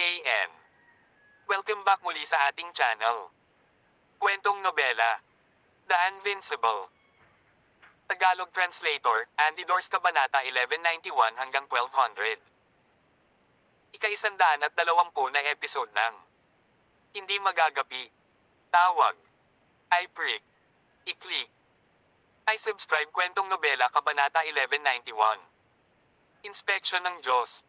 KN. Welcome back muli sa ating channel. Kwentong nobela, The Invincible. Tagalog Translator, Andy Dors Kabanata 1191 hanggang 1200. Ika-120 na episode ng Hindi Magagapi. Tawag. I-prick. I-click. I-subscribe Kwentong Nobela Kabanata 1191. Inspeksyon ng Diyos.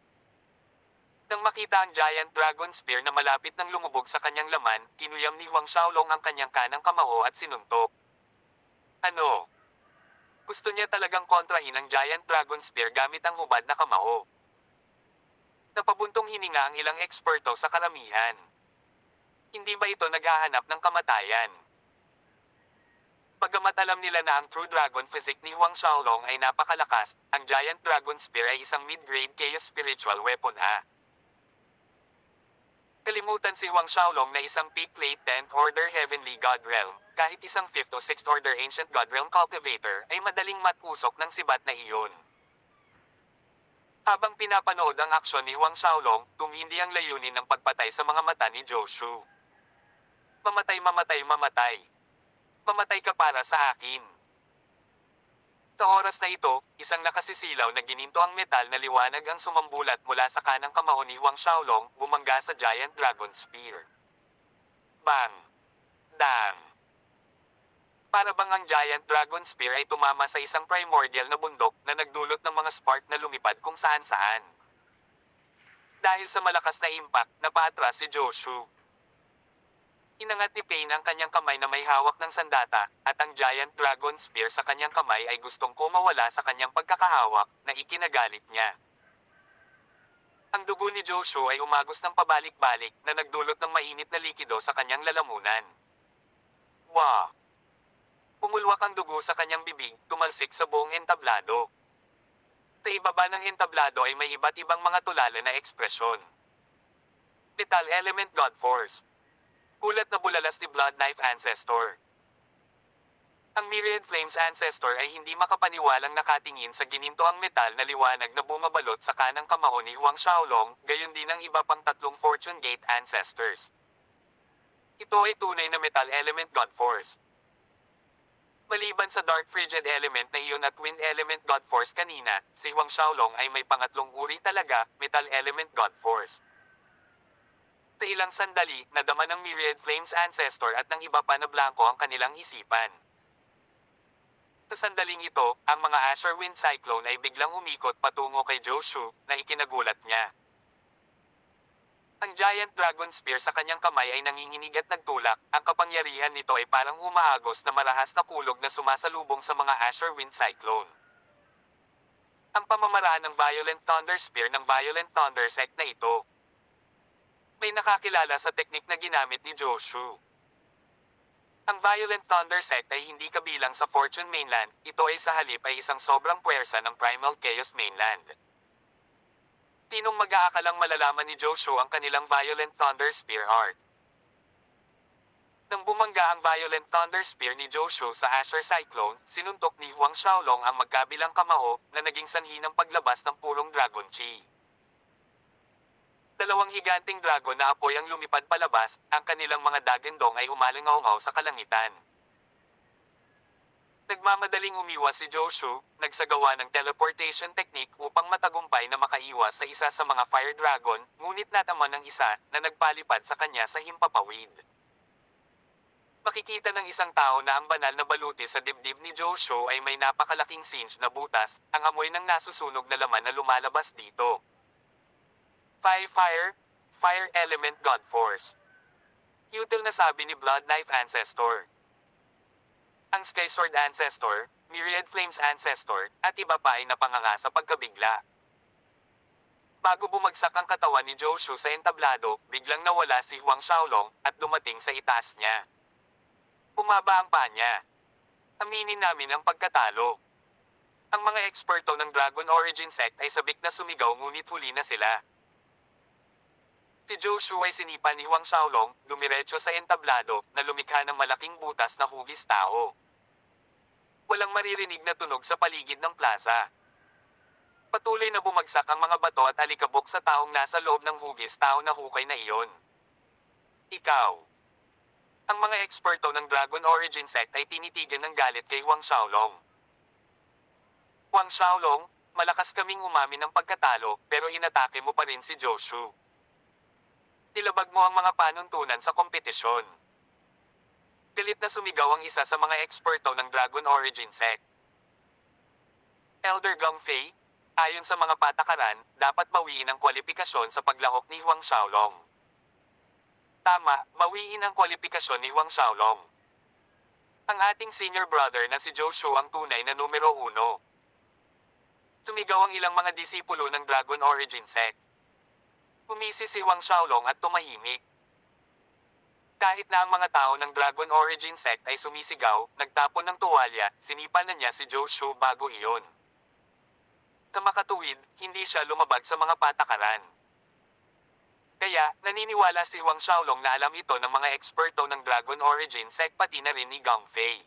Nang makita ang giant dragon spear na malapit nang lumubog sa kanyang laman, kinuyam ni Huang Xiaolong ang kanyang kanang kamao at sinuntok. Ano? Gusto niya talagang kontrahin ang giant dragon spear gamit ang hubad na kamao. Napabuntong hininga ang ilang eksperto sa karamihan. Hindi ba ito naghahanap ng kamatayan? Bagamat alam nila na ang true dragon physique ni Huang Xiaolong ay napakalakas, ang giant dragon spear ay isang mid-grade chaos spiritual weapon . Kalimutan si Huang Xiaolong na isang peak late 10th Order Heavenly God Realm, kahit isang 5th o 6th Order Ancient God Realm Cultivator ay madaling matusok ng sibat na iyon. Habang pinapanood ang aksyon ni Huang Xiaolong, tumindi ang layunin ng pagpatay sa mga mata ni Zhou Shu. Mamatay, mamatay, mamatay. Mamatay ka para sa akin. Sa oras na ito, isang nakasisilaw na gininto ang metal na liwanag ang sumambulat mula sa kanang kamao ni Huang Xiaolong, bumangga sa giant dragon spear. Bang! Dang! Para bang ang giant dragon spear ay tumama sa isang primordial na bundok na nagdulot ng mga spark na lumipad kung saan-saan. Dahil sa malakas na impact, napaatras si Zhou Shu. Inangat ni Pain ang kanyang kamay na may hawak ng sandata, at ang giant dragon spear sa kanyang kamay ay gustong kumawala sa kanyang pagkakahawak, na ikinagalit niya. Ang dugo ni Zhou Shu ay umagos ng pabalik-balik, na nagdulot ng mainit na likido sa kanyang lalamunan. Wah! Pumulwak ang dugo sa kanyang bibig, tumalsik sa buong entablado. Sa ibaba ng entablado ay may iba't ibang mga tulala na ekspresyon. Metal Element God Force. Kulat na bulalas ni Blood Knife Ancestor. Ang Myriad Flames Ancestor ay hindi makapaniwalang nakatingin sa ginintoang metal na liwanag na bumabalot sa kanang kamao ni Huang Xiaolong, gayon din ang iba pang tatlong Fortune Gate Ancestors. Ito ay tunay na Metal Element God Force. Maliban sa Dark Frigid Element na iyon at Wind Element God Force kanina, si Huang Xiaolong ay may pangatlong uri talaga, Metal Element God Force. Sa ilang sandali, nadama ng Myriad Flames Ancestor at ng iba pa na blanco ang kanilang isipan. Sa sandaling ito, ang mga Asher Wind Cyclone ay biglang umikot patungo kay Zhou Shu, na ikinagulat niya. Ang giant dragon spear sa kanyang kamay ay nanginginig at nagtulak, ang kapangyarihan nito ay parang humaagos na marahas na kulog na sumasalubong sa mga Asher Wind Cyclone. Ang pamamaraan ng Violent Thunder Spear ng Violent Thunder Sect na ito. May nakakilala sa teknik na ginamit ni Zhou Shu. Ang Violent Thunder Sect ay hindi kabilang sa Fortune Mainland, ito ay sa halip ay isang sobrang puwersa ng Primal Chaos Mainland. Tinong mag-aakalang malalaman ni Zhou Shu ang kanilang Violent Thunder Spear art. Nang bumangga ang Violent Thunder Spear ni Zhou Shu sa Asher Cyclone, sinuntok ni Huang Xiaolong ang magkabilang kamao, na naging sanhi ng paglabas ng purong Dragon Chi. Dalawang higanting dragon na apoy ang lumipad palabas, ang kanilang mga dagendong ay umalingaw-ngaw sa kalangitan. Nagmamadaling umiwas si Zhou Shu, nagsagawa ng teleportation technique upang matagumpay na makaiwas sa isa sa mga fire dragon, ngunit natama ng isa na nagpalipad sa kanya sa himpapawid. Makikita ng isang tao na ang banal na baluti sa dibdib ni Zhou Shu ay may napakalaking singe na butas, ang amoy ng nasusunog na laman na lumalabas dito. Fire Element God Force. Util na sabi ni Blood Knife Ancestor. Ang Sky Sword Ancestor, Myriad Flames Ancestor, at iba pa ay napanganga sa pagkabigla. Bago bumagsak ang katawan ni Zhou Shu sa entablado, biglang nawala si Huang Xiaolong, at dumating sa itaas niya. Bumaba ang paa niya. Aminin namin ang pagkatalo. Ang mga eksperto ng Dragon Origin Sect ay sabik na sumigaw ngunit huli na sila. Si Zhou Shu ay sinipa ni Huang Xiaolong, dumiretso sa entablado, na lumikha ng malaking butas na hugis tao. Walang maririnig na tunog sa paligid ng plaza. Patuloy na bumagsak ang mga bato at alikabok sa taong nasa loob ng hugis tao na hukay na iyon. Ikaw. Ang mga eksperto ng Dragon Origin Sect ay tinitigan ng galit kay Huang Xiaolong. Huang Xiaolong, malakas kaming umamin ng pagkatalo pero inatake mo pa rin si Joshu. Nilabag mo ang mga panuntunan sa kompetisyon. Galit na sumigaw ang isa sa mga eksperto ng Dragon Origin Sect. Elder Gongfei, ayon sa mga patakaran, dapat bawiin ang kwalifikasyon sa paglahok ni Huang Xiaolong. Tama, bawiin ang kwalifikasyon ni Huang Xiaolong. Ang ating senior brother na si Joshu ang tunay na numero 1. Sumigaw ang ilang mga disipulo ng Dragon Origin Sect. Umisi si Huang Xiaolong at tumahimik. Kahit na ang mga tao ng Dragon Origin Sect ay sumisigaw, nagtapon ng tuwalya, sinipa na niya si Joshu bago iyon. Sa makatuwid, hindi siya lumabag sa mga patakaran. Kaya, naniniwala si Huang Xiaolong na alam ito ng mga eksperto ng Dragon Origin Sect pati na rin ni Gongfei.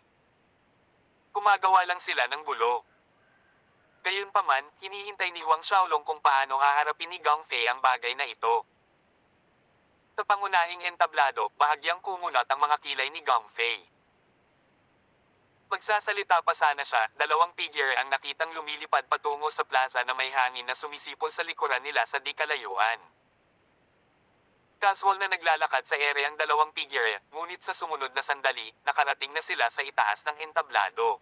Gumagawa lang sila ng gulo. Gayunpaman, hinihintay ni Huang Xiaolong kung paano haharapin ni Gongfei ang bagay na ito. Sa pangunahing entablado, bahagyang kumunat ang mga kilay ni Gongfei. Magsasalita pa sana siya, dalawang figure ang nakitang lumilipad patungo sa plaza na may hangin na sumisipol sa likuran nila sa di kalayuan. Casual na naglalakad sa ere ang dalawang figure, ngunit sa sumunod na sandali, nakarating na sila sa itaas ng entablado.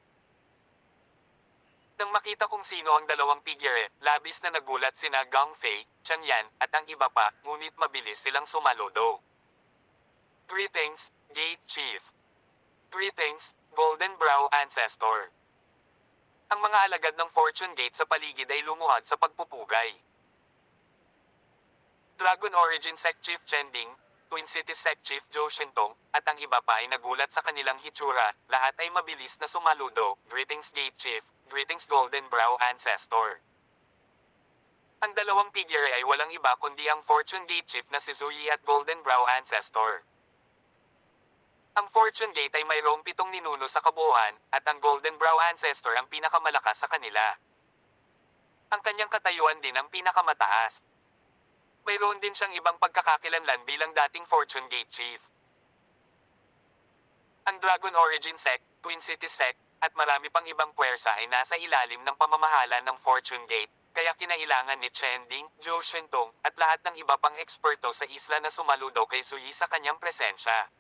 Nang makita kung sino ang dalawang figure, labis na nagulat sina Gongfei, Chang Yan, at ang iba pa, ngunit mabilis silang sumaludo. Greetings, Gate Chief. Greetings, Golden Brow Ancestor. Ang mga alagad ng Fortune Gate sa paligid ay lumuhad sa pagpupugay. Dragon Origin Sect Chief Chending, Twin Cities Sect Chief Zhou Shentong, at ang iba pa ay nagulat sa kanilang hitsura, lahat ay mabilis na sumaludo. Greetings Gate Chief, greetings Golden Brow Ancestor. Ang dalawang figure ay walang iba kundi ang Fortune Gate Chief na si Zuyi at Golden Brow Ancestor. Ang Fortune Gate ay mayroong 7 ninuno sa kabuuan, at ang Golden Brow Ancestor ang pinakamalakas sa kanila. Ang kanyang katayuan din ang pinakamataas. Mayroon din siyang ibang pagkakakilanlan bilang dating Fortune Gate Chief. Ang Dragon Origin Sect, Twin Cities Sect, at marami pang ibang puwersa ay nasa ilalim ng pamamahala ng Fortune Gate, kaya kinailangan ni Chending, Zhou Shentong, at lahat ng iba pang eksperto sa isla na sumaludo kay Zuyi sa kanyang presensya.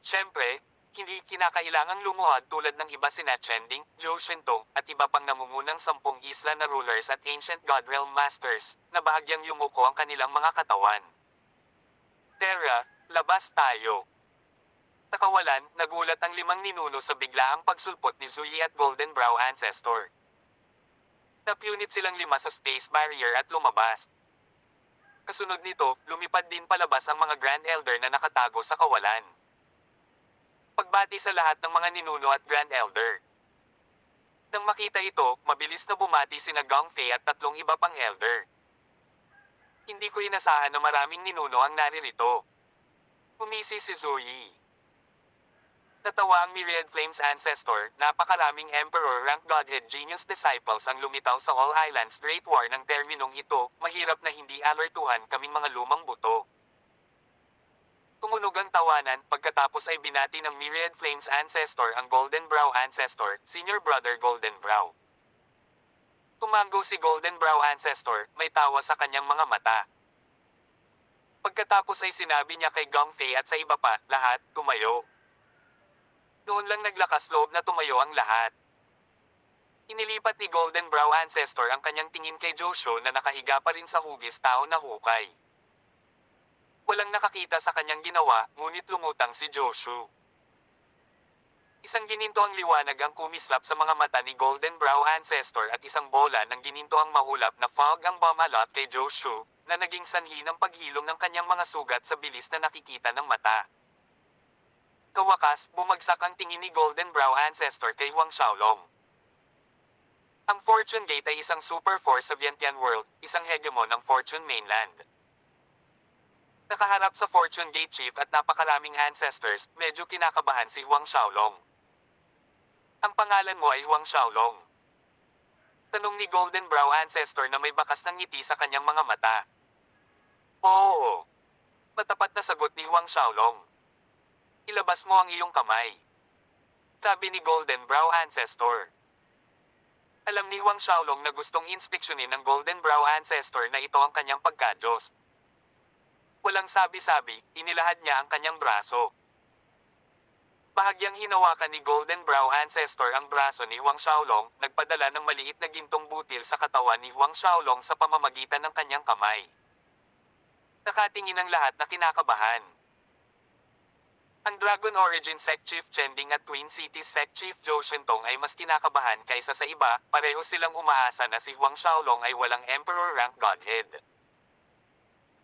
Siyempre, hindi kinakailangang lumuhad tulad ng iba sina Chending, Zhou Shentong, at iba pang nangungunang 10 isla na rulers at Ancient God Realm Masters, na bahagyang yumuko ang kanilang mga katawan. Terra, labas tayo. Sa kawalan, nagulat ang 5 ninuno sa biglaang pagsulpot ni Zuyi at Golden Brow Ancestor. Napunit silang 5 sa space barrier at lumabas. Kasunod nito, lumipad din palabas ang mga Grand Elder na nakatago sa kawalan. Pagbati sa lahat ng mga ninuno at Grand Elder. Nang makita ito, mabilis na bumati sina Gongfei at 3 iba pang Elder. Hindi ko inasahan na maraming ninuno ang naririto. Umisi si Zuyi. Natawa ang Myriad Flames Ancestor, napakaraming Emperor rank Godhead Genius Disciples ang lumitaw sa All Islands Great War ng terminong ito, mahirap na hindi alertuhan kaming mga lumang buto. Tumunog ang tawanan, pagkatapos ay binati ng Myriad Flames Ancestor ang Golden Brow Ancestor, Senior Brother Golden Brow. Tumango si Golden Brow Ancestor, may tawa sa kanyang mga mata. Pagkatapos ay sinabi niya kay Gongfei at sa iba pa, lahat, tumayo. Doon lang naglakas loob na tumayo ang lahat. Inilipat ni Golden Brow Ancestor ang kanyang tingin kay Joshu na nakahiga pa rin sa hugis tao na hukay. Walang nakakita sa kanyang ginawa, ngunit lumutang si Joshu. Isang gininto ang liwanag ang kumislap sa mga mata ni Golden Brow Ancestor at isang bola ng gininto ang mahulap na fog ang bumalot kay Joshu, na naging sanhi ng paghilom ng kanyang mga sugat sa bilis na nakikita ng mata. Kawakas, bumagsak ang tingin ni Golden Brow Ancestor kay Huang Xiaolong. Ang Fortune Gate ay isang super force sa Vientiane World, isang hegemon ng Fortune Mainland. Nakaharap sa Fortune Gate Chief at napakaraming ancestors, medyo kinakabahan si Huang Xiaolong. Ang pangalan mo ay Huang Xiaolong. Tanong ni Golden Brow Ancestor na may bakas ng ngiti sa kanyang mga mata. Oo. Matapat na sagot ni Huang Xiaolong. Ilabas mo ang iyong kamay. Sabi ni Golden Brow Ancestor. Alam ni Huang Xiaolong na gustong inspeksyonin ng Golden Brow Ancestor na ito ang kanyang pagkadyos. Walang sabi-sabi, inilahad niya ang kanyang braso. Bahagyang hinawakan ni Golden Brow Ancestor ang braso ni Huang Xiaolong, nagpadala ng maliit na gintong butil sa katawan ni Huang Xiaolong sa pamamagitan ng kanyang kamay. Nakatingin ang lahat na kinakabahan. Ang Dragon Origin Sect Chief Chending at Twin Cities Sect Chief Zhou Shentong ay mas kinakabahan kaysa sa iba, pareho silang umaasa na si Huang Xiaolong ay walang Emperor rank Godhead.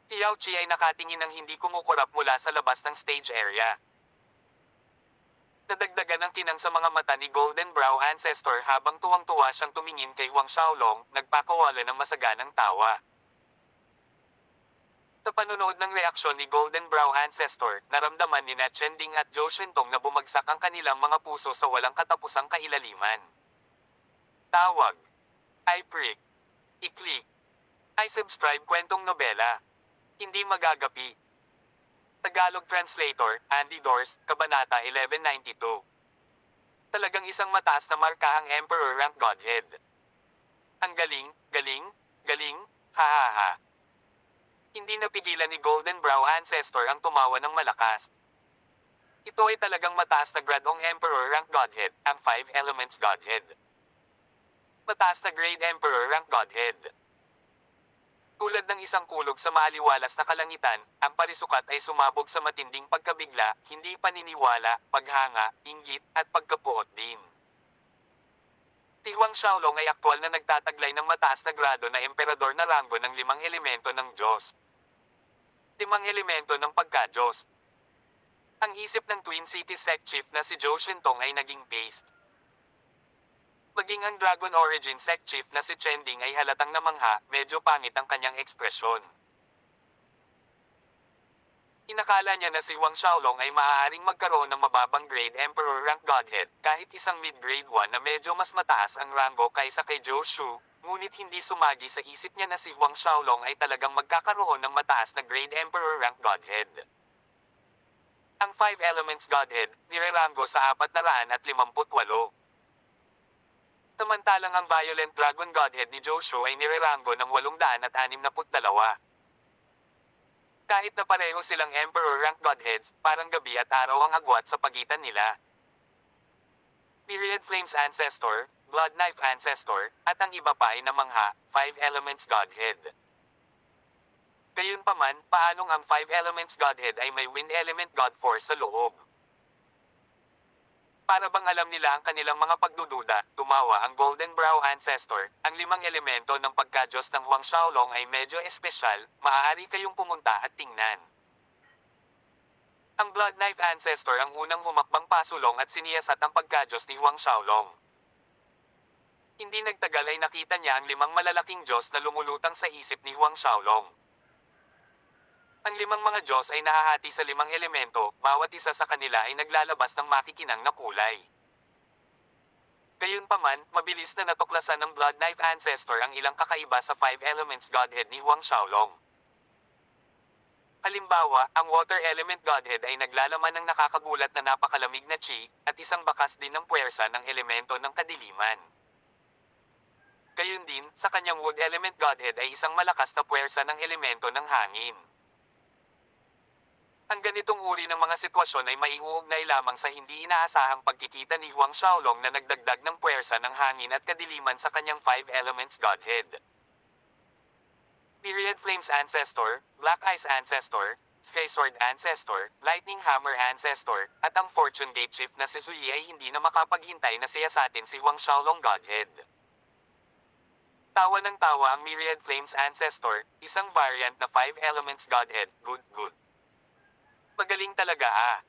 Yao Qi ay nakatingin ng hindi kumukurap mula sa labas ng stage area. Nadagdagan ang kinang sa mga mata ni Golden Brow Ancestor habang tuwang-tuwa siyang tumingin kay Huang Xiaolong, nagpakawala ng masaganang tawa. Sa panonood ng reaksyon ni Golden Brow Ancestor, naramdaman ni na Chending at Zhou Shentong na bumagsak ang kanilang mga puso sa walang katapusang kailaliman. Tawag. I-prick. I-click. I-subscribe kwentong nobela. Hindi magagapi. Tagalog Translator, Andy Dors, Kabanata 1192. Talagang isang mataas na marka ang Emperor rank Godhead. Ang galing, galing, galing, ha ha ha. Hindi napigilan ni Golden Brow Ancestor ang tumawa ng malakas. Ito ay talagang mataas na gradong Emperor rank Godhead, ang 5 Elements Godhead. Mataas na grade Emperor rank Godhead. Tulad ng isang kulog sa maaliwalas na kalangitan, ang parisukat ay sumabog sa matinding pagkabigla, hindi paniniwala, paghanga, inggit, at pagkapuot din. Si Huang Xiaolong ay aktwal na nagtataglay ng mataas na grado na emperador na ranggo ng 5 elemento ng Diyos. 5 elemento ng pagka-Diyos. Ang isip ng Twin Cities Sect Chief na si Zhou Shentong ay naging paste. Maging ang Dragon Origin Sect Chief na si Chending ay halatang namangha, medyo pangit ang kanyang ekspresyon. Inakala niya na si Huang Xiaolong ay maaaring magkaroon ng mababang grade Emperor rank Godhead, kahit isang mid-grade 1 na medyo mas mataas ang rango kaysa kay Zhou Shu, ngunit hindi sumagi sa isip niya na si Huang Xiaolong ay talagang magkakaroon ng mataas na grade Emperor rank Godhead. Ang 5 Elements Godhead, nirerango sa 458. Samantalang ang Violent Dragon Godhead ni Zhou Shu ay nirerango ng 862. Kahit na pareho silang Emperor rank Godheads, parang gabi at araw ang agwat sa pagitan nila. Myriad Flames Ancestor, Blood Knife Ancestor, at ang iba pa ay namangha, 5 Elements Godhead. Gayunpaman, paanong ang 5 Elements Godhead ay may Wind Element God Force sa loob? Para bang alam nila ang kanilang mga pagdududa, tumawa ang Golden Brow Ancestor, ang 5 elemento ng pagkadyos ng Huang Xiaolong ay medyo espesyal, maaari kayong pumunta at tingnan. Ang Blood Knife Ancestor ang unang humakbang pasulong at siniyasat ang pagkadyos ni Huang Xiaolong. Hindi nagtagal ay nakita niya ang 5 malalaking Diyos na lumulutang sa isip ni Huang Xiaolong. Ang 5 mga Diyos ay nahahati sa 5 elemento, bawat isa sa kanila ay naglalabas ng makikinang na kulay. Gayunpaman, mabilis na natuklasan ng Blood Knife Ancestor ang ilang kakaiba sa 5 Elements Godhead ni Huang Xiaolong. Halimbawa, ang Water Element Godhead ay naglalaman ng nakakagulat na napakalamig na chi, at isang bakas din ng puwersa ng elemento ng kadiliman. Gayun din, sa kanyang Wood Element Godhead ay isang malakas na puwersa ng elemento ng hangin. Ang ganitong uri ng mga sitwasyon ay maiuugnay lamang sa hindi inaasahang pagkikita ni Huang Xiaolong na nagdagdag ng puwersa ng hangin at kadiliman sa kanyang 5 Elements Godhead. Myriad Flames Ancestor, Black Ice Ancestor, Sky Sword Ancestor, Lightning Hammer Ancestor, at ang Fortune Gate Chief na si Zuyi ay hindi na makapaghintay na siyasatin si Huang Xiaolong Godhead. Tawa ng tawa ang Myriad Flames Ancestor, isang variant na 5 Elements Godhead, good. Magaling talaga ah.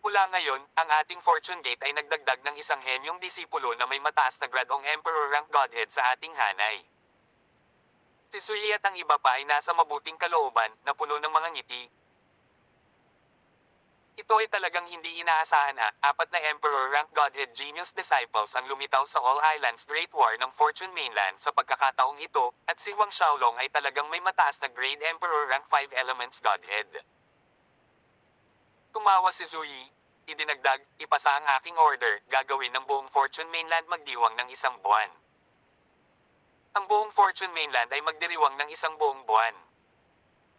Mula ngayon, ang ating Fortune Gate ay nagdagdag ng isang henyong disipulo na may mataas na gradong Emperor rank Godhead sa ating hanay. Si Zuyi at ang iba pa ay nasa mabuting kalooban, na puno ng mga ngiti. Ito ay talagang hindi inaasahan na apat na Emperor rank Godhead Genius disciples ang lumitaw sa All Islands Great War ng Fortune Mainland sa pagkakataong ito, at si Huang Xiaolong ay talagang may mataas na grade Emperor rank 5 Elements Godhead. Tumawa si Zuyi, idinagdag, ipasa ang aking order, gagawin ng buong Fortune Mainland magdiwang ng isang buwan. Ang buong Fortune Mainland ay magdiriwang ng isang buong buwan.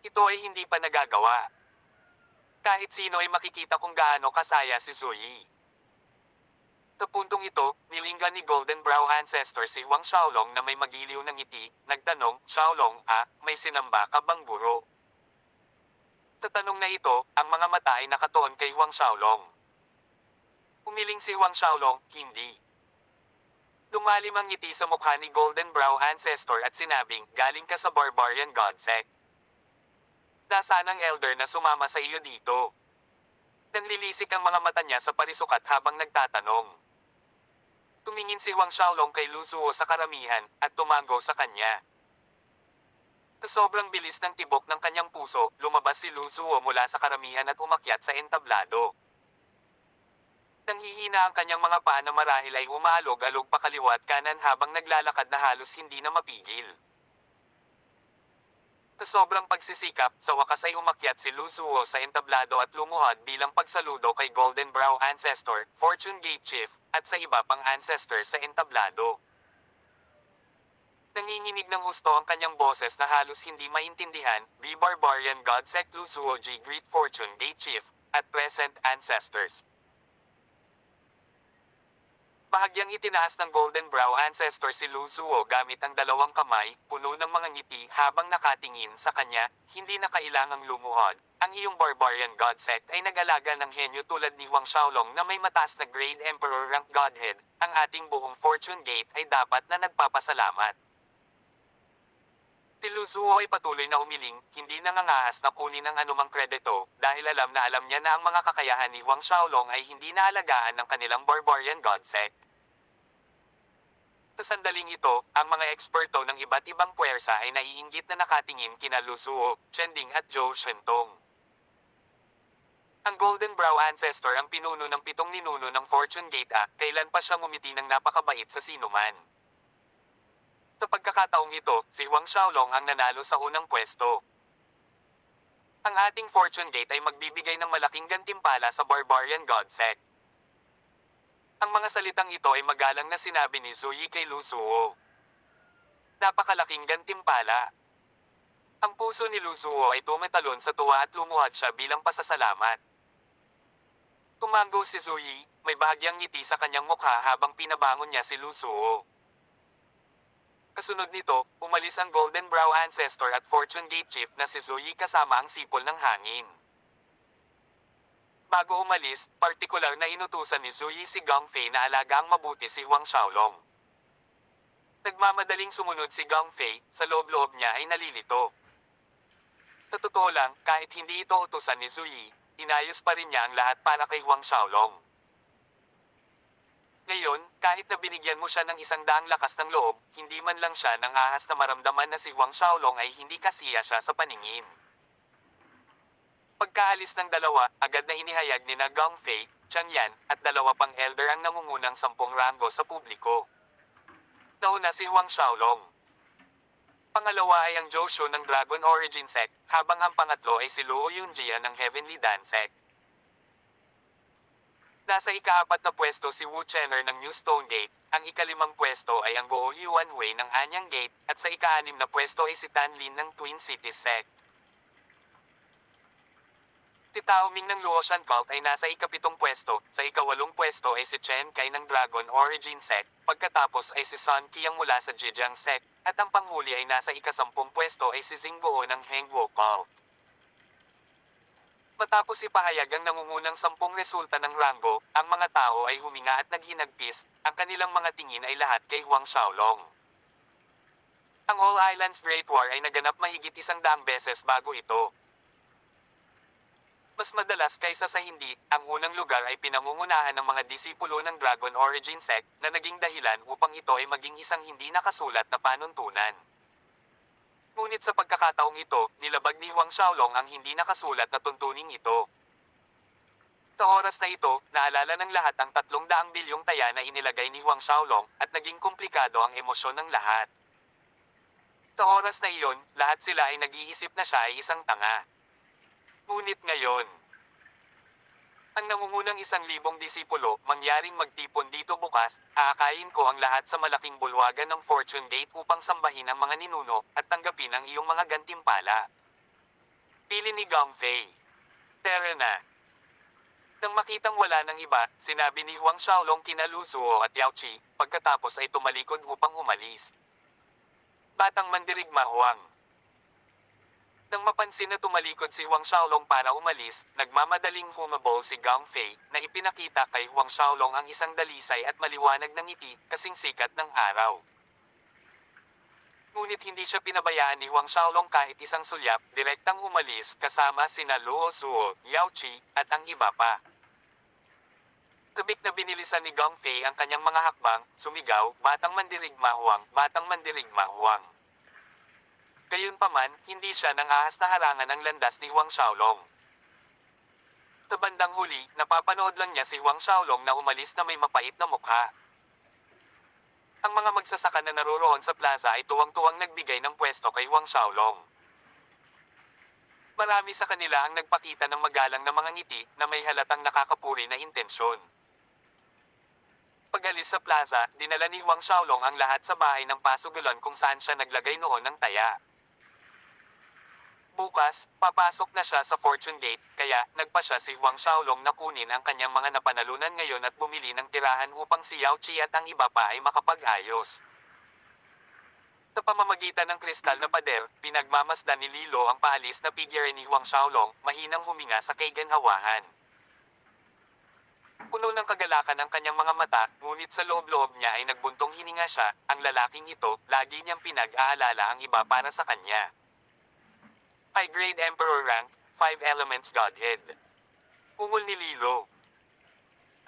Ito ay hindi pa nagagawa. Kahit sino ay makikita kung gaano kasaya si Zuyi. Sa puntong ito, nilinggan ni Golden Brow Ancestor si Huang Xiaolong na may magiliw ng ngiti, nagtanong, Xiaolong, may sinamba ka bang guro? Sa tanong na ito, ang mga mata ay nakatuon kay Huang Xiaolong. Umiling si Huang Xiaolong, hindi. Lumalim ang ngiti sa mukha ni Golden Brow Ancestor at sinabing, galing ka sa Barbarian God Sect. Nasaan ang elder na sumama sa iyo dito? Nanlilisik ang mga mata niya sa parisukat habang nagtatanong. Tumingin si Huang Xiaolong kay Lu Zuo sa karamihan, at tumango sa kanya. Sa sobrang bilis ng tibok ng kanyang puso, lumabas si Lu Zuo mula sa karamihan at umakyat sa entablado. Nanghihina ang kanyang mga paa na marahil ay umaalog-alog pakaliwa at kanan habang naglalakad na halos hindi na mapigil. Sa sobrang pagsisikap, sa wakas ay umakyat si Lu Zuo sa entablado at lumuhod bilang pagsaludo kay Golden Brow Ancestor, Fortune Gate Chief, at sa iba pang ancestor sa entablado. Nanginginig ng husto ang kanyang boses na halos hindi maintindihan, Be Barbarian God Sect Lu Zuo G Great Fortune Gate Chief, at present ancestors. Bahagyang itinaas ng Golden Brow Ancestor si Lu Zuo gamit ang dalawang kamay, puno ng mga ngiti habang nakatingin sa kanya, hindi na kailangang lumuhod. Ang iyong Barbarian God Sect ay nag-alaga ng henyo tulad ni Huang Xiaolong na may mataas na grade Emperor rank Godhead. Ang ating buong Fortune Gate ay dapat na nagpapasalamat. Si Lu Zuo ay patuloy na umiling, hindi nangangahas na kunin ang anumang kredito, dahil alam niya na ang mga kakayahan ni Huang Xiaolong ay hindi naalagaan ng kanilang Barbarian God Sect. Sa sandaling ito, ang mga eksperto ng iba't ibang puwersa ay naiinggit na nakatingin kina Lu Zuo, Chen Ding at Zhou Shentong. Ang Golden Brow Ancestor ang pinuno ng 7 ninuno ng Fortune Gate kailan pa siya ngumiti ng napakabait sa sinuman. Sa pagkakataong ito, si Huang Xiaolong ang nanalo sa unang pwesto. Ang ating Fortune Gate ay magbibigay ng malaking gantimpala sa Barbarian God Sect. Ang mga salitang ito ay magalang na sinabi ni Zuyi kay Lu Zuo. Napakalaking gantimpala. Ang puso ni Lu Zuo ay tumatalon sa tuwa at lumuhod siya bilang pasasalamat. Tumango si Zuyi, may bahagyang ngiti sa kanyang mukha habang pinabangon niya si Lu Zuo. Kasunod nito, umalis ang Golden Brow Ancestor at Fortune Gate Chief na si Zuyi kasama ang sipol ng hangin. Bago umalis, partikular na inutusan ni Zuyi si Gong Fei na alagang mabuti si Huang Xiaolong. Nagmamadaling sumunod si Gong Fei, sa loob-loob niya ay nalilito. Sa totoo lang, kahit hindi ito utusan ni Zuyi, inayos pa rin niya ang lahat para kay Huang Xiaolong. Ngayon, kahit na binigyan mo siya ng 100 lakas ng loob, hindi man lang siya nang ahas na maramdaman na si Huang Xiaolong ay hindi kasiya siya sa paningin. Pagkaalis ng dalawa, agad na inihayag ni na Gong Fei, Chang Yan, at dalawa pang elder ang nangungunang 10 rango sa publiko. Nauna si Huang Xiaolong. Pangalawa ay ang Zhou Shu ng Dragon Origin Sect, habang ang pangatlo ay si Luo Yunjia ng Heavenly Dan Sect. Nasa ika-4 na pwesto si Wu Chenner ng New Stone Gate, ang ika-5 pwesto ay ang Guo Yuan Hui ng Anyang Gate, at sa ika-6 na pwesto ay si Tan Lin ng Twin Cities Sect. Si Tao Ming ng Luoshan Cult ay nasa ika-7 pwesto, sa ika-8 pwesto ay si Chen Kai ng Dragon Origin Sect, pagkatapos ay si Sun Qiang mula sa Zhejiang Sect, at ang panghuli ay nasa ika-10 pwesto ay si Xingguo ng Hengguo Cult. Matapos ipahayag ang nangungunang 10 resulta ng rango, ang mga tao ay huminga at naghinagpis, ang kanilang mga tingin ay lahat kay Huang Xiaolong. Ang All Islands Great War ay naganap mahigit 100 beses bago ito. Mas madalas kaysa sa hindi, ang unang lugar ay pinangungunahan ng mga disipulo ng Dragon Origin Sect na naging dahilan upang ito ay maging isang hindi nakasulat na panuntunan. Ngunit sa pagkakataong ito, nilabag ni Huang Xiaolong ang hindi nakasulat na tuntuning ito. Sa oras na ito, naalala ng lahat ang 300 bilyong taya na inilagay ni Huang Xiaolong at naging komplikado ang emosyon ng lahat. Sa oras na iyon, lahat sila ay nag-iisip na siya ay isang tanga. Ngunit ngayon, ang nangungunang 1,000 disipulo, mangyaring magtipon dito bukas, aakayin ko ang lahat sa malaking bulwagan ng Fortune Gate upang sambahin ang mga ninuno at tanggapin ang iyong mga gantimpala. Pili ni Gong Fei. Tara na. Nang makitang wala ng iba, sinabi ni Huang Xiaolong kina Lu Zuo at Yao Qi, pagkatapos ay tumalikod upang umalis. Batang mandirigma Huang. Nang mapansin na tumalikod si Huang Xiaolong para umalis, nagmamadaling humabol si Gong Fei na ipinakita kay Huang Xiaolong ang isang dalisay at maliwanag na ngiti kasing sikat ng araw. Ngunit hindi siya pinabayaan ni Huang Xiaolong kahit isang sulyap, direktang umalis kasama sina Luo Zuo, Yao Qi, at ang iba pa. Sabik na binilisan ni Gong Fei ang kanyang mga hakbang, sumigaw, "Batang mandirigma Huang, batang mandirigma Huang." Gayunpaman, hindi siya nangahas na harangan ang landas ni Huang Xiaolong. Sa bandang huli, napapanood lang niya si Huang Xiaolong na umalis na may mapait na mukha. Ang mga magsasaka na naroroon sa plaza ay tuwang-tuwang nagbigay ng pwesto kay Huang Xiaolong. Marami sa kanila ang nagpakita ng magalang na mga ngiti na may halatang nakakapuri na intensyon. Pag-alis sa plaza, dinala ni Huang Xiaolong ang lahat sa bahay ng pasugalan kung saan siya naglagay noon ng taya. Bukas, papasok na siya sa Fortune Gate, kaya nagpa siya si Huang Xiaolong na kunin ang kanyang mga napanalunan ngayon at bumili ng tirahan upang si Yao Qi at ang iba pa ay makapag-ayos. Sa pamamagitan ng kristal na pader, pinagmamasdan ni Lilo ang paalis na figure ni Huang Xiaolong, mahinang huminga sa kaiganhawahan. Puno ng kagalakan ang kanyang mga mata, ngunit sa loob-loob niya ay nagbuntong hininga siya, ang lalaking ito, lagi niyang pinag-aalala ang iba para sa kanya. High grade Emperor rank, 5 Elements Godhead. Ungol ni Lilo.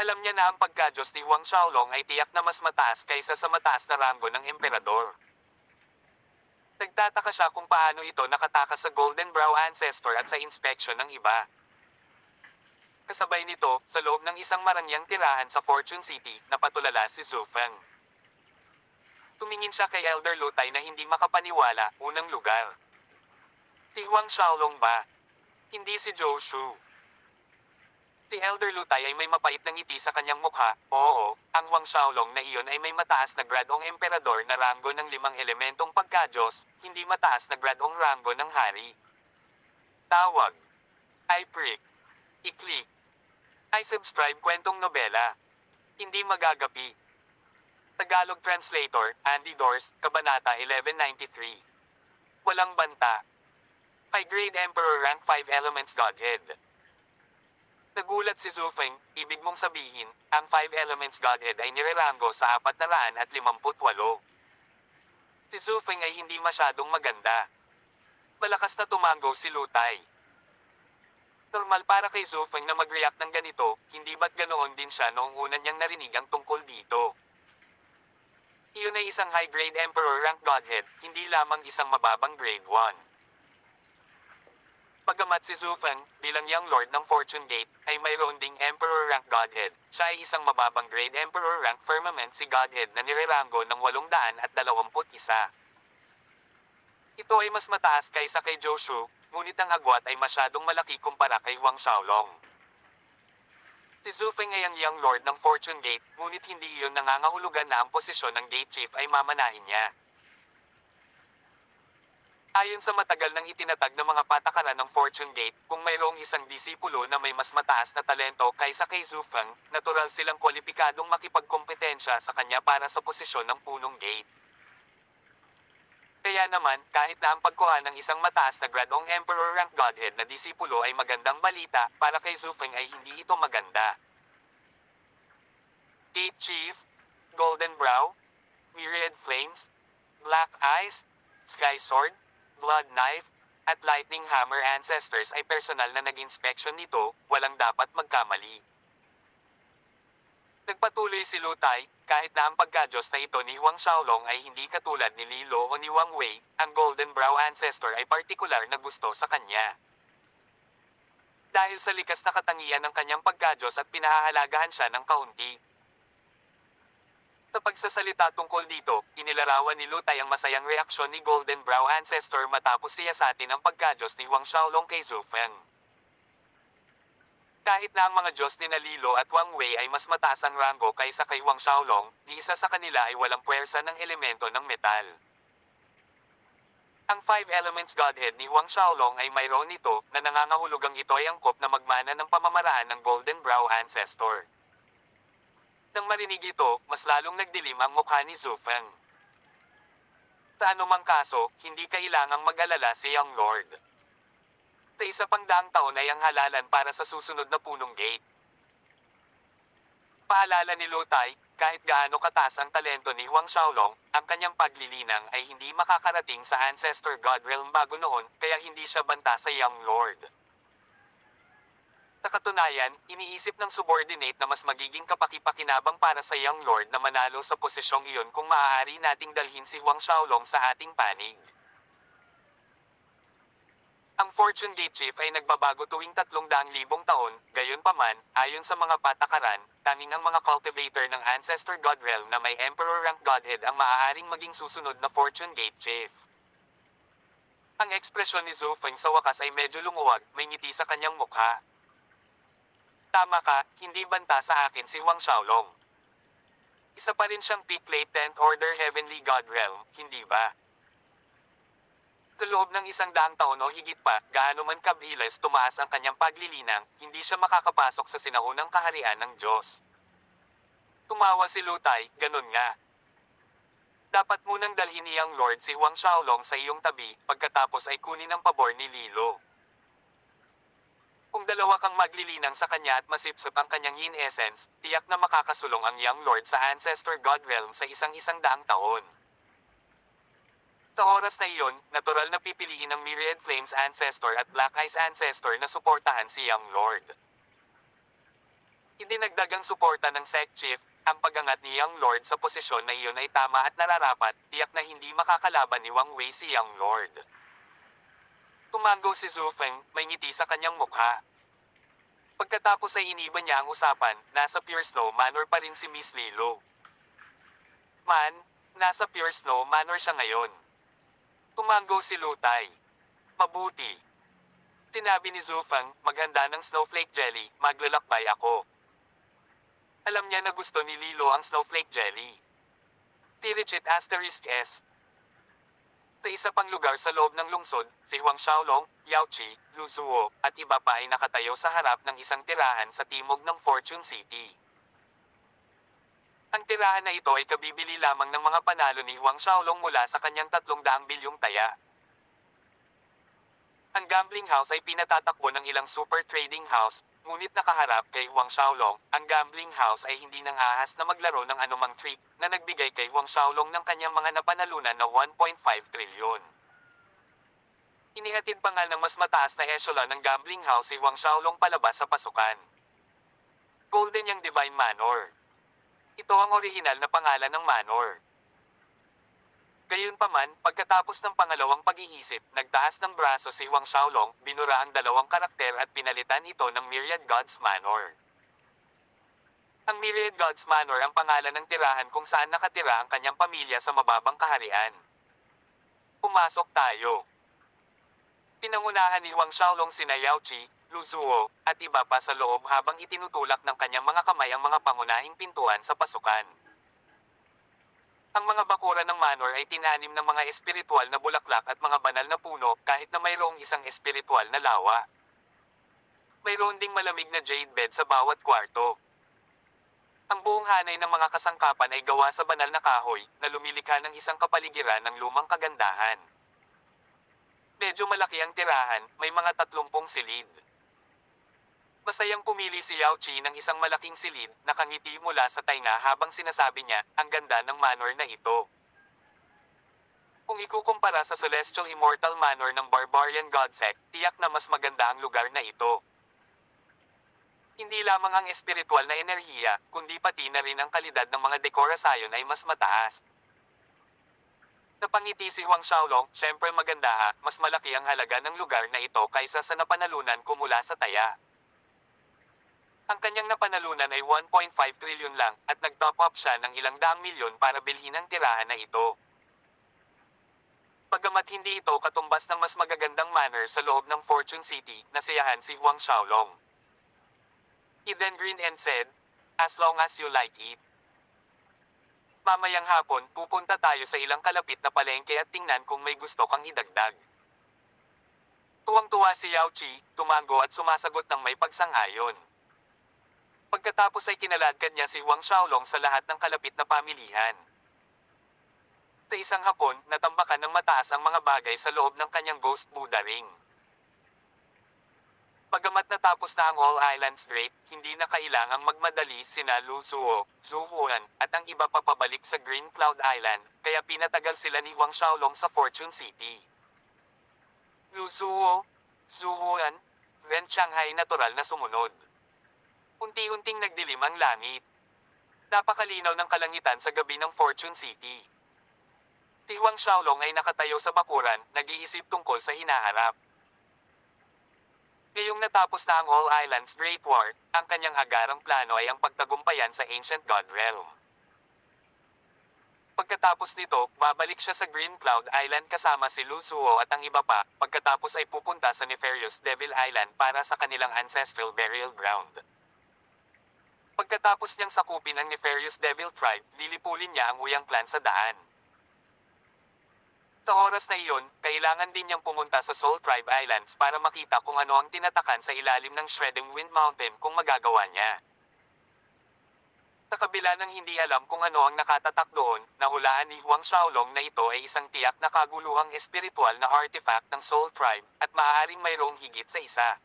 Alam niya na ang pagka-Diyos ni Huang Xiaolong ay tiyak na mas mataas kaysa sa mataas na ranggo ng emperador. Nagtataka siya kung paano ito nakatakas sa Golden Brow Ancestor at sa inspeksyon ng iba. Kasabay nito, sa loob ng isang marangyang tirahan sa Fortune City, napatulala si Zhu Feng. Tumingin siya kay Elder Lutai na hindi makapaniwala, unang lugar. Si Huang Xiaolong ba? Hindi si Zhou Shu. Si Elder Lutai ay may mapait na ngiti sa kanyang mukha, oo, ang Huang Xiaolong na iyon ay may mataas na gradong emperador na ranggo ng 5 elementong pagka-Diyos, hindi mataas na gradong ranggo ng hari. Tawag. I prick. I-click. I subscribe kwentong nobela. Hindi magagapi. Tagalog Translator, Andy Dors, Kabanata 1193. Walang banta. High grade Emperor rank 5 Elements Godhead. Nagulat si Zhu Feng, ibig mong sabihin, ang 5 Elements Godhead ay nirerango sa 458. Si Zhu Feng ay hindi masyadong maganda. Malakas na tumango si Lutai. Normal para kay Zhu Feng na mag-react ng ganito, hindi ba't ganoon din siya noong una niyang narinig ang tungkol dito. Iyon ay isang high-grade Emperor rank Godhead, hindi lamang isang mababang grade 1. Pagamat si Zhu Feng, bilang Young Lord ng Fortune Gate, ay mayroon ding Emperor rank Godhead, siya ay isang mababang grade Emperor rank Firmament si Godhead na nirerango ng 821. Ito ay mas mataas kaysa kay Zhou Shu, ngunit ang agwat ay masyadong malaki kumpara kay Huang Xiaolong. Si Zhu Feng ay ang Young Lord ng Fortune Gate, ngunit hindi iyon nangangahulugan na ang posisyon ng Gate Chief ay mamanahin niya. Ayon sa matagal nang itinatag ng mga patakaran ng Fortune Gate, kung mayroong isang disipulo na may mas mataas na talento kaysa kay Zhu Feng, natural silang kwalipikadong makipagkompetensya sa kanya para sa posisyon ng punong gate. Kaya naman, kahit na ang pagkuha ng isang mataas na gradong Emperor rank Godhead na disipulo ay magandang balita, para kay Zhu Feng ay hindi ito maganda. Gate Chief, Golden Brow, Myriad Flames, Black Eyes, Sky Sword, Blood Knife, at Lightning Hammer Ancestors ay personal na nag-inspection nito, walang dapat magkamali. Nagpatuloy si Lutai, kahit na ang pagka-Diyos na ito ni Huang Xiaolong ay hindi katulad ni Lilo o ni Wang Wei, ang Golden Brow Ancestor ay partikular na gusto sa kanya. Dahil sa likas na katangian ng kanyang pagkadyos at pinahahalagahan siya ng kaunti. Sa pagsasalita tungkol dito, inilarawan ni Lutay ang masayang reaksyon ni Golden Brow Ancestor matapos siyasatin ang pagkadyos ni Huang Xiaolong kay Zhu Feng. Kahit na ang mga Diyos ni Lilo at Wang Wei ay mas mataas ang ranggo kaysa kay Huang Xiaolong, ni isa sa kanila ay walang puwersa ng elemento ng metal. Ang Five Elements Godhead ni Huang Xiaolong ay mayroon nito na nangangahulugang ito ay angkop na magmana ng pamamaraan ng Golden Brow Ancestor. Nang marinig ito, mas lalong nagdilim ang mukha ni Zhu Feng. Sa anumang kaso, hindi kailangang mag-alala si Young Lord. Sa isa pang daang taon ay ang halalan para sa susunod na punong gate. Paalala ni Lutay, kahit gaano kataas ang talento ni Huang Xiaolong, ang kanyang paglilinang ay hindi makakarating sa Ancestor God Realm bago noon, kaya hindi siya banta sa Young Lord. Sa katunayan, iniisip ng subordinate na mas magiging kapaki-pakinabang para sa Young Lord na manalo sa posisyong iyon kung maaari nating dalhin si Huang Xiaolong sa ating panig. Ang Fortune Gate Chief ay nagbabago tuwing 300,000 taon, gayunpaman, ayon sa mga patakaran, tanging ang mga cultivator ng Ancestor God Realm na may Emperor rank Godhead ang maaaring maging susunod na Fortune Gate Chief. Ang ekspresyon ni Zhu Feng sa wakas ay medyo lumuwag, may ngiti sa kanyang mukha. Tama ka, hindi banta sa akin si Huang Xiaolong. Isa pa rin siyang peak late 10th Order Heavenly God Realm, hindi ba? Sa loob ng 100 taon o higit pa, gaano man kabilis tumaas ang kanyang paglilinang, hindi siya makakapasok sa sinaunang kaharian ng Diyos. Tumawa si Lutay, ganun nga. Dapat munang dalhin ni Young Lord si Huang Xiaolong sa iyong tabi, pagkatapos ay kunin ang pabor ni Lilo. Kung dalawa kang maglilinang sa kanya at masipsip ang kanyang yin essence, tiyak na makakasulong ang Young Lord sa Ancestor God Realm sa isang taon. Sa oras na iyon, natural na pipiliin ng Myriad Flames Ancestor at Black Eyes Ancestor na suportahan si Young Lord. Idinagdag ang suporta ng Sect Chief, ang pagangat ni Young Lord sa posisyon na iyon ay tama at nararapat, tiyak na hindi makakalaban ni Wang Wei si Young Lord. Tumango si Zhu Feng, may ngiti sa kanyang mukha. Pagkatapos ay iniba niya ang usapan, nasa Pure Snow Manor pa rin si Miss Lilo. Nasa Pure Snow Manor siya ngayon. Tumango si Lutay. Mabuti. Sinabi ni Zhu Feng, maghanda ng snowflake jelly, maglalakbay ako. Alam niya na gusto ni Lilo ang snowflake jelly. Tirichit *S. Sa isa pang lugar sa loob ng lungsod, si Huang Xiaolong, Yao Qi, Lu Zuo, at iba pa ay nakatayo sa harap ng isang tirahan sa timog ng Fortune City. Ang tirahan na ito ay kabibili lamang ng mga panalo ni Huang Xiaolong mula sa kanyang 300 bilyong taya. Ang gambling house ay pinatatakbo ng ilang super trading house, ngunit nakaharap kay Huang Xiaolong, ang gambling house ay hindi nang ahas na maglaro ng anumang trick na nagbigay kay Huang Xiaolong ng kanyang mga napanalunan na 1.5 trilyon. Inihatid pa nga ng mas mataas na echelon ng gambling house si Huang Xiaolong palabas sa pasukan. Golden yang Divine Manor. Ito ang orihinal na pangalan ng manor. Gayunpaman, pagkatapos ng pangalawang pag-iisip, nagtaas ng braso si Huang Xiaolong, binura ang dalawang karakter at pinalitan ito ng Myriad Gods Manor. Ang Myriad Gods Manor ang pangalan ng tirahan kung saan nakatira ang kanyang pamilya sa mababang kaharian. Pumasok tayo. Pinangunahan ni Huang Xiaolong sina Yao Qi, Lu Zuo, at iba pa sa loob habang itinutulak ng kanyang mga kamay ang mga pangunahing pintuan sa pasukan. Ang mga bakuran ng manor ay tinanim ng mga espiritual na bulaklak at mga banal na puno kahit na mayroong isang espiritual na lawa. Mayroon ding malamig na jade bed sa bawat kwarto. Ang buong hanay ng mga kasangkapan ay gawa sa banal na kahoy na lumilikha ng isang kapaligiran ng lumang kagandahan. Medyo malaki ang tirahan, may mga 30 silid. Masayang pumili si Yao Qi ng isang malaking silid, nakangiti mula sa tainga habang sinasabi niya, ang ganda ng manor na ito. Kung ikukumpara sa Celestial Immortal Manor ng Barbarian God Sect, tiyak na mas maganda ang lugar na ito. Hindi lamang ang espiritual na enerhiya, kundi pati na rin ang kalidad ng mga dekorasyon ay mas mataas. Napangiti si Huang Xiaolong, syempre maganda mas malaki ang halaga ng lugar na ito kaysa sa napanalunan ko mula sa taya. Ang kanyang napanalunan ay 1.5 trilyon lang at nag-top up siya ng ilang daang milyon para bilhin ang tirahan na ito. Bagamat hindi ito katumbas ng mas magagandang manner sa loob ng Fortune City, nasiyahan si Huang Xiaolong. He then grinned and said, "As long as you like it." Mamayang hapon, pupunta tayo sa ilang kalapit na palengke at tingnan kung may gusto kang idagdag. Tuwang-tuwa si Yao Chi, tumango at sumasagot ng may pagsang-ayon. Pagkatapos ay kinaladkad niya si Huang Xiaolong sa lahat ng kalapit na pamilihan. Sa isang hapon, natambakan ng mataas ang mga bagay sa loob ng kanyang Ghost Buddha ring. Bagamat natapos na ang All Islands Great, hindi na kailangang magmadali sina Lu Zuo, Zhu Huan, at ang iba pa pabalik sa Green Cloud Island, kaya pinatagal sila ni Huang Xiaolong sa Fortune City. Lu Zuo, Zhu Huan, Ren Shanghai natural na sumunod. Unti-unting nagdilim ang langit. Napakalinaw ng kalangitan sa gabi ng Fortune City. Si Huang Xiaolong ay nakatayo sa bakuran, nag-iisip tungkol sa hinaharap. Ngayong natapos na ang All Islands Great War, ang kanyang agarang plano ay ang pagtagumpayan sa Ancient God Realm. Pagkatapos nito, babalik siya sa Green Cloud Island kasama si Lu Zuo at ang iba pa, pagkatapos ay pupunta sa Nefarious Devil Island para sa kanilang ancestral burial ground. Pagkatapos niyang sakupin ang Nefarious Devil Tribe, lilipulin niya ang Uyang Clan sa daan. Sa oras na iyon, kailangan din niyang pumunta sa Soul Tribe Islands para makita kung ano ang tinatakan sa ilalim ng Shredding Wind Mountain kung magagawa niya. Sa kabila ng hindi alam kung ano ang nakatatak doon, nahulaan ni Huang Xiaolong na ito ay isang tiyak na kaguluhang espiritual na artifact ng Soul Tribe, at maaaring mayroong higit sa isa.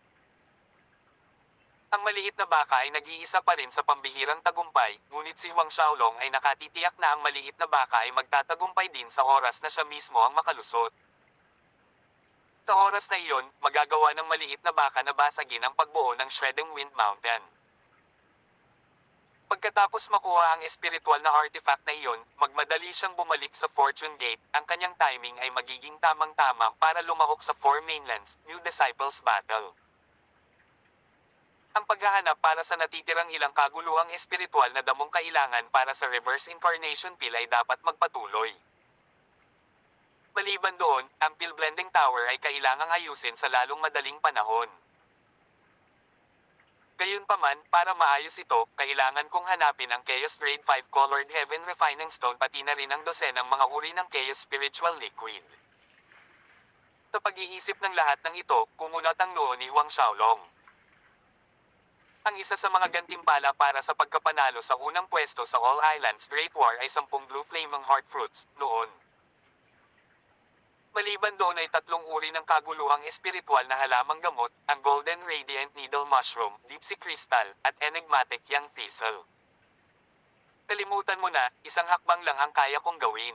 Ang maliit na baka ay nag-iisa pa rin sa pambihirang tagumpay, ngunit si Huang Xiaolong ay nakatitiyak na ang maliit na baka ay magtatagumpay din sa oras na siya mismo ang makalusot. Sa oras na iyon, magagawa ng maliit na baka na basagin ang pagbuo ng Shredding Wind Mountain. Pagkatapos makuha ang espiritual na artifact na iyon, magmadali siyang bumalik sa Fortune Gate. Ang kanyang timing ay magiging tamang-tama para lumahok sa Four Mainlands, New Disciples Battle. Ang paghahanap para sa natitirang ilang kaguluhang espiritual na damong kailangan para sa reverse incarnation pill ay dapat magpatuloy. Maliban doon, ang pill blending tower ay kailangang ayusin sa lalong madaling panahon. Gayunpaman, para maayos ito, kailangan kong hanapin ang Chaos Grade 5 Colored Heaven Refining Stone pati na rin ang dosenang mga uri ng Chaos Spiritual Liquid. Sa pag-iisip ng lahat ng ito, kumunat ang noo ni Huang Xiaolong. Ang isa sa mga gantimpala para sa pagkapanalo sa unang pwesto sa All Islands Great War ay 10 Blue Flaming Heart Fruits, noon. Maliban doon ay 3 uri ng kaguluhang espiritual na halamang gamot, ang Golden Radiant Needle Mushroom, Deep Sea Crystal, at Enigmatic Young Thistle. Kalimutan mo na, isang hakbang lang ang kaya kong gawin.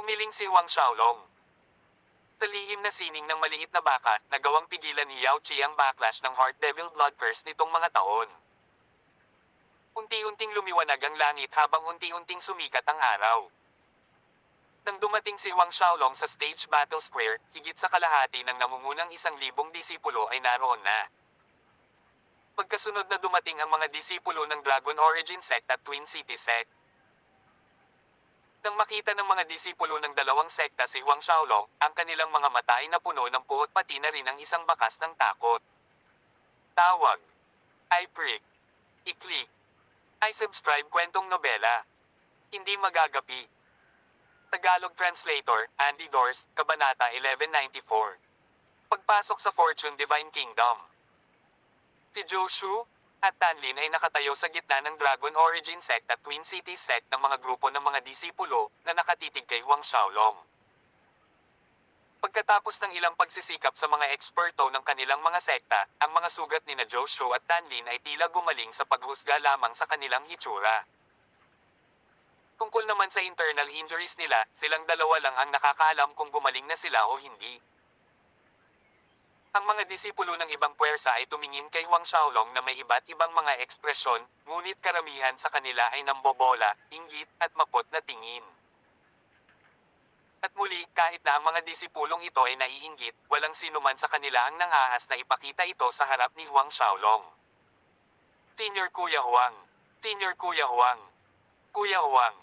Umiling si Huang Xiaolong. Sa lihim na sining ng maliit na baka, nagawang pigilan ni Yao Chi ang backlash ng Heart Devil Blood Curse nitong mga taon. Unti-unting lumiwanag ang langit habang unti-unting sumikat ang araw. Nang dumating si Huang Xiaolong sa Stage Battle Square, higit sa kalahati ng nangungunang 1,000 disipulo ay naroon na. Pagkasunod na dumating ang mga disipulo ng Dragon Origin Sect at Twin City Sect. Nang makita ng mga disipulo ng dalawang sekta si Huang Xiaolong, ang kanilang mga mata ay napuno ng puot pati na rin ang isang bakas ng takot. Tawag. I prick. I-click. I subscribe kwentong nobela. Hindi magagapi. Tagalog Translator, Andy Dors, Kabanata 1194. Pagpasok sa Fortune Divine Kingdom. Si Joshua at Tanlin ay nakatayo sa gitna ng Dragon Origin Sect at Twin Cities Sect ng mga grupo ng mga disipulo na nakatitig kay Huang Xiaolong. Pagkatapos ng ilang pagsisikap sa mga eksperto ng kanilang mga sekta, ang mga sugat ni na Joshua at Tanlin ay tila gumaling sa paghusga lamang sa kanilang hitsura. Tungkol naman sa internal injuries nila, silang dalawa lang ang nakakaalam kung gumaling na sila o hindi. Ang mga disipulo ng ibang puwersa ay tumingin kay Huang Xiaolong na may iba't ibang mga ekspresyon, ngunit karamihan sa kanila ay nambobola, inggit, at mapot na tingin. muli, kahit na ang mga disipulong ito ay naiinggit, walang sinuman sa kanila ang nangahas na ipakita ito sa harap ni Huang Xiaolong. Senior Kuya Huang. Senior Kuya Huang. Kuya Huang.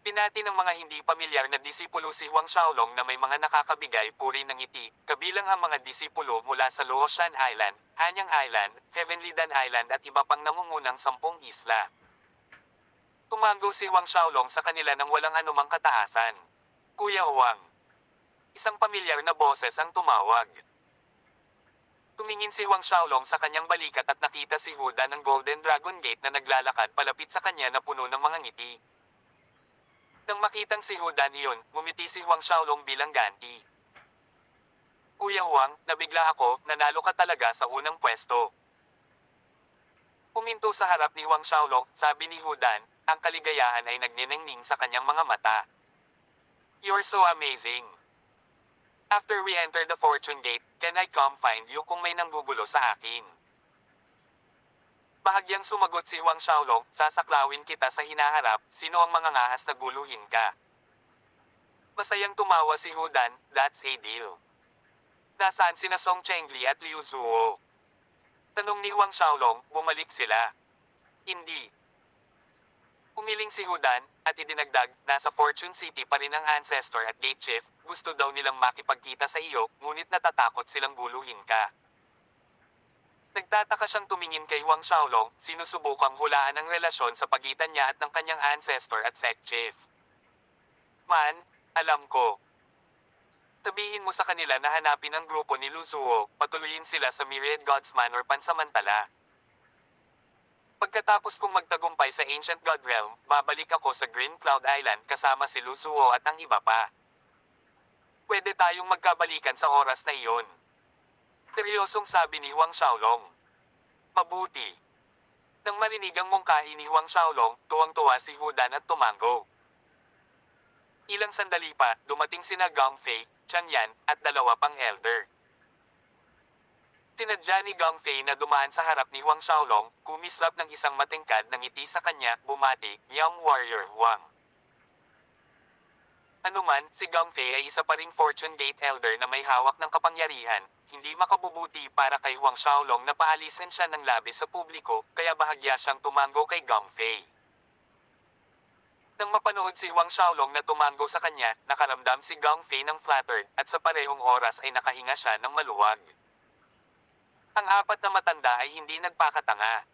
Pinati ng mga hindi pamilyar na disipulo si Huang Xiaolong na may mga nakakabigay puri ng ngiti, kabilang ang mga disipulo mula sa Luoshan Island, Hanyang Island, Heavenly Dan Island at iba pang nangungunang 10 isla. Tumango si Huang Xiaolong sa kanila nang walang anumang kataasan. Kuya Huang. Isang pamilyar na boses ang tumawag. Tumingin si Huang Xiaolong sa kanyang balikat at nakita si Huda ng Golden Dragon Gate na naglalakad palapit sa kanya na puno ng mga ngiti. Nang makitang si Hudan iyon, ngumiti si Huang Xiaolong bilang ganti. Kuya Huang, nabigla ako, nanalo ka talaga sa unang pwesto. Huminto sa harap ni Huang Xiaolong, sabi ni Hudan, ang kaligayahan ay nagniningning sa kanyang mga mata. You're so amazing. After we enter the fortune gate, can I come find you kung may nanggugulo sa akin? Bahagyang sumagot si Huang Xiaolong, sasaklawin kita sa hinaharap, sino ang mga ngahas na guluhin ka? Masayang tumawa si Hudan, that's a deal. Nasaan sina Song Chengli at Liu Zuo? Tanong ni Huang Xiaolong, bumalik sila. Hindi. Umiling si Hudan, at idinagdag, nasa Fortune City pa rin ang Ancestor at Gate Chief, gusto daw nilang makipagkita sa iyo, ngunit natatakot silang guluhin ka. Nagtataka siyang tumingin kay Huang Xiaolong, sinusubukang hulaan ang relasyon sa pagitan niya at ng kanyang ancestor at sect chief. Man, alam ko. Sabihin mo sa kanila na hanapin ang grupo ni Lu Zuo, patuloyin sila sa Myriad Gods Man or pansamantala. Pagkatapos kong magtagumpay sa Ancient God Realm, babalik ako sa Green Cloud Island kasama si Lu Zuo at ang iba pa. Pwede tayong magkabalikan sa oras na iyon. Seryosong sabi ni Huang Xiaolong. Mabuti. Nang marinig ang mungkahi ni Huang Xiaolong, tuwang-tuwa si Hudan at tumango. Ilang sandali pa, dumating sina Gong Fei, Chang Yan, at dalawa pang elder. Tinadya ni Gong Fei na dumaan sa harap ni Huang Xiaolong, kumislap ng isang matingkad na ngiti sa kanya, bumati, Young Warrior Huang. Anuman, si Gong Fei ay isa pa ring Fortune Gate Elder na may hawak ng kapangyarihan, hindi makabubuti para kay Huang Xiaolong na paalisin siya ng labis sa publiko, kaya bahagya siyang tumango kay Gong Fei. Nang mapanood si Huang Xiaolong na tumango sa kanya, nakaramdam si Gong Fei ng flattered, at sa parehong oras ay nakahinga siya ng maluwag. Ang apat na matanda ay hindi nagpakatanga.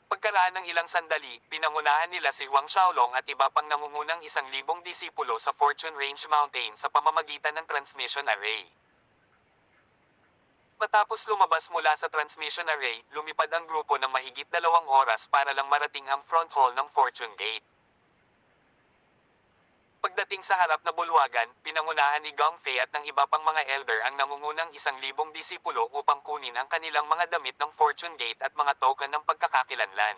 Pagkaraan ng ilang sandali, pinangunahan nila si Huang Xiaolong at iba pang nangungunang 1,000 disipulo sa Fortune Range Mountain sa pamamagitan ng transmission array. Matapos lumabas mula sa transmission array, lumipad ang grupo ng mahigit 2 oras para lang marating ang front hall ng Fortune Gate. Pagdating sa harap na bulwagan, pinangunahan ni Gong Fei at ng iba pang mga elder ang nangungunang 1,000 disipulo upang kunin ang kanilang mga damit ng Fortune Gate at mga token ng pagkakakilanlan.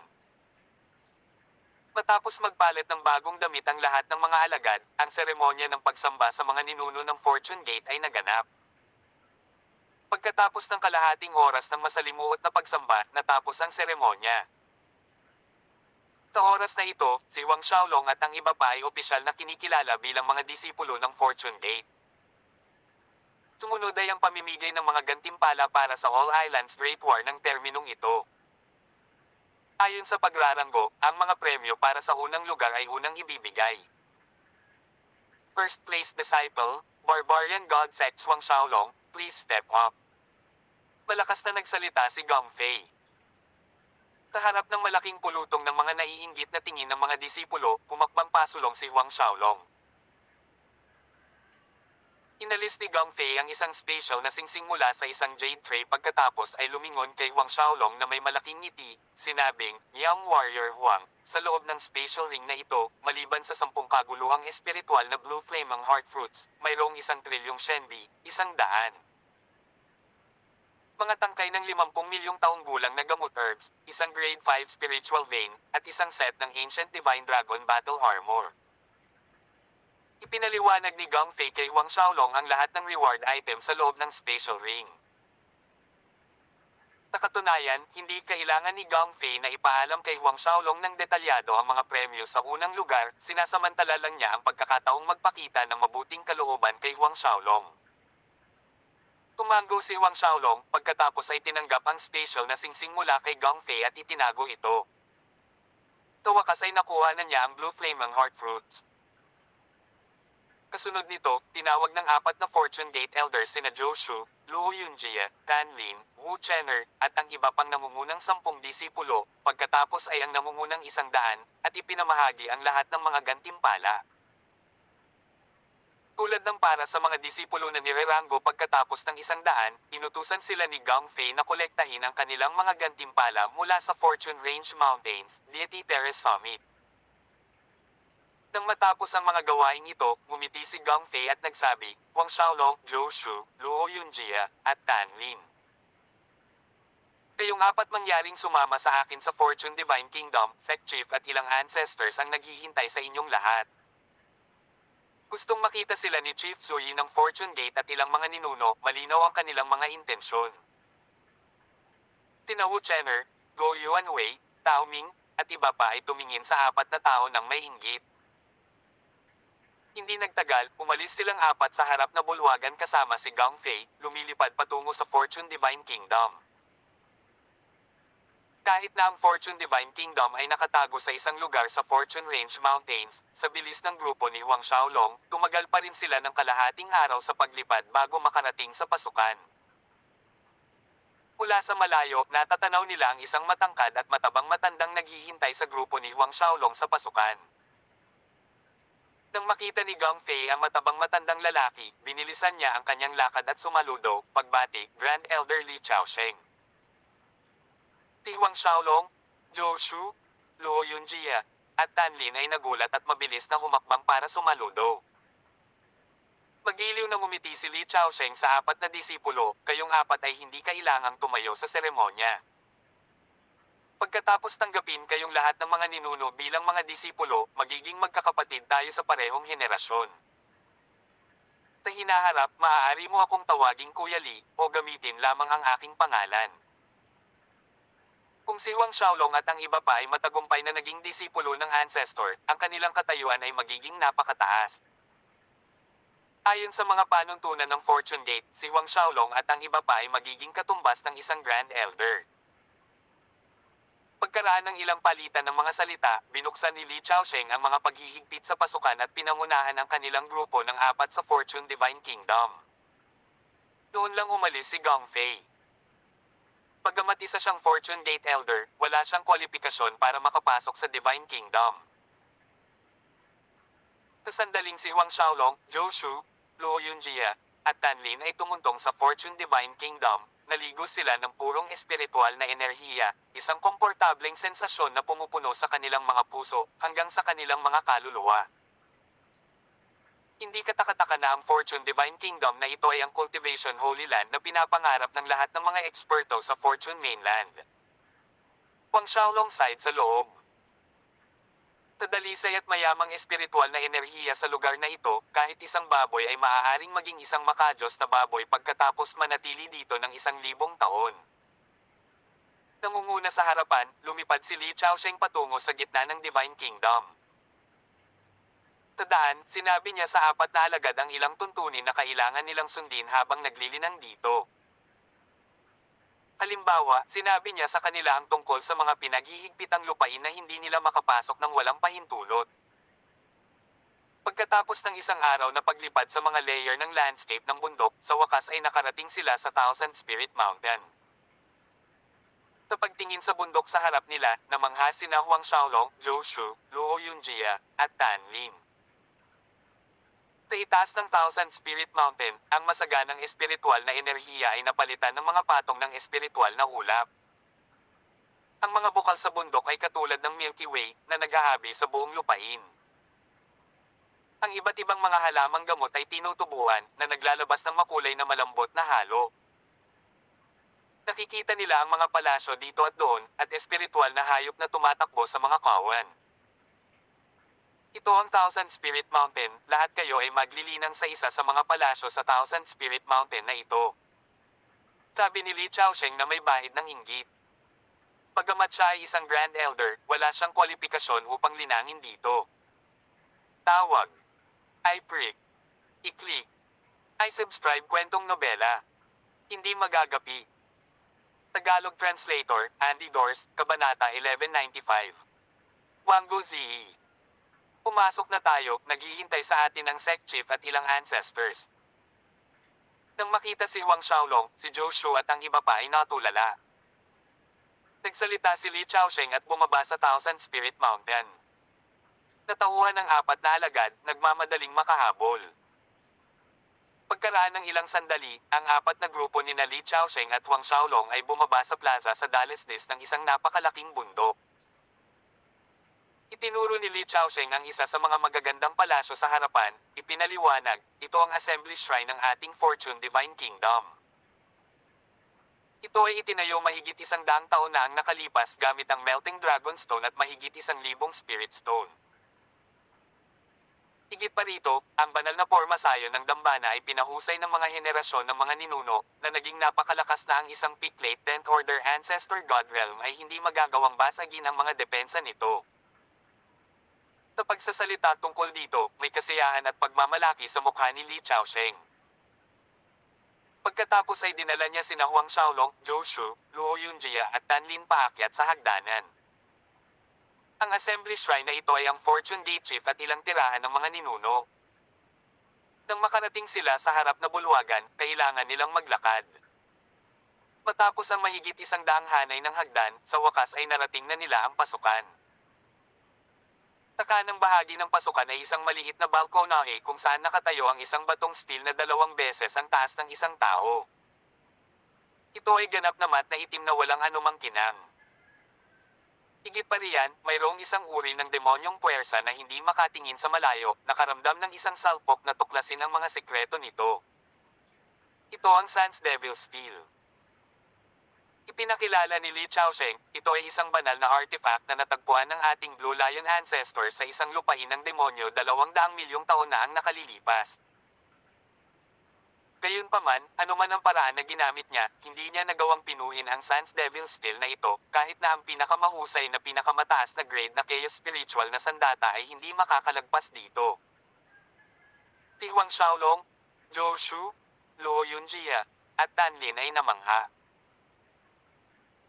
Matapos magpalit ng bagong damit ang lahat ng mga alagad, ang seremonya ng pagsamba sa mga ninuno ng Fortune Gate ay naganap. Pagkatapos ng kalahating oras ng masalimuot na pagsamba, natapos ang seremonya. Sa oras na ito, si Huang Xiaolong at ang iba pa ay opisyal na kinikilala bilang mga disipulo ng Fortune Gate. Sumunod ay ang pamimigay ng mga gantimpala para sa All Islands Great War ng terminong ito. Ayon sa pagraranggo, ang mga premyo para sa unang lugar ay unang ibibigay. First place disciple, Barbarian God Sect Huang Xiaolong, please step up. Malakas na nagsalita si Gong Fei. Sa harap ng malaking pulutong ng mga naiinggit na tingin ng mga disipulo, kumakbang pasulong si Huang Xiaolong. Inalis ni Gong Fei ang isang special na singsing mula sa isang jade tray pagkatapos ay lumingon kay Huang Xiaolong na may malaking ngiti, sinabing, Young Warrior Huang, sa loob ng special ring na ito, maliban sa 10 kaguluhang espiritual na blue flame ang heart fruits, mayroong 1 trilyong shenbi, 100. Mga tangkay ng 50 milyong taong gulang na gamot herbs, isang grade 5 spiritual vein, at isang set ng Ancient Divine Dragon Battle Armor. Ipinaliwanag ni Gong Fei kay Huang Xiaolong ang lahat ng reward item sa loob ng special ring. Sa katunayan, hindi kailangan ni Gong Fei na ipaalam kay Huang Xiaolong ng detalyado ang mga premyo sa unang lugar, sinasamantala lang niya ang pagkakataong magpakita ng mabuting kalooban kay Huang Xiaolong. Tumango si Huang Xiaolong, pagkatapos ay tinanggap ang special na singsing mula kay Gong Fei at itinago ito. Sa wakas ay nakuha na niya ang Blue Flame ng Heart Fruits. Kasunod nito, tinawag ng apat na Fortune Gate Elders sina Zhou Shu, Luo Yunjie, Tan Lin, Wu Chener, at ang iba pang nangungunang 10 disipulo, pagkatapos ay ang nangungunang 100, at ipinamahagi ang lahat ng mga gantimpala. Tulad ng para sa mga disipulo na nireranggo pagkatapos ng 100, inutusan sila ni Gong Fei na kolektahin ang kanilang mga gantimpala mula sa Fortune Range Mountains, Deity Terrace Summit. Nang matapos ang mga gawain ito, ngumiti si Gong Fei at nagsabi, Huang Xiaolong, Zhou Shu, Luo Yunjie, at Tan Lin. Kayong apat mangyaring sumama sa akin sa Fortune Divine Kingdom, Sect Chief at ilang ancestors ang naghihintay sa inyong lahat. Gustong makita sila ni Chief Zuyi ng Fortune Gate at ilang mga ninuno, malinaw ang kanilang mga intensyon. Tina Wu Chener, Go Yuanwei, Tao Ming, at iba pa ay tumingin sa apat na tao ng may inggit. Hindi nagtagal, umalis silang apat sa harap na bulwagan kasama si Gong Fei, lumilipad patungo sa Fortune Divine Kingdom. Kahit na ang Fortune Divine Kingdom ay nakatago sa isang lugar sa Fortune Range Mountains, sa bilis ng grupo ni Huang Xiaolong, tumagal pa rin sila ng kalahating araw sa paglipad bago makarating sa pasukan. Mula sa malayo, natatanaw nila ang isang matangkad at matabang matandang naghihintay sa grupo ni Huang Xiaolong sa pasukan. Nang makita ni Gong Fei ang matabang matandang lalaki, binilisan niya ang kanyang lakad at sumaludo, pagbati, Grand Elder Li Chaosheng. Si Huang Xiaolong, Zhou Shu, Luo Yunjie, at Tan Lin ay nagulat at mabilis na humakbang para sumaludo. Magiliw na ngumiti si Li Chaosheng sa apat na disipulo, kayong apat ay hindi kailangang tumayo sa seremonya. Pagkatapos tanggapin kayong lahat ng mga ninuno bilang mga disipulo, magiging magkakapatid tayo sa parehong henerasyon. Sa hinaharap, maaari mo akong tawaging Kuya Li, o gamitin lamang ang aking pangalan. Kung si Huang Xiaolong at ang iba pa ay matagumpay na naging disipulo ng ancestor, ang kanilang katayuan ay magiging napakataas. Ayon sa mga panuntunan ng Fortune Gate, si Huang Xiaolong at ang iba pa ay magiging katumbas ng isang Grand Elder. Pagkaraan ng ilang palitan ng mga salita, binuksan ni Li Chaosheng ang mga paghihigpit sa pasukan at pinangunahan ang kanilang grupo ng apat sa Fortune Divine Kingdom. Doon lang umalis si Gong Fei. Pagkamat isa siyang Fortune Gate Elder, wala siyang kwalifikasyon para makapasok sa Divine Kingdom. Sa sandaling si Huang Xiaolong, Zhou Shu, Luo Yunjie, at Tan Lin ay tumuntong sa Fortune Divine Kingdom, naligo sila ng purong espiritual na enerhiya, isang komportableng sensasyon na pumupuno sa kanilang mga puso, hanggang sa kanilang mga kaluluwa. Hindi katakataka na ang Fortune Divine Kingdom na ito ay ang Cultivation Holy Land na pinapangarap ng lahat ng mga eksperto sa Fortune Mainland. Huang Xiaolong side sa loob. Sa dalisay at mayamang espiritual na enerhiya sa lugar na ito, kahit isang baboy ay maaaring maging isang makajos na baboy pagkatapos manatili dito ng 1,000 taon. Nangunguna sa harapan, lumipad si Li Chaosheng patungo sa gitna ng Divine Kingdom. Sa daan, sinabi niya sa apat na alagad ang ilang tuntunin na kailangan nilang sundin habang naglilinang dito. Halimbawa, sinabi niya sa kanila ang tungkol sa mga pinaghihigpitang lupain na hindi nila makapasok ng walang pahintulot. Pagkatapos ng isang araw na paglipad sa mga layer ng landscape ng bundok, sa wakas ay nakarating sila sa Thousand Spirit Mountain. Sa pagtingin sa bundok sa harap nila, namangha sina Huang Xiaolong, Zhou Shu, Luo Yunjie, at Tan Lin. Sa itaas ng Thousand Spirit Mountain, ang masaganang espiritual na enerhiya ay napalitan ng mga patong ng espiritual na ulap. Ang mga bukal sa bundok ay katulad ng Milky Way na naghahabi sa buong lupain. Ang iba't ibang mga halamang gamot ay tinutubuan na naglalabas ng makulay na malambot na halo. Nakikita nila ang mga palasyo dito at doon at espiritual na hayop na tumatakbo sa mga kawan. Ito ang Thousand Spirit Mountain, lahat kayo ay maglilinang sa isa sa mga palasyo sa Thousand Spirit Mountain na ito. Sabi ni Li Chaosheng na may bahid ng inggit. Bagamat siya ay isang Grand Elder, wala siyang kwalifikasyon upang linangin dito. Tawag. I-prick. I-click. I-subscribe kwentong nobela. Hindi magagapi. Tagalog Translator, Andy Dors, Kabanata 1195. Wango Zi. Pumasok na tayo, naghihintay sa atin ang sect chief at ilang ancestors. Nang makita si Huang Xiaolong, si Zhou Shu at ang iba pa ay natulala. Nagsalita si Li Chaosheng at bumaba sa Thousand Spirit Mountain. Natauhan ng apat na alagad, nagmamadaling makahabol. Pagkaraan ng ilang sandali, ang apat na grupo ni Li Chaosheng at Huang Xiaolong ay bumaba sa plaza sa dalisdis ng isang napakalaking bundok. Itinuro ni Li Chaosheng ang isa sa mga magagandang palasyo sa harapan, ipinaliwanag, ito ang assembly shrine ng ating Fortune Divine Kingdom. Ito ay itinayo mahigit 100 taon na ang nakalipas gamit ang Melting Dragon Stone at mahigit 1,000 Spirit Stone. Higit pa rito, ang banal na porma sayo ng dambana ay pinahusay ng mga henerasyon ng mga ninuno, na naging napakalakas na ang isang Picklate 10th Order Ancestor God Realm ay hindi magagawang basagin ang mga depensa nito. Sa pagsasalita tungkol dito, may kasiyahan at pagmamalaki sa mukha ni Li Chaosheng. Pagkatapos ay dinala niya sina Huang Xiaolong, Zhou Shu, Luo Yunjia at Tanlin paakyat sa hagdanan. Ang assembly shrine na ito ay ang Fortune Gate Chief at ilang tirahan ng mga ninuno. Nang makarating sila sa harap na bulwagan, kailangan nilang maglakad. Matapos ang mahigit 100 hanay ng hagdan, sa wakas ay narating na nila ang pasukan. Sa kanang bahagi ng pasukan ay isang maliit na balkonahe kung saan nakatayo ang isang batong steel na 2 beses ang taas ng isang tao. Ito ay ganap na mat na itim na walang anumang kinang. Higit pa riyan, mayroong isang uri ng demonyong puwersa na hindi makatingin sa malayo, nakaramdam ng isang salpok na tuklasin ang mga sekreto nito. Ito ang Sans Devil Steel. Ipinakilala ni Li Chaosheng, ito ay isang banal na artifact na natagpuan ng ating Blue Lion ancestor sa isang lupain ng demonyo 200 milyong taon na ang nakalilipas. Gayunpaman, anuman ang paraan na ginamit niya, hindi niya nagawang pinuhin ang Sans Devil Steel na ito, kahit na ang pinakamahusay na pinakamataas na grade na Chaos Spiritual na sandata ay hindi makakalagpas dito. Si Huang Xiaolong, Zhou Shu, Luo Yunjia, at Tanlin ay namangha.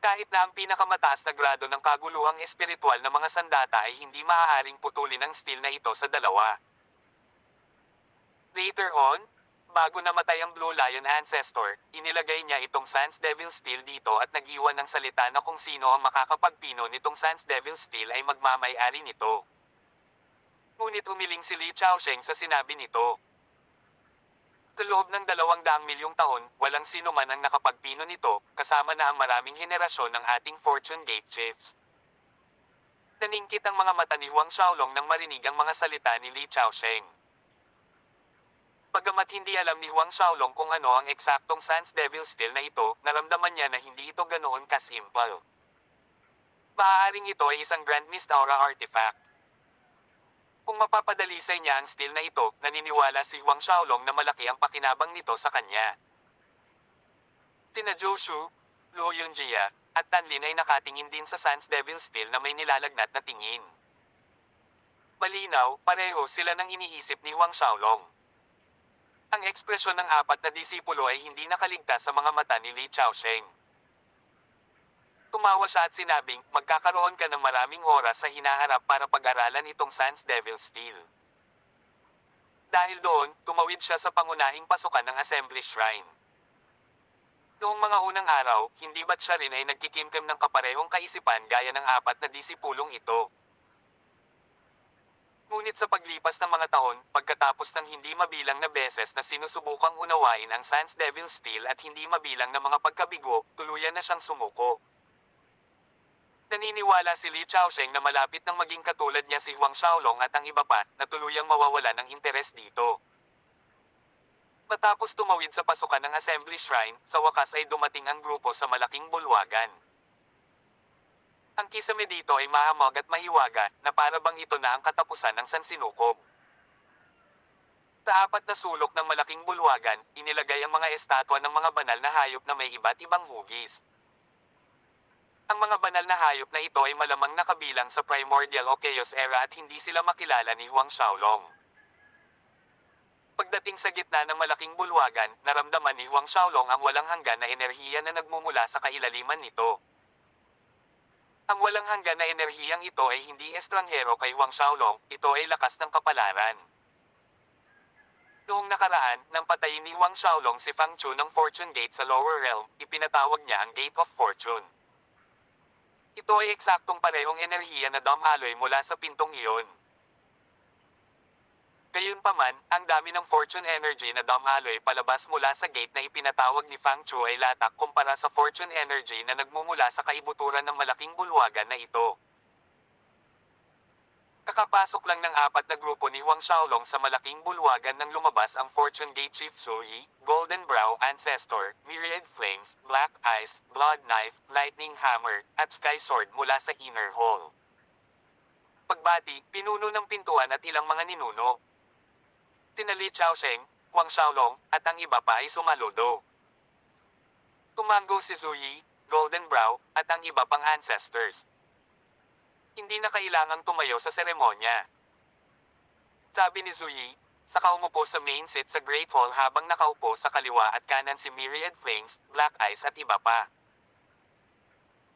Kahit na ang pinakamataas na grado ng kaguluhang espiritual na mga sandata ay hindi maaaring putulin ang steel na ito sa dalawa. Later on, bago namatay ang Blue Lion ancestor, inilagay niya itong Sans Devil Steel dito at nag-iwan ng salita na kung sino ang makakapagpino nitong Sans Devil Steel ay magmamay-ari nito. Ngunit umiling si Li Chaosheng sa sinabi nito. Sa loob ng 200 milyong taon, walang sino man ang nakapagpino nito, kasama na ang maraming henerasyon ng ating Fortune Gate Chiefs. Naningkit ang mga mata ni Huang Xiaolong nang marinig ang mga salita ni Li Chaosheng. Bagamat hindi alam ni Huang Xiaolong kung ano ang eksaktong Sans Devil Steel na ito, naramdaman niya na hindi ito ganoon kasimple. Maaaring ito ay isang Grand Mist Aura artifact. Kung mapapadalisay niya ang steel na ito, naniniwala si Huang Xiaolong na malaki ang pakinabang nito sa kanya. Sina Zhou Shu, Luo Yunjia, at Tanlin ay nakatingin din sa Sans Devil Steel na may nilalagnat na tingin. Malinaw, pareho sila nang iniisip ni Huang Xiaolong. Ang ekspresyon ng apat na disipulo ay hindi nakaligtas sa mga mata ni Li Chaosheng. Tumawa siya at sinabing, magkakaroon ka ng maraming oras sa hinaharap para pag-aralan itong Sans Devil Steel. Dahil doon, tumawid siya sa pangunahing pasukan ng Assembly Shrine. Noong mga unang araw, hindi ba't siya rin ay nagkikimkim ng kaparehong kaisipan gaya ng apat na disipulong ito. Ngunit sa paglipas ng mga taon, pagkatapos ng hindi mabilang na beses na sinusubukang unawain ang Sans Devil Steel at hindi mabilang na mga pagkabigo, tuluyan na siyang sumuko. Naniniwala si Li Chaosheng na malapit nang maging katulad niya si Huang Xiaolong at ang iba pa, na tuluyang mawawala ng interes dito. Matapos tumawid sa pasukan ng Assembly Shrine, sa wakas ay dumating ang grupo sa malaking bulwagan. Ang kisame dito ay mahamog at mahiwaga, na para bang ito na ang katapusan ng sansinukob. Sa apat na sulok ng malaking bulwagan, inilagay ang mga estatwa ng mga banal na hayop na may iba't ibang hugis. Ang mga banal na hayop na ito ay malamang nakabilang sa primordial o chaos era at hindi sila makilala ni Huang Xiaolong. Pagdating sa gitna ng malaking bulwagan, naramdaman ni Huang Xiaolong ang walang hanggan na enerhiya na nagmumula sa kailaliman nito. Ang walang hanggan na enerhiyang ito ay hindi estranghero kay Huang Xiaolong, ito ay lakas ng kapalaran. Noong nakaraan, nang patayin ni Huang Xiaolong si Fang Chu ng Fortune Gate sa Lower Realm, ipinatawag niya ang Gate of Fortune. Ito ay eksaktong parehong enerhiya na dumaloy mula sa pintong iyon. Gayunpaman, ang dami ng fortune energy na dumaloy palabas mula sa gate na ipinatawag ni Fang Chu ay latak kumpara sa fortune energy na nagmumula sa kaibuturan ng malaking bulwagan na ito. Kakapasok lang ng apat na grupo ni Huang Xiaolong sa malaking bulwagan nang lumabas ang Fortune Gate Chief Zuyi, Golden Brow Ancestor, Myriad Flames, Black Eyes, Blood Knife, Lightning Hammer, at Sky Sword mula sa Inner Hall. Pagbati, pinuno ng pintuan at ilang mga ninuno. Sina Li Chaosheng, Huang Xiaolong, at ang iba pa ay sumaludo. Tumango si Zuyi, Golden Brow, at ang iba pang ancestors. Hindi na kailangang tumayo sa seremonya. Sabi ni Zuyi, saka umupo sa main seat sa Great Hall habang nakaupo sa kaliwa at kanan si Myriad Flames, Black Eyes at iba pa.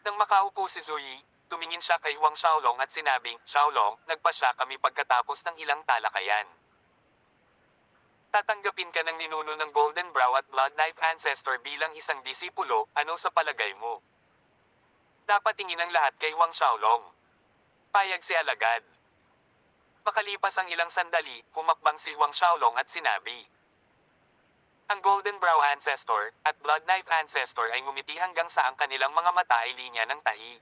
Nang makaupo si Zuyi, tumingin siya kay Huang Xiaolong at sinabing, Xiaolong, nagpasya kami pagkatapos ng ilang talakayan. Tatanggapin ka ng ninuno ng Golden Brow at Blood Knife Ancestor bilang isang disipulo, ano sa palagay mo? Dapat tingin ang lahat kay Huang Xiaolong. Payag si alagad. Makalipas ang ilang sandali, humakbang si Huang Xiaolong at sinabi. Ang Golden Brow Ancestor at Blood Knife Ancestor ay ngumiti hanggang sa ang kanilang mga mata ay linya ng tahi.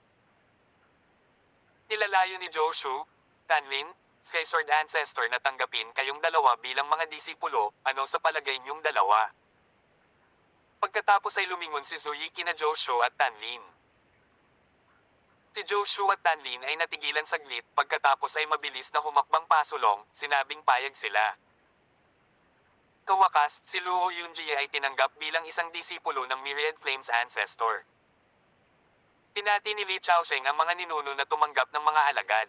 Nilalayo ni Zhou Shu, Tanlin, Sky Sword Ancestor na tanggapin kayong dalawa bilang mga disipulo, ano sa palagay niyong dalawa? Pagkatapos ay lumingon si Zuyi kina Zhou Shu at Tanlin. Si Zhou Shu at Tanlin ay natigilan saglit pagkatapos ay mabilis na humakbang pasulong, sinabing payag sila. Kawakas, si Luo Yunjie ay tinanggap bilang isang disipulo ng Myriad Flames Ancestor. Pinati ni Li Chaosheng ang mga ninuno na tumanggap ng mga alagad.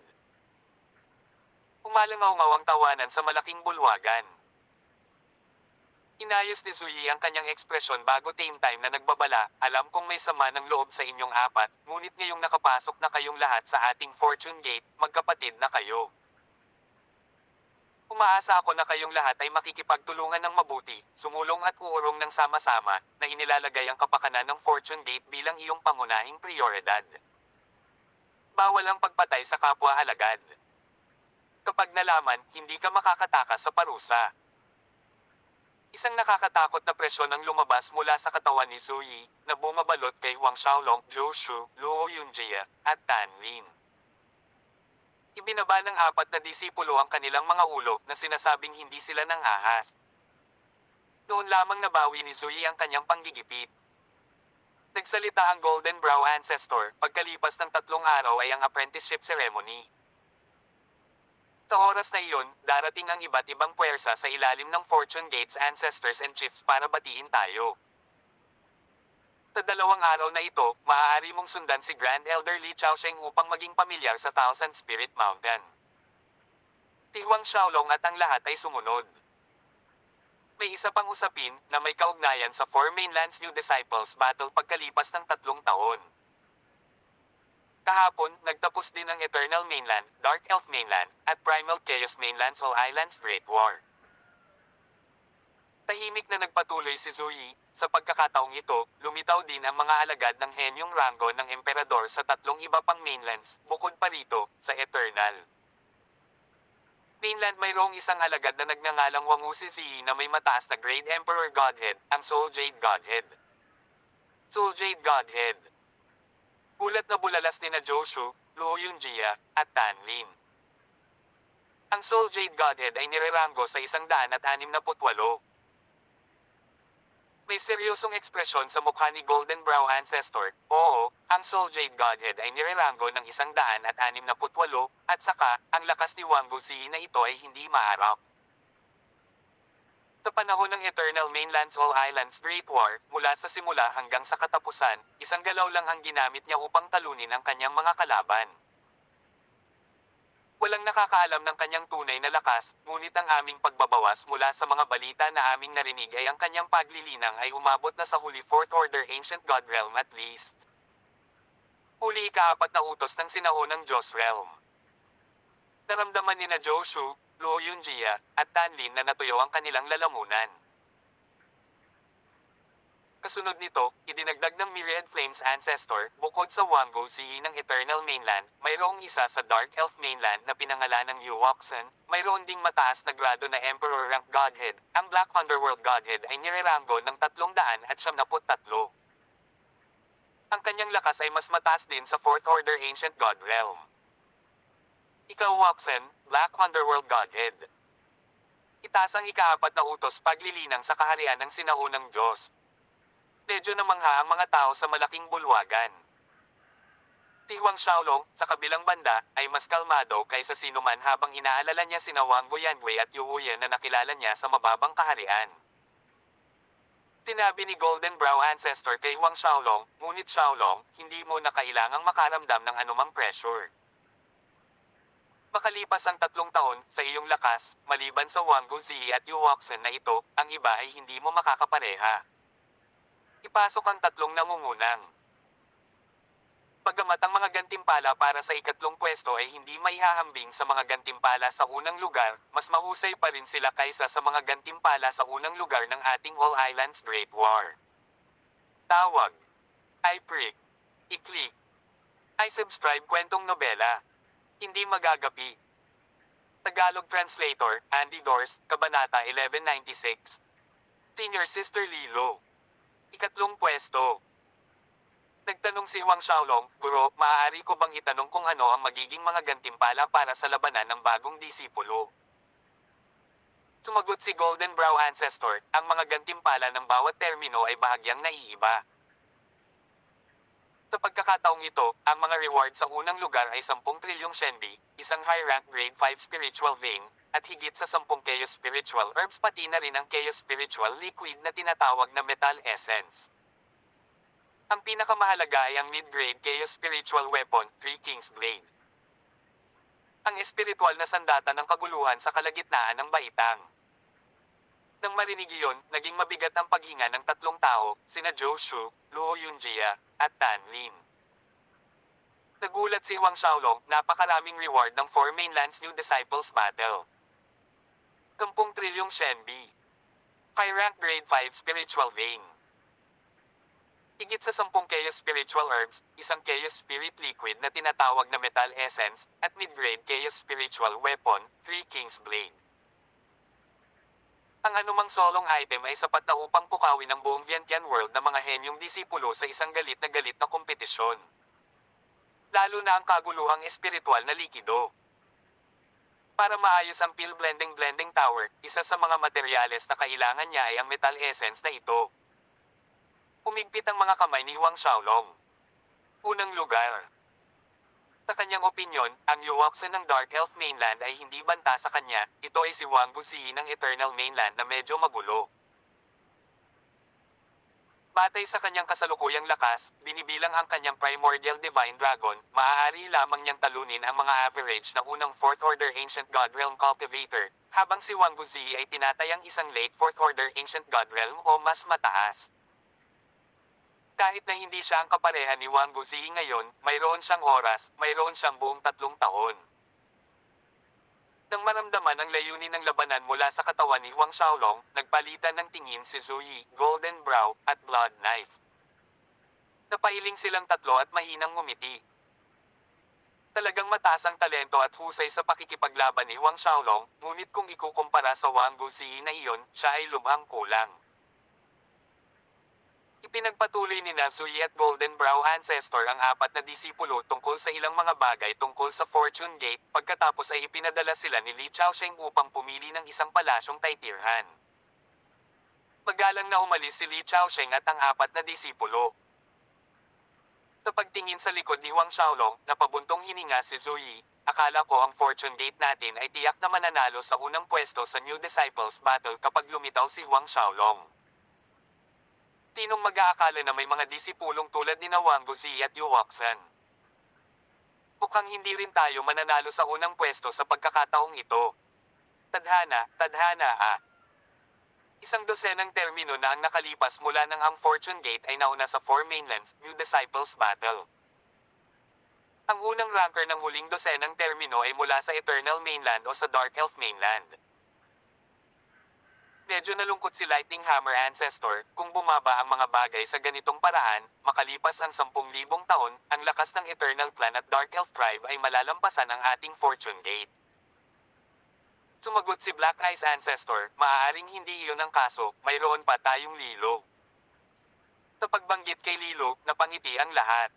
Umalangaw-ngaw ang tawanan sa malaking bulwagan. Inayos ni Zuyi ang kanyang ekspresyon bago time na nagbabala, alam kong may sama ng loob sa inyong apat, ngunit ngayong nakapasok na kayong lahat sa ating Fortune Gate, magkapatid na kayo. Umaasa ako na kayong lahat ay makikipagtulungan ng mabuti, sumulong at uurong ng sama-sama, na inilalagay ang kapakanan ng Fortune Gate bilang iyong pangunahing prioridad. Bawal ang pagpatay sa kapwa alagad. Kapag nalaman, hindi ka makakatakas sa parusa. Isang nakakatakot na presyon ang lumabas mula sa katawan ni Zuyi, na bumabalot kay Huang Xiaolong, Zhou Shu, Luo Yunjie, at Tan Lin. Ibinaba ng apat na disipulo ang kanilang mga ulo na sinasabing hindi sila nang ahas. Noon lamang nabawi ni Zuyi ang kanyang panggigipit. Nagsalita ang Golden Brow Ancestor, pagkalipas ng 3 araw ay ang apprenticeship ceremony. Sa oras na iyon, darating ang iba't ibang puwersa sa ilalim ng Fortune Gates Ancestors and Chiefs para batiin tayo. Sa 2 araw na ito, maaari mong sundan si Grand Elder Li Chaosheng upang maging pamilyar sa Thousand Spirit Mountain. Si Huang Xiaolong at ang lahat ay sumunod. May isa pang usapin na may kaugnayan sa Four Mainlands New Disciples Battle pagkalipas ng 3 taon. Kahapon, nagtapos din ang Eternal Mainland, Dark Elf Mainland, at Primal Chaos Mainland Soul Islands Great War. Tahimik na nagpatuloy si Zuyi, sa pagkakataong ito, lumitaw din ang mga alagad ng Henyong Rango ng Emperador sa 3 iba pang mainlands, bukod pa rito, sa Eternal Mainland mayroong isang alagad na nagngangalang Wangu si Ziyi na may mataas na Great Emperor Godhead, ang Soul Jade Godhead. Soul Jade Godhead. Gulat na bulalas ni na Zhou Shu, Luo Yunjie, at Tan Lin. Ang Soul Jade Godhead ay nirerango sa 168. May seryosong ekspresyon sa mukha ni Golden Brow Ancestor. Oo, ang Soul Jade Godhead ay nirerango ng 168 at saka, ang lakas ni Wangu Ziyi na ito ay hindi maarap. Sa panahon ng Eternal Mainland's All Islands Great War, mula sa simula hanggang sa katapusan, isang galaw lang ang ginamit niya upang talunin ang kanyang mga kalaban. Walang nakakaalam ng kanyang tunay na lakas, ngunit ang aming pagbabawas mula sa mga balita na aming narinig ay ang kanyang paglilinang ay umabot na sa huli Fourth Order Ancient God Realm at least. Huli ikaapat na utos ng sinahunang Diyos Realm. Naramdaman ni na Joshu, Luo Yunjia, at Tanlin na natuyo ang kanilang lalamunan. Kasunod nito, idinagdag ng Myriad Flames Ancestor, bukod sa Wango Zi ng Eternal Mainland, mayroong isa sa Dark Elf Mainland na pinangalan ng Yuoxen, mayroon ding mataas na grado na Emperor Rank Godhead, ang Black Underworld Godhead ay nireranggo ng 373. Ang kanyang lakas ay mas mataas din sa Fourth Order Ancient God Realm. Ikaw Wuoxen, Black Underworld Godhead. Itaas ang ikaapat na utos paglilinang sa kaharian ng sinaunang Diyos. Medyo namangha ang mga tao sa malaking bulwagan. Si Huang Xiaolong, sa kabilang banda, ay mas kalmado kaysa sinuman habang inaalala niya sina Wang Guyanwei at Yu Wuyan na nakilala niya sa mababang kaharian. Sinabi ni Golden Brow Ancestor kay Huang Xiaolong, ngunit Xiaolong, hindi mo na kailangang makaramdam ng anumang pressure. Makalipas ang 3 taon, sa iyong lakas, maliban sa Wang Guzi at Yu Wuoxen na ito, ang iba ay hindi mo makakapareha. Ipasok ang 3 nangungunang. Bagamat ang mga gantimpala para sa ikatlong pwesto ay hindi maihahambing sa mga gantimpala sa unang lugar, mas mahusay pa rin sila kaysa sa mga gantimpala sa unang lugar ng ating All Islands Great War. Tawag. I-prick. I-click. I-subscribe kwentong nobela. Hindi magagapi. Tagalog Translator, Andy Dors, Kabanata 1196. Senior Sister Lilo. Ikatlong pwesto. Nagtanong si Huang Xiaolong, Guro, maaari ko bang itanong kung ano ang magiging mga gantimpala para sa labanan ng bagong disipulo? Sumagot si Golden Brow Ancestor, ang mga gantimpala ng bawat termino ay bahagyang naiiba. Sa pagkakataong ito, ang mga reward sa unang lugar ay 10 trilyong Shenbi, isang high rank grade 5 spiritual vein, at higit sa 10 Chaos Spiritual Herbs pati na rin ang Chaos Spiritual Liquid na tinatawag na Metal Essence. Ang pinakamahalaga ay ang mid-grade Chaos Spiritual Weapon, 3 King's Blade. Ang espiritual na sandata ng kaguluhan sa kalagitnaan ng baitang. Nang marinig iyon, naging mabigat ang paghinga ng 3 tao, sina Joshu, Luo Yunjia, at Tanlin. Nagulat si Huang Xiaolong, napakaraming reward ng 4 Mainland's New Disciples Battle. 10 trilyong Shenbi. High rank grade 5 spiritual vein. Higit sa 10 Chaos Spiritual Herbs, isang Chaos Spirit Liquid na tinatawag na Metal Essence, at mid-grade Chaos Spiritual Weapon, 3 King's Blade. Ang anumang solong item ay sapat na upang pukawin ang buong Vientiane World ng mga henyong disipulo sa isang galit na kompetisyon. Lalo na ang kaguluhang espiritual na likido. Para maayos ang Peel Blending Tower, isa sa mga materyales na kailangan niya ay ang Metal Essence na ito. Humigpit ang mga kamay ni Huang Xiaolong. Unang lugar. Sa kanyang opinyon, ang Yuoxen ng Dark Elf Mainland ay hindi banta sa kanya, ito ay si Wang Guzi ng Eternal Mainland na medyo magulo. Batay sa kanyang kasalukuyang lakas, binibilang ang kanyang Primordial Divine Dragon, maaari lamang niyang talunin ang mga average na unang 4th Order Ancient God Realm Cultivator, habang si Wang Guzi ay tinatayang isang late 4th Order Ancient God Realm o mas mataas. Kahit na hindi siya ang kapareha ni Wang Guzi ngayon, mayroon siyang oras, mayroon siyang buong 3 taon. Nang maramdaman ang layunin ng labanan mula sa katawan ni Huang Xiaolong, nagpalitan ng tingin si Zuyi, Golden Brow, at Blood Knife. Napailing silang 3 at mahinang ngumiti. Talagang mataas ang talento at husay sa pakikipaglaban ni Huang Xiaolong, ngunit kung ikukumpara sa Wang Guzi na iyon, siya ay lubhang kulang. Ipinagpatuloy ni Zuyi at Golden Brow Ancestor ang 4 na disipulo tungkol sa ilang mga bagay tungkol sa Fortune Gate, pagkatapos ay ipinadala sila ni Li Chaosheng upang pumili ng isang palasyong taitirhan. Magalang na umalis si Li Chaosheng at ang 4 na disipulo. Sa pagtingin sa likod ni Huang Xiaolong, napabuntong hininga si Zuyi, akala ko ang fortune gate natin ay tiyak na mananalo sa unang pwesto sa New Disciples Battle kapag lumitaw si Huang Xiaolong. Tinong mag-aakala na may mga disipulong tulad ni Wang Guzi at Yu Waxan. Mukhang hindi rin tayo mananalo sa unang pwesto sa pagkakataong ito. Tadhana, tadhana Isang dosenang termino na ang nakalipas mula nang ang Fortune Gate ay nauna sa Four Mainlands New Disciples Battle. Ang unang ranker ng huling dosenang termino ay mula sa Eternal Mainland o sa Dark Elf Mainland. Medyo nalungkot si Lightning Hammer Ancestor kung bumaba ang mga bagay sa ganitong paraan, makalipas ang 10,000 taon, ang lakas ng Eternal Clan at Dark Elf Tribe ay malalampasan ang ating Fortune Gate. Sumagot si Black Eyes Ancestor, maaaring hindi iyon ang kaso, mayroon pa tayong Lilo. Sa pagbanggit kay Lilo, napangiti ang lahat.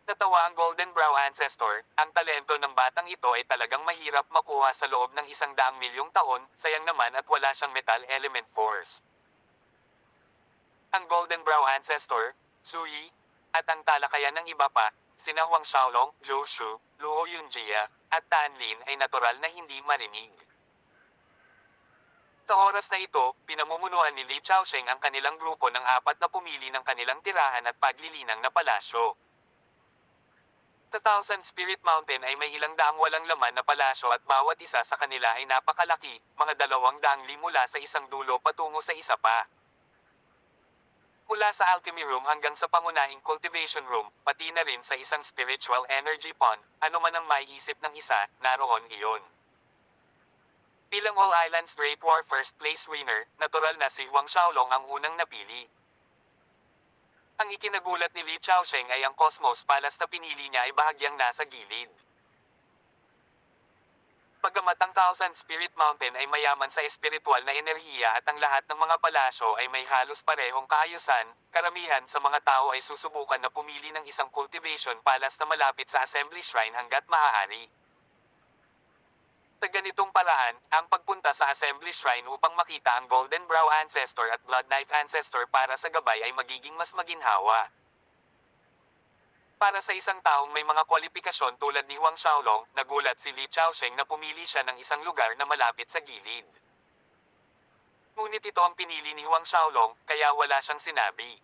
Natawa ang Golden Brow Ancestor, ang talento ng batang ito ay talagang mahirap makuha sa loob ng 100,000,000 taon, sayang naman at wala siyang Metal Element Force. Ang Golden Brow Ancestor, Suyi, at ang talakayan ng iba pa, sina Huang Xiaolong, Zhou Shu, Luo Yunjia, at Tan Lin ay natural na hindi marinig. Sa oras na ito, pinamumunuan ni Li Chaosheng ang kanilang grupo ng 4 na pumili ng kanilang tirahan at paglilinang na palasyo. Sa Thousand Spirit Mountain ay may ilang daang walang laman na palasyo at bawat isa sa kanila ay napakalaki, mga 200 li mula sa isang dulo patungo sa isa pa. Mula sa Alchemy Room hanggang sa pangunahing Cultivation Room, pati na rin sa isang Spiritual Energy Pond, ano man ang maiisip ng isa, naroon iyon. Bilang All Islands Great War First Place winner, natural na si Huang Xiaolong ang unang napili. Ang ikinagulat ni Li Chaosheng ay ang Cosmos Palace na pinili niya ay bahagyang nasa gilid. Bagamat ang Thousand Spirit Mountain ay mayaman sa espiritual na enerhiya at ang lahat ng mga palasyo ay may halos parehong kaayusan, karamihan sa mga tao ay susubukan na pumili ng isang cultivation palace na malapit sa assembly shrine hanggat maaari. Sa ganitong paraan, ang pagpunta sa assembly shrine upang makita ang Golden Brow Ancestor at Blood Knife Ancestor para sa gabay ay magiging mas maginhawa. Para sa isang taong may mga kwalipikasyon tulad ni Huang Xiaolong, nagulat si Li Chaosheng na pumili siya ng isang lugar na malapit sa gilid. Ngunit ito ang pinili ni Huang Xiaolong, kaya wala siyang sinabi.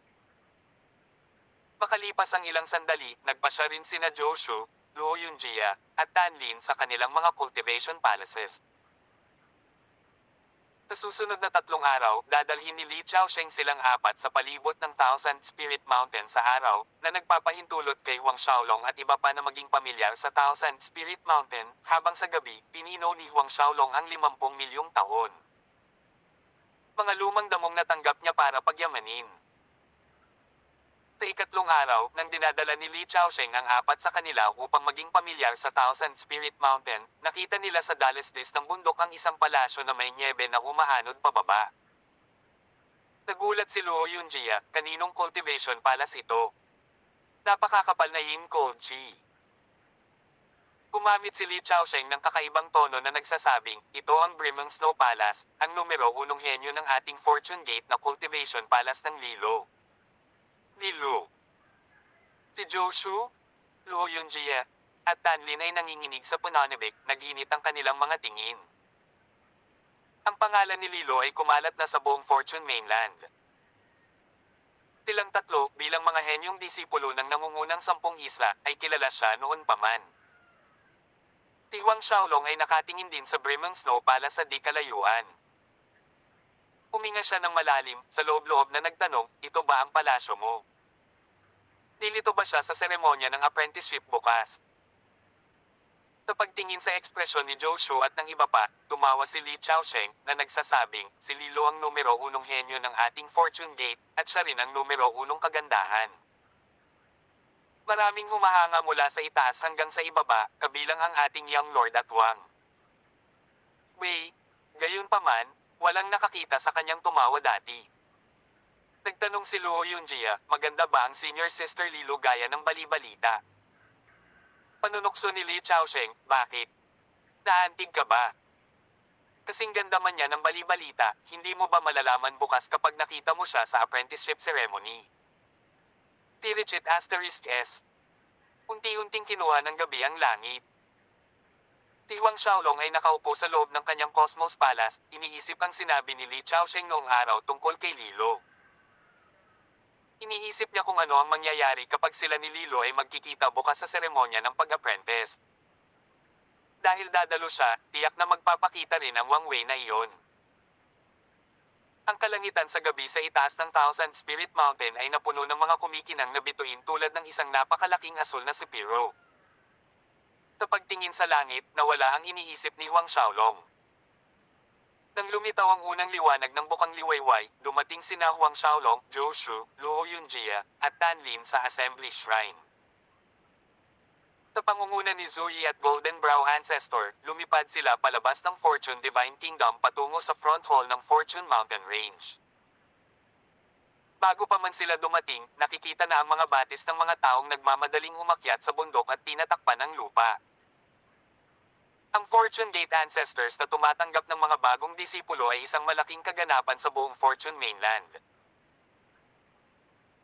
Makalipas ang ilang sandali, nagpasya rin sina Zhou Shu, Luo Yunjia, at Tan Lin sa kanilang mga cultivation palaces. Sa susunod na 3 araw, dadalhin ni Li Chaosheng silang 4 sa palibot ng Thousand Spirit Mountain sa araw, na nagpapahintulot kay Huang Xiaolong at iba pa na maging pamilyar sa Thousand Spirit Mountain, habang sa gabi, pinino ni Huang Xiaolong ang 50,000,000 taon. Mga lumang damong natanggap niya para pagyamanin. Sa 3 araw, nang dinadala ni Li Chaosheng ang 4 sa kanila upang maging pamilyar sa Thousand Spirit Mountain, nakita nila sa dalisdis ng bundok ang isang palasyo na may nyebe na umaanod pababa. Nagulat si Luo Yunjia, kaninong cultivation palace ito? Napakakapal na yin cold chi. Gumamit si Li Chaosheng ng kakaibang tono na nagsasabing, ito ang Brimong Snow Palace, ang numero 1 henyo ng ating Fortune Gate na cultivation palace ng Lilo. Lilo. Si Zhou Shu, Luo Yunjia, at Tan Lin ay nanginginig sa pananabik, nag-init ang kanilang mga tingin. Ang pangalan ni Lilo ay kumalat na sa buong Fortune Mainland. Silang tatlo, bilang mga henyong disipulo ng nangungunang 10 isla, ay kilala siya noon pa man. Si Huang Xiaolong ay nakatingin din sa Brimong Snow Palace sa di kalayuan. Huminga siya ng malalim, sa loob-loob na nagtanong, ito ba ang palasyo mo? Nilito ba siya sa seremonya ng apprenticeship bukas? Sa pagtingin sa ekspresyon ni Zhou Shu at ng iba pa, tumawa si Li Chaosheng na nagsasabing, si Lilo ang numero 1 henyo ng ating Fortune Gate, at siya rin ang numero 1 kagandahan. Maraming humahanga mula sa itaas hanggang sa ibaba, kabilang ang ating Young Lord at Wang Wei. Gayunpaman, walang nakakita sa kanyang tumawa dati. Nagtanong si Luo Yunjia, maganda ba ang senior sister Lilo gaya ng bali-balita? Panunukso ni Li Chaosheng, bakit? Naantig ka ba? Kasing ganda man niya ng bali-balita, hindi mo ba malalaman bukas kapag nakita mo siya sa apprenticeship ceremony? Tirichet *S. Unti-unting kinuha ng gabi ang langit. Si Huang Xiaolong ay nakaupo sa loob ng kanyang Cosmos Palace, iniisip ang sinabi ni Li Chaosheng noong araw tungkol kay Lilo. Iniisip niya kung ano ang mangyayari kapag sila ni Lilo ay magkikita bukas sa seremonya ng pag-apprentice. Dahil dadalo siya, tiyak na magpapakita rin ang Wang Wei na iyon. Ang kalangitan sa gabi sa itaas ng Thousand Spirit Mountain ay napuno ng mga kumikinang na bituin tulad ng isang napakalaking asul na Sepiro. Sa pagtingin sa langit, nawala ang iniisip ni Huang Xiaolong. Nang lumitaw ang unang liwanag ng bukang liwayway, dumating sina Huang Xiaolong, Zhou Shu, Luo Yunjia, at Tan Lin sa Assembly Shrine. Sa pangunguna ni Zui at Golden Brow Ancestor, lumipad sila palabas ng Fortune Divine Kingdom patungo sa front hall ng Fortune Mountain Range. Bago pa man sila dumating, nakikita na ang mga batis ng mga taong nagmamadaling umakyat sa bundok at tinatakpan ang lupa. Ang Fortune Gate Ancestors na tumatanggap ng mga bagong disipulo ay isang malaking kaganapan sa buong Fortune Mainland.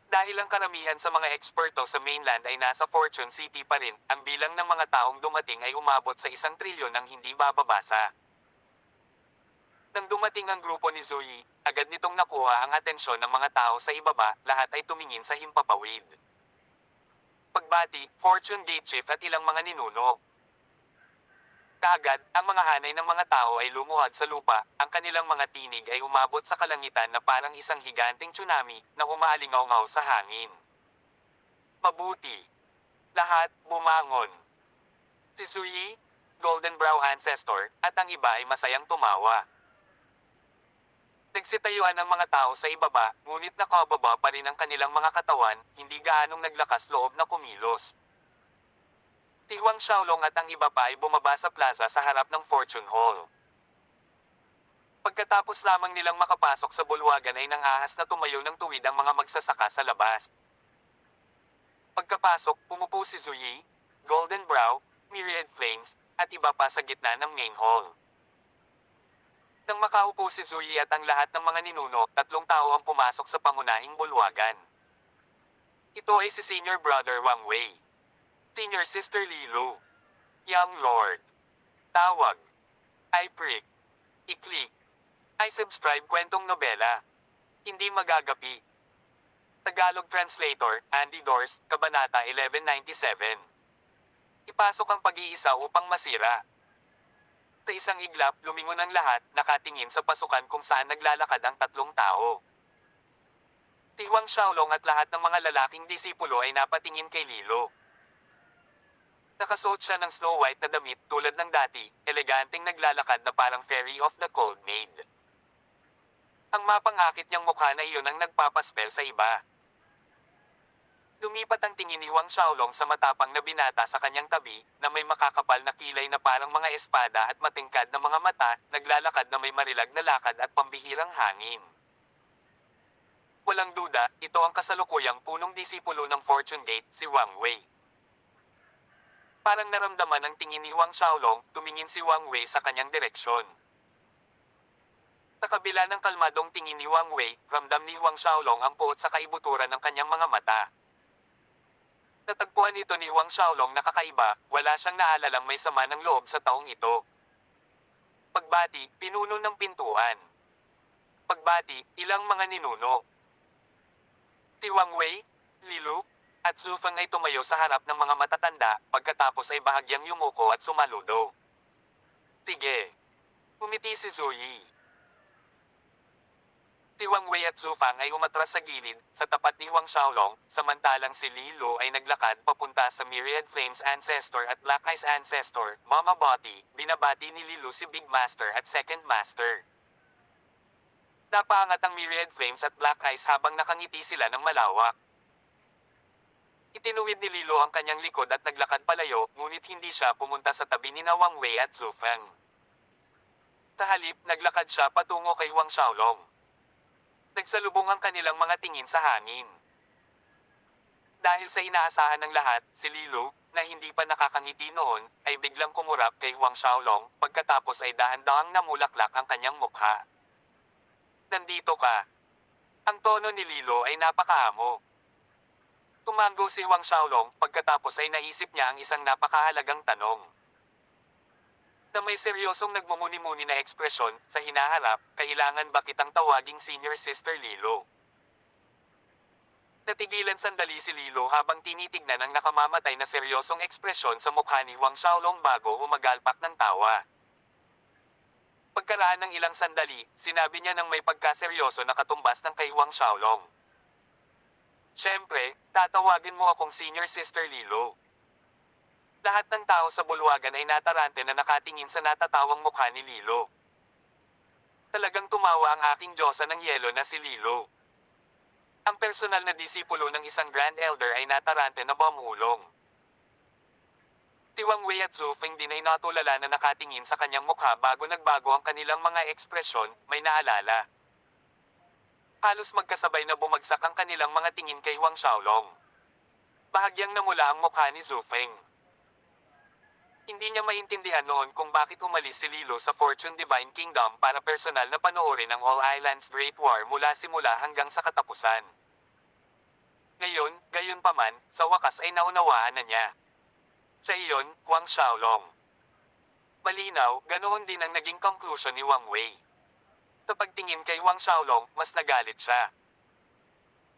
Dahil ang karamihan sa mga eksperto sa mainland ay nasa Fortune City pa rin, ang bilang ng mga taong dumating ay umabot sa 1 trilyon ng hindi bababasa. Nang dumating ang grupo ni Zoe, agad nitong nakuha ang atensyon ng mga tao sa ibaba, lahat ay tumingin sa himpapawid. Pagbati, Fortune Gate Chief at ilang mga ninuno. Kaagad, ang mga hanay ng mga tao ay lumuhad sa lupa, ang kanilang mga tinig ay umabot sa kalangitan na parang isang higanting tsunami na umaalingaw-ngaw sa hangin. Mabuti. Lahat, bumangon. Si Sui, Golden Brow Ancestor, at ang iba ay masayang tumawa. Nagsitayuan ang mga tao sa ibaba, ngunit nakababa pa rin ang kanilang mga katawan, hindi gaanong naglakas loob na kumilos. Si Huang Xiaolong at ang iba pa ay bumaba sa plaza sa harap ng Fortune Hall. Pagkatapos lamang nilang makapasok sa bulwagan ay nangahas na tumayo ng tuwid ang mga magsasaka sa labas. Pagkapasok, pumupo si Zuyi, Golden Brow, Myriad Flames, at iba pa sa gitna ng main hall. Nang makaupo si Zuyi at ang lahat ng mga ninuno, 3 tao ang pumasok sa pangunahing bulwagan. Ito ay si Senior Brother Wang Wei, Senior Sister Lilo, Young Lord, Tawag, I-Prick, I-Click, I-Subscribe Kwentong Nobela, Hindi Magagapi. Tagalog Translator, Andy Dors, Kabanata 1197. Ipasok ang pag-iisa upang masira. Sa isang iglap, lumingon ang lahat, nakatingin sa pasukan kung saan naglalakad ang 3 tao. Si Huang Xiaolong at lahat ng mga lalaking disipulo ay napatingin kay Lilo. Nakasuot siya ng snow white na damit tulad ng dati, eleganteng naglalakad na parang fairy of the cold maid. Ang mapangakit niyang mukha na iyon ang nagpapaspel sa iba. Lumipat ang tingin ni Huang Xiaolong sa matapang na binata sa kanyang tabi, na may makakapal na kilay na parang mga espada at matingkad na mga mata, naglalakad na may marilag na lakad at pambihirang hangin. Walang duda, ito ang kasalukuyang punong disipulo ng Fortune Gate, si Wang Wei. Parang naramdaman ang tingin ni Huang Xiaolong, tumingin si Wang Wei sa kanyang direksyon. Sa kabila ng kalmadong tingin ni Wang Wei, ramdam ni Huang Xiaolong ang puot sa kaibuturan ng kanyang mga mata. Natagpuan ito ni Huang Xiaolong na kakaiba, wala siyang naalalang may sama ng loob sa taong ito. Pagbati, pinuno ng pintuan. Pagbati, ilang mga ninuno. Si Wang Wei, Lilu, at Zufeng ay tumayo sa harap ng mga matatanda, pagkatapos ay bahagyang yumuko at sumaludo. Sige. Umiti si Zoe. Si Wang Wei at Zufeng ay umatras sa gilid, sa tapat ni Huang Xiaolong, samantalang si Lilo ay naglakad papunta sa Myriad Flames Ancestor at Black Eyes Ancestor, Mama Boti, binabati ni Lilo si Big Master at Second Master. Napaangat ang Myriad Flames at Black Eyes habang nakangiti sila ng malawak. Itinuwid ni Lilo ang kanyang likod at naglakad palayo, ngunit hindi siya pumunta sa tabi ni Wang Wei at Zufeng. Sa halip, naglakad siya patungo kay Huang Xiaolong. Nagsalubong ang kanilang mga tingin sa hangin. Dahil sa inaasahan ng lahat, si Lilo, na hindi pa nakakangiti noon, ay biglang kumurap kay Huang Xiaolong, pagkatapos ay dahan-dahang namulaklak ang kanyang mukha. Nandito ka. Ang tono ni Lilo ay napakaamo. Tumango si Huang Xiaolong pagkatapos ay naisip niya ang isang napakahalagang tanong. Na may seryosong nagmumuni-muni na ekspresyon sa hinaharap, kailangan ba kitang tawaging Senior Sister Lilo? Natigilan sandali si Lilo habang tinitignan ang nakamamatay na seryosong ekspresyon sa mukha ni Huang Xiaolong bago humagalpak ng tawa. Pagkaraan ng ilang sandali, sinabi niya ng may pagkaseryoso na katumbas ng kay Huang Xiaolong. Siyempre, tatawagin mo akong Senior Sister Lilo. Lahat ng tao sa bulwagan ay natarante na nakatingin sa natatawang mukha ni Lilo. Talagang tumawa ang aking Diyosa ng yelo na si Lilo. Ang personal na disipulo ng isang Grand Elder ay natarante na bumulong. Si Wang Wei at Zhu Feng din ay natulala na nakatingin sa kanyang mukha bago nagbago ang kanilang mga ekspresyon, may naalala. Halos magkasabay na bumagsak ang kanilang mga tingin kay Huang Xiaolong. Bahagyang namula ang mukha ni Zhu Feng. Hindi niya maintindihan noon kung bakit umalis si Lilo sa Fortune Divine Kingdom para personal na panoorin ang All Islands Great War mula simula hanggang sa katapusan. Ngayon, gayon pa man, sa wakas ay naunawaan na niya. Siya iyon, Huang Xiaolong. Malinaw, ganoon din ang naging conclusion ni Wang Wei. Sa pagtingin kay Huang Xiaolong, mas nagalit siya.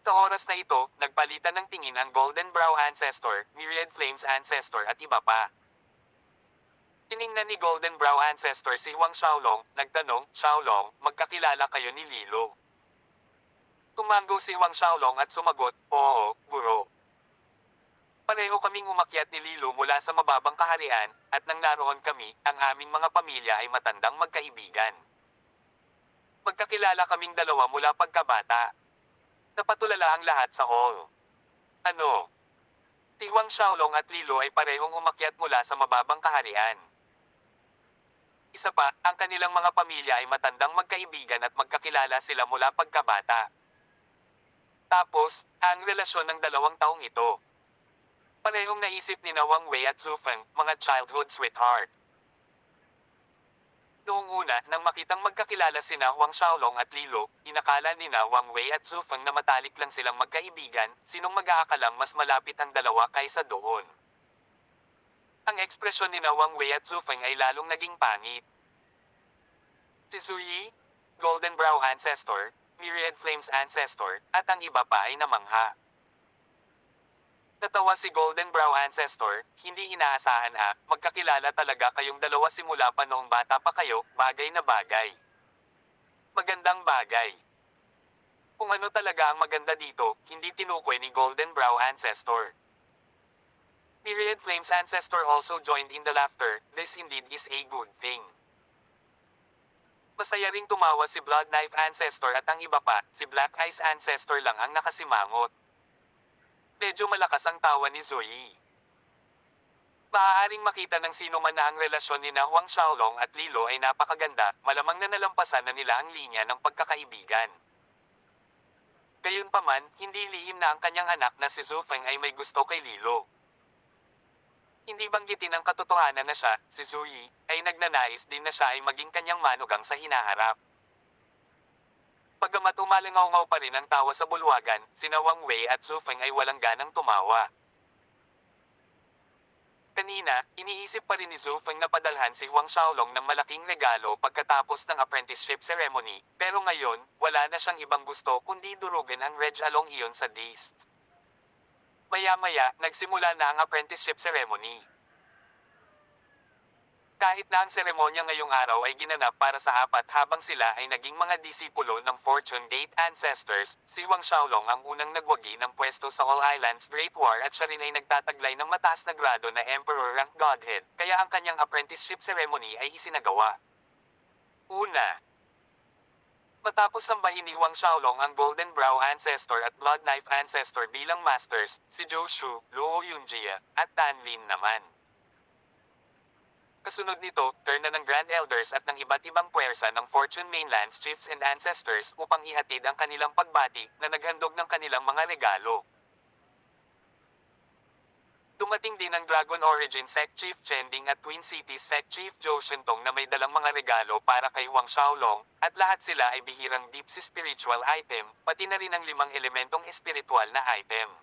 Sa oras na ito, nagpalitan ng tingin ang Golden Brow Ancestor, Myriad Flames Ancestor at iba pa. Tiningnan ni Golden Brow Ancestor si Huang Xiaolong, nagtanong, Xiaolong, magkakilala kayo ni Lilo? Tumango si Huang Xiaolong at sumagot, oo, guro. Pareho kaming umakyat ni Lilo mula sa mababang kaharian, at nang naroon kami, ang aming mga pamilya ay matandang magkaibigan. Magkakilala kaming dalawa mula pagkabata. Napatulala ang lahat sa hall. Ano? Si Huang Xiaolong at Lilo ay parehong umakyat mula sa mababang kaharian. Isa pa, ang kanilang mga pamilya ay matandang magkaibigan at magkakilala sila mula pagkabata. Tapos, ang relasyon ng dalawang taong ito. Parehong naisip ni Wang Wei at Zhu Feng, mga childhood sweetheart. Noong una, nang makitang magkakilala sina Huang Xiaolong at Lilo, inakala ni Wang Wei at Zhu Feng na matalik lang silang magkaibigan, sinong mag-aakalang mas malapit ang dalawa kaysa doon. Ang ekspresyon ni Wang Wei at Zhu Feng ay lalong naging pangit. Si Zhu Yi, Golden Brow Ancestor, Myriad Flames Ancestor, at ang iba pa ay namangha. Natawa si Golden Brow Ancestor, hindi inaasahan magkakilala talaga kayong dalawa simula pa noong bata pa kayo, bagay na bagay. Magandang bagay. Kung ano talaga ang maganda dito, hindi tinukoy ni Golden Brow Ancestor. Myriad Flames Ancestor also joined in the laughter, this indeed is a good thing. Masaya ring tumawa si Blood Knife Ancestor at ang iba pa, si Black Eyes Ancestor lang ang nakasimangot. Medyo malakas ang tawa ni Zoe. Maaaring makita ng sino man na ang relasyon ni Huang Xiaolong at Lilo ay napakaganda, malamang na nalampasan na nila ang linya ng pagkakaibigan. Gayunpaman, hindi lihim na ang kanyang anak na si Zhu Feng ay may gusto kay Lilo. Hindi banggitin ang katotohanan na siya, si Zhu Yi, ay nagnanais din na siya ay maging kanyang manugang sa hinaharap. Pagamat umalingaw-ngaw pa rin ang tawa sa bulwagan, sina Wang Wei at Zhu Feng ay walang ganang tumawa. Kanina, iniisip pa rin ni Zhu Feng na padalhan si Huang Xiaolong ng malaking regalo pagkatapos ng apprenticeship ceremony, pero ngayon, wala na siyang ibang gusto kundi durugin ang Reg Along iyon sa Dist. Maya-maya, nagsimula na ang apprenticeship ceremony. Kahit na ang seremonya ngayong araw ay ginanap para sa apat habang sila ay naging mga disipulo ng Fortune Gate Ancestors, si Huang Xiaolong ang unang nagwagi ng pwesto sa All Islands Great War at siya rin ay nagtataglay ng mataas na grado na Emperor rank Godhead, kaya ang kanyang apprenticeship ceremony ay isinagawa. Una. Matapos sambahin ni Huang Xiaolong ang Golden Brow Ancestor at Blood Knife Ancestor bilang masters, si Zhou Shu, Luo Yunjie, at Tan Lin naman. Kasunod nito, turn na ng Grand Elders at ng iba't ibang puwersa ng Fortune Mainlands Chiefs and Ancestors upang ihatid ang kanilang pagbati na naghandog ng kanilang mga regalo. Dumating din ang Dragon Origin Sect Chief Chending at Twin Cities Sect Chief Zhou Shentong na may dalang mga regalo para kay Huang Xiaolong, at lahat sila ay bihirang deep sea spiritual item, pati na rin ang 5 elementong espiritual na item.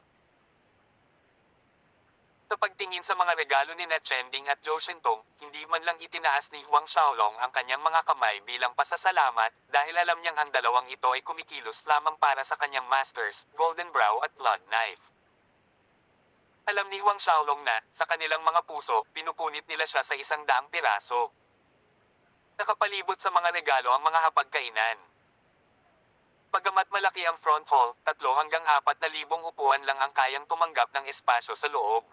Sa pagtingin sa mga regalo ni na Chending at Zhou Shentong, hindi man lang itinaas ni Huang Xiaolong ang kanyang mga kamay bilang pasasalamat dahil alam niyang ang dalawang ito ay kumikilos lamang para sa kanyang masters, Golden Brow at Blood Knife. Alam ni Huang Xiaolong na, sa kanilang mga puso, pinupunit nila siya sa 100 piraso. Nakapalibot sa mga regalo ang mga hapagkainan. Bagamat malaki ang front hall, 3 hanggang 4 na libong upuan lang ang kayang tumanggap ng espasyo sa loob.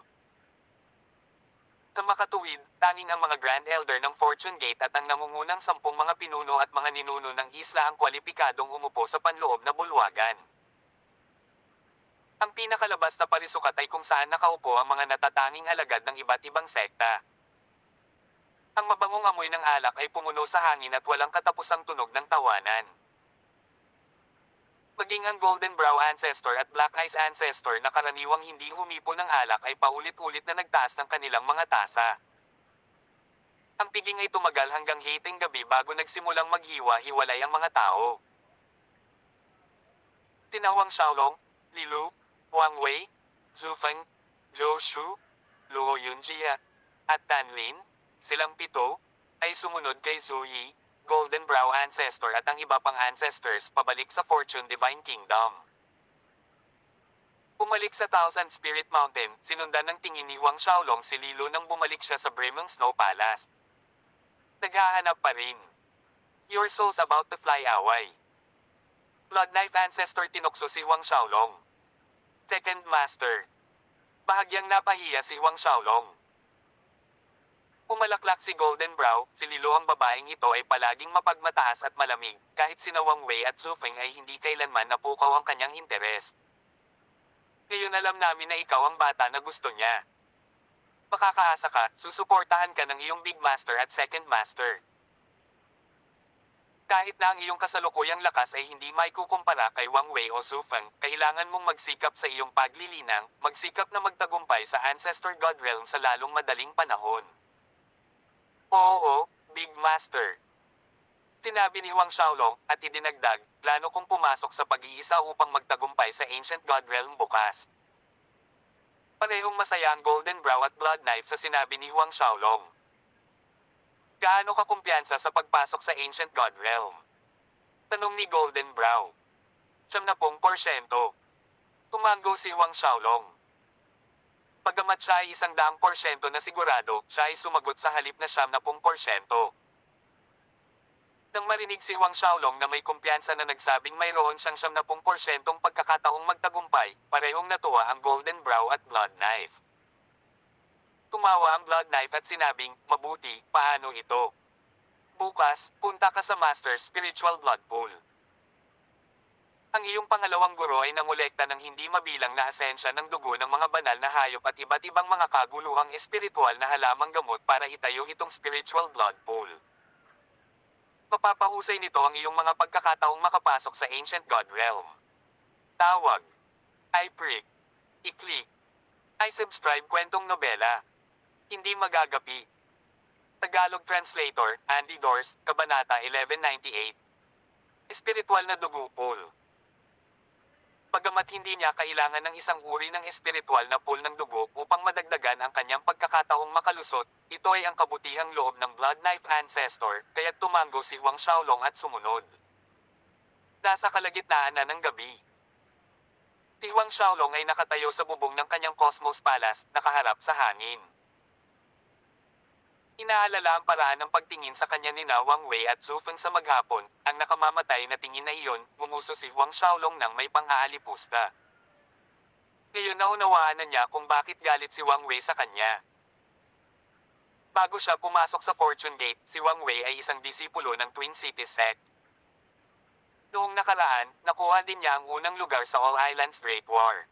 Sa makatuwid, tanging ang mga Grand Elder ng Fortune Gate at ang nangungunang 10 mga pinuno at mga ninuno ng isla ang kwalipikadong umupo sa panloob na bulwagan. Ang pinakalabas na parisukat ay kung saan nakaupo ang mga natatanging alagad ng iba't ibang sekta. Ang mabangong amoy ng alak ay pumuno sa hangin at walang katapusang tunog ng tawanan. Maging ang Golden Brow Ancestor at Black Eyes Ancestor na karaniwang hindi humipo ng alak ay paulit-ulit na nagtaas ng kanilang mga tasa. Ang piging ay tumagal hanggang hiting gabi bago nagsimulang maghiwa-hiwalay ang mga tao. Tinawang Xiaolong, Lilu, Wang Wei, Zhu Feng, Zhou Shu, Luo Yunjia, at Tan Lin, silang 7, ay sumunod kay Zhu Yi, Golden Brow Ancestor at ang iba pang ancestors pabalik sa Fortune Divine Kingdom. Bumalik sa Thousand Spirit Mountain, sinundan ng tingin ni Huang Xiaolong si Lilu nang bumalik siya sa Brimong Snow Palace. Naghahanap pa rin. Your soul's about to fly away. Blood Knife Ancestor tinukso si Huang Xiaolong. Second Master. Bahagyang napahiya si Huang Xiaolong. Pumalaklak si Golden Brow, si Lilo ang babaeng ito ay palaging mapagmataas at malamig, kahit sina Wang Wei at Zhu Feng ay hindi kailanman napukaw ang kanyang interes. Ngayon alam namin na ikaw ang bata na gusto niya. Makakaasa ka, susuportahan ka ng iyong Big Master at Second Master. Kahit na ang iyong kasalukuyang lakas ay hindi maikukumpara kay Wang Wei o Zhu Feng, kailangan mong magsikap sa iyong paglilinang, magsikap na magtagumpay sa Ancestor God Realm sa lalong madaling panahon. Oo, Big Master. Sinabi ni Huang Xiaolong, at idinagdag, plano kong pumasok sa pag-iisa upang magtagumpay sa Ancient God Realm bukas. Parehong masaya ang Golden Brow at Blood Knife sa sinabi ni Huang Xiaolong. Gaano ka kumpiyansa sa pagpasok sa Ancient God Realm? Tanong ni Golden Brow. 70%. Tumango si Huang Xiaolong. Bagamat siya ay 100% na sigurado, siya ay sumagot sa halip na 70%. Nang marinig si Huang Xiaolong na may kumpiyansa na nagsabing mayroon siyang 70% pagkakataong magtagumpay, parehong natuwa ang Golden Brow at Blood Knife. Tumawa ang Blood Knife at sinabing, mabuti, paano ito? Bukas, punta ka sa Master Spiritual Blood Pool. Ang iyong pangalawang guro ay nangolekta ng hindi mabilang na asensya ng dugo ng mga banal na hayop at iba't ibang mga kaguluhang espiritual na halamang gamot para itayo itong spiritual blood pool. Mapapahusay nito ang iyong mga pagkakataong makapasok sa Ancient God Realm. Tawag. I-prick. I-click. I-subscribe kwentong nobela. Hindi magagapi. Tagalog Translator, Andy Dors, Kabanata 1198. Espiritual na dugo pool. Bagamat hindi niya kailangan ng isang uri ng espiritual na pool ng dugo upang madagdagan ang kanyang pagkakataong makalusot, ito ay ang kabutihang loob ng Blood Knife Ancestor, kaya't tumango si Huang Xiaolong at sumunod. Nasa kalagitnaan na ng gabi. Si Huang Xiaolong ay nakatayo sa bubong ng kanyang Cosmos Palace, nakaharap sa hangin. Inaalala ang paraan ng pagtingin sa kanya ni Wang Wei at Zhu Feng sa maghapon, ang nakamamatay na tingin na iyon, ngumuso si Huang Xiaolong ng may pang-aalipusta. Ngayon naunawaan na niya kung bakit galit si Wang Wei sa kanya. Bago siya pumasok sa Fortune Gate, si Wang Wei ay isang disipulo ng Twin Cities Sect. Noong nakaraan, nakuha din niya ang unang lugar sa All Islands Great War.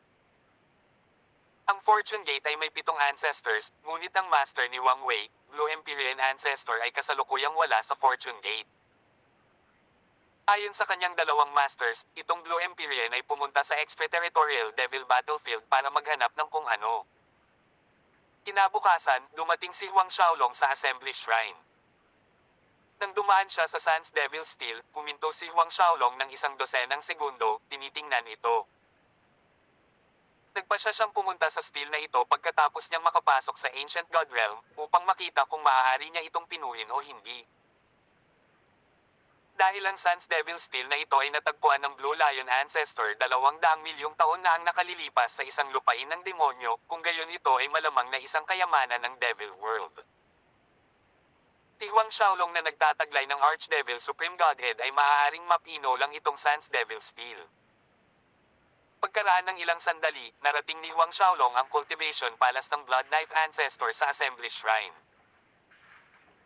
Ang Fortune Gate ay may 7 ancestors, ngunit ang master ni Wang Wei, Blue Empyrean Ancestor ay kasalukuyang wala sa Fortune Gate. Ayon sa kanyang 2 masters, itong Blue Empyrean ay pumunta sa extraterritorial Devil Battlefield para maghanap ng kung ano. Kinabukasan, dumating si Huang Xiaolong sa Assembly Shrine. Nang dumaan siya sa Sans Devil Steel, puminto si Huang Xiaolong ng 12 segundo, tinitingnan ito. Nagpasya siyang pumunta sa steel na ito pagkatapos niyang makapasok sa Ancient God Realm upang makita kung maaari niya itong pinuhin o hindi. Dahil ang Sans Devil Steel na ito ay natagpuan ng Blue Lion Ancestor 200 milyong taon na ang nakalilipas sa isang lupain ng demonyo, kung gayon ito ay malamang na isang kayamanan ng Devil World. Si Huang Xiaolong na nagtataglay ng Archdevil Supreme Godhead ay maaaring mapino lang itong Sans Devil Steel. Pagkaraan ng ilang sandali, narating ni Huang Xiaolong ang Cultivation Palace ng Blood Knife Ancestor sa Assembly Shrine.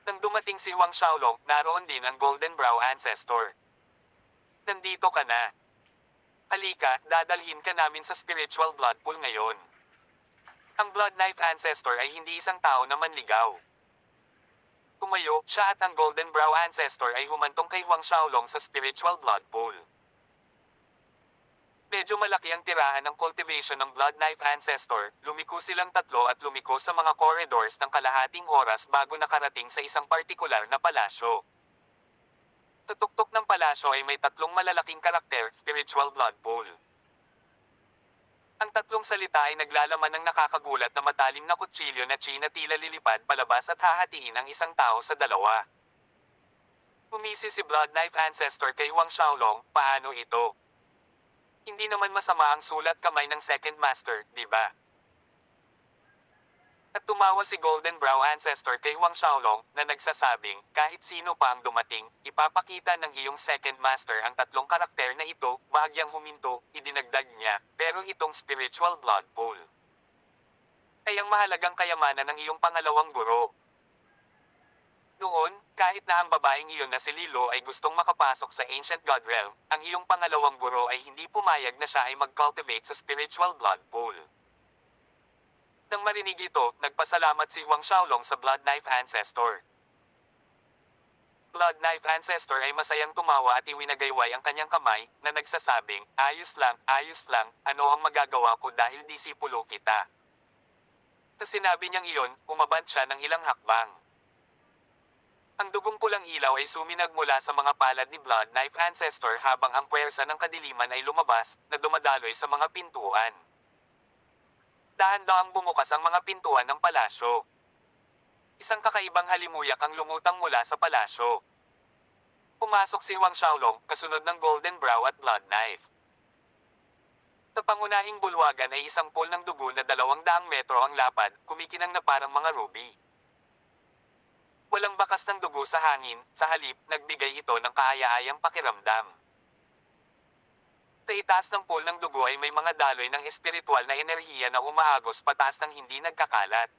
Nang dumating si Huang Xiaolong, naroon din ang Golden Brow Ancestor. Nandito ka na. Halika, dadalhin ka namin sa Spiritual Blood Pool ngayon. Ang Blood Knife Ancestor ay hindi isang tao na manligaw. Tumayo, siya at ang Golden Brow Ancestor ay humantong kay Huang Xiaolong sa Spiritual Blood Pool. Medyo malaki ang tirahan ng cultivation ng Blood Knife Ancestor, lumiko silang tatlo at lumiko sa mga corridors ng kalahating oras bago nakarating sa isang partikular na palasyo. Sa tuktok ng palasyo ay may tatlong malalaking karakter, Spiritual Blood Pool. Ang tatlong salita ay naglalaman ng nakakagulat na matalim na kutsilyo na Chi na tila lilipad palabas at hahatiin ang isang tao sa dalawa. Umisi si Blood Knife Ancestor kay Huang Xiaolong, paano ito? Hindi naman masama ang sulat kamay ng Second Master, di ba? At tumawa si Golden Brow Ancestor kay Huang Xiaolong na nagsasabing, kahit sino pa ang dumating, ipapakita ng iyong Second Master ang tatlong karakter na ito, bahagyang huminto, idinagdag niya, pero itong Spiritual Blood Pool ay ang mahalagang kayamanan ng iyong pangalawang guro. Noon, kahit na ang babaeng iyon na si Lilo ay gustong makapasok sa Ancient God Realm, ang iyong pangalawang guro ay hindi pumayag na siya ay mag-cultivate sa Spiritual Blood Pool. Nang marinig ito, nagpasalamat si Huang Xiaolong sa Blood Knife Ancestor. Blood Knife Ancestor ay masayang tumawa at iwinagayway ang kanyang kamay, na nagsasabing, ayos lang, ano ang magagawa ko dahil disipulo kita. Sa sinabi niyang iyon, umabad siya ng ilang hakbang. Ang dugong pulang ilaw ay suminag mula sa mga palad ni Blood Knife Ancestor habang ang puwersa ng kadiliman ay lumabas, na dumadaloy sa mga pintuan. Dahan-dahang bumukas ang mga pintuan ng palasyo. Isang kakaibang halimuyak ang lumutang mula sa palasyo. Pumasok si Huang Xiaolong, kasunod ng Golden Brow at Blood Knife. Sa pangunahing bulwagan ay isang pool ng dugo na 200 metro ang lapad, kumikinang na parang mga ruby. Walang bakas ng dugo sa hangin, sa halip, nagbigay ito ng kaaya-ayang pakiramdam. Sa itaas ng pool ng dugo ay may mga daloy ng espiritual na enerhiya na umaagos pataas ng hindi nagkakalat.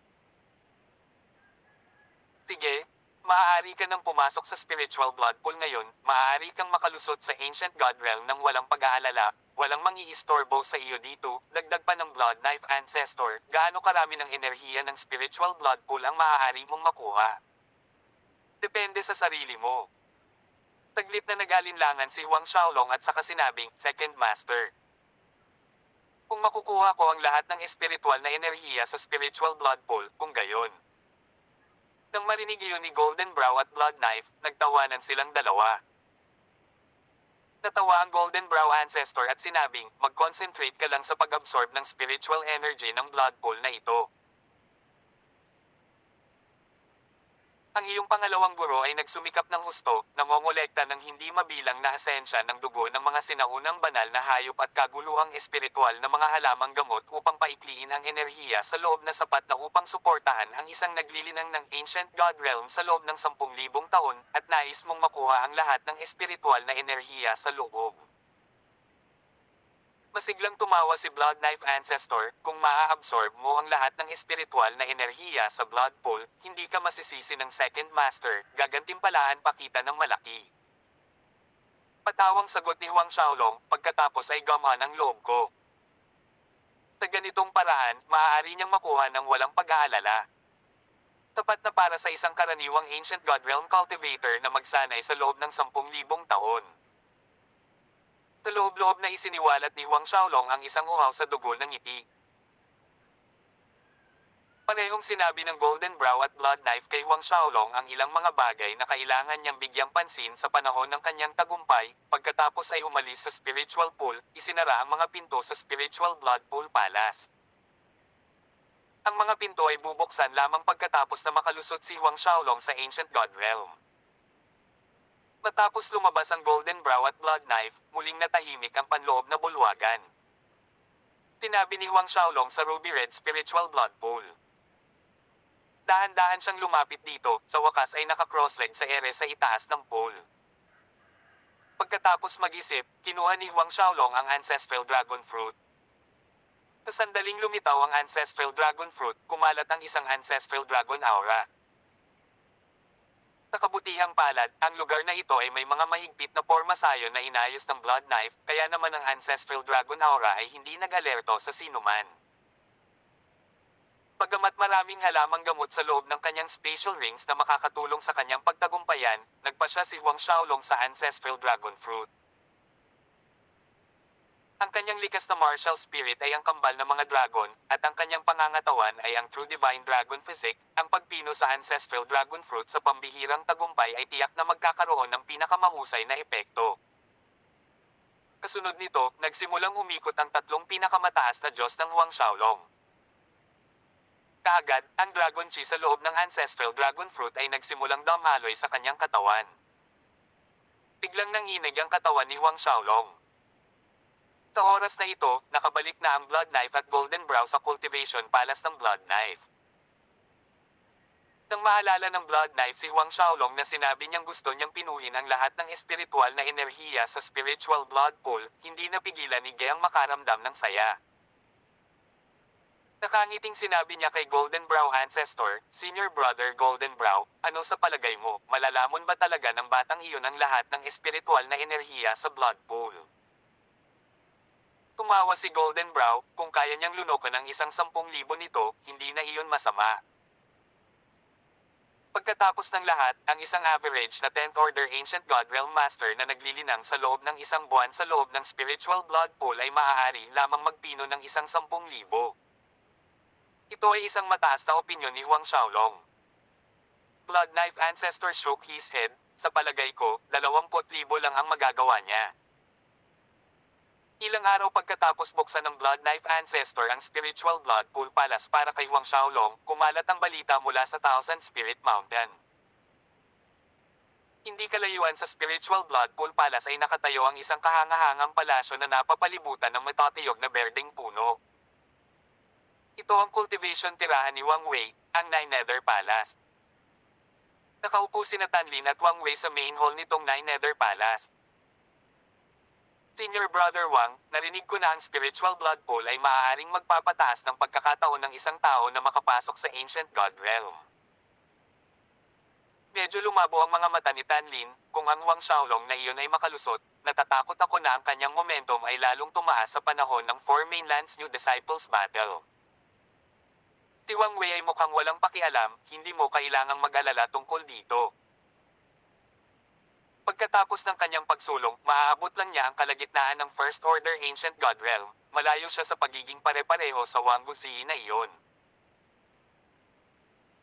Sige, maaari ka nang pumasok sa Spiritual Blood Pool ngayon, maaari kang makalusot sa Ancient God Realm nang walang pag-aalala, walang mangiistorbo sa iyo dito, dagdag pa ng Blood Knife Ancestor, gaano karami ng enerhiya ng Spiritual Blood Pool ang maaari mong makuha. Depende sa sarili mo. Taglit na nag-alinlangan si Huang Xiaolong at saka sinabing, Second Master. Kung makukuha ko ang lahat ng espiritual na enerhiya sa Spiritual Blood Pool, kung gayon. Nang marinig iyon ni Golden Brow at Blood Knife, nagtawanan silang dalawa. Natawa ang Golden Brow Ancestor at sinabing, mag-concentrate ka lang sa pag-absorb ng spiritual energy ng blood pool na ito. Ang iyong pangalawang guro ay nagsumikap ng husto, nangongolekta ng hindi mabilang na asensya ng dugo ng mga sinaunang banal na hayop at kaguluhang espiritual na mga halamang gamot upang paikliin ang enerhiya sa loob na sapat na upang suportahan ang isang naglilinang ng Ancient God Realm sa loob ng 10,000 taon, at nais mong makuha ang lahat ng espiritual na enerhiya sa loob. Masiglang tumawa si Blood Knife Ancestor, kung maa-absorb mo ang lahat ng espiritual na enerhiya sa blood pool, hindi ka masisisi ng Second Master, gagantimpalaan pa kita ng malaki. Patawang sagot ni Huang Xiaolong, pagkatapos ay gamaan ang loob ko. Sa ganitong paraan, maaari niyang makuha ng walang pag-aalala. Tapat na para sa isang karaniwang Ancient God Realm Cultivator na magsanay sa loob ng 10,000 taon. Sa loob-loob na isiniwalat ni Huang Xiaolong ang isang uhaw sa dugo ng ngiti. Parehong sinabi ng Golden Brow at Blood Knife kay Huang Xiaolong ang ilang mga bagay na kailangan niyang bigyang pansin sa panahon ng kanyang tagumpay. Pagkatapos ay umalis sa spiritual pool, isinara ang mga pinto sa spiritual blood pool palace. Ang mga pinto ay bubuksan lamang pagkatapos na makalusot si Huang Xiaolong sa Ancient God Realm. Matapos lumabas ang Golden Brow at Blood Knife, muling natahimik ang panloob na bulwagan. Tinabi ni Huang Xiaolong sa Ruby Red Spiritual Blood Pool. Dahan-dahan siyang lumapit dito, sa wakas ay naka-crossleg sa ere sa itaas ng pool. Pagkatapos mag-isip, kinuha ni Huang Xiaolong ang Ancestral Dragon Fruit. Sa sandaling lumitaw ang Ancestral Dragon Fruit, kumalat ang isang Ancestral Dragon Aura. Sa kabutihang palad, ang lugar na ito ay may mga mahigpit na pormasayon na inayos ng Blood Knife, kaya naman ang Ancestral Dragon Aura ay hindi nag-alerto sa sinuman. Bagamat maraming halamang gamot sa loob ng kanyang spatial rings na makakatulong sa kanyang pagtagumpayan, nagpa siya si Huang Xiaolong sa Ancestral Dragon Fruit. Ang kanyang likas na martial spirit ay ang kambal ng mga dragon, at ang kanyang pangangatawan ay ang true divine dragon physique. Ang pagpino sa Ancestral Dragon Fruit sa pambihirang tagumpay ay tiyak na magkakaroon ng pinakamahusay na epekto. Kasunod nito, nagsimulang umikot ang tatlong pinakamataas na Diyos ng Huang Xiaolong. Kaagad, ang Dragon Chi sa loob ng Ancestral Dragon Fruit ay nagsimulang damaloy sa kanyang katawan. Biglang nanginig ang katawan ni Huang Xiaolong. Sa oras na ito, nakabalik na ang Blood Knife at Golden Brow sa Cultivation Palace ng Blood Knife. Nang maalala ng Blood Knife si Huang Xiaolong na sinabi niyang gusto niyang pinuhin ang lahat ng espiritual na enerhiya sa Spiritual Blood Pool, hindi napigilan ni Ge ang makaramdam ng saya. Nakangiting sinabi niya kay Golden Brow Ancestor, Senior Brother Golden Brow, ano sa palagay mo, malalamon ba talaga ng batang iyon ang lahat ng espiritual na enerhiya sa Blood Pool? Tumawa si Golden Brow, kung kaya niyang lunokan ng 10,000 nito, hindi na iyon masama. Pagkatapos ng lahat, ang isang average na 10th Order Ancient God Realm Master na naglilinang sa loob ng 1 buwan sa loob ng Spiritual Blood Pool ay maaari lamang magpino ng 10,000. Ito ay isang mataas na opinyon ni Huang Xiaolong. Blood Knife Ancestor shook his head, sa palagay ko, 20,000 lang ang magagawa niya. Ilang araw pagkatapos buksan ng Blood Knife Ancestor ang Spiritual Blood Pool Palace para kay Huang Xiaolong, kumalat ang balita mula sa Thousand Spirit Mountain. Hindi kalayuan sa Spiritual Blood Pool Palace ay nakatayo ang isang kahangahangang palasyo na napapalibutan ng matatiyog na berdeng puno. Ito ang cultivation tirahan ni Wang Wei, ang Nine Nether Palace. Nakaupo sina Tanlin at Wang Wei sa main hall nitong Nine Nether Palace. Senior Brother Wang, narinig ko na ang Spiritual Blood Pool ay maaaring magpapataas ng pagkakataon ng isang tao na makapasok sa Ancient God Realm. Medyo lumabo ang mga mata ni Tanlin, kung ang Huang Xiaolong na iyon ay makalusot, natatakot ako na ang kanyang momentum ay lalong tumaas sa panahon ng Four Mainlands New Disciples Battle. Si Wang Wei ay mukhang walang pakialam, hindi mo kailangang mag-alala tungkol dito. Pagkatapos ng kanyang pagsulong, maaabot lang niya ang kalagitnaan ng First Order Ancient God Realm, malayo siya sa pagiging pare-pareho sa Wang Guzi na iyon.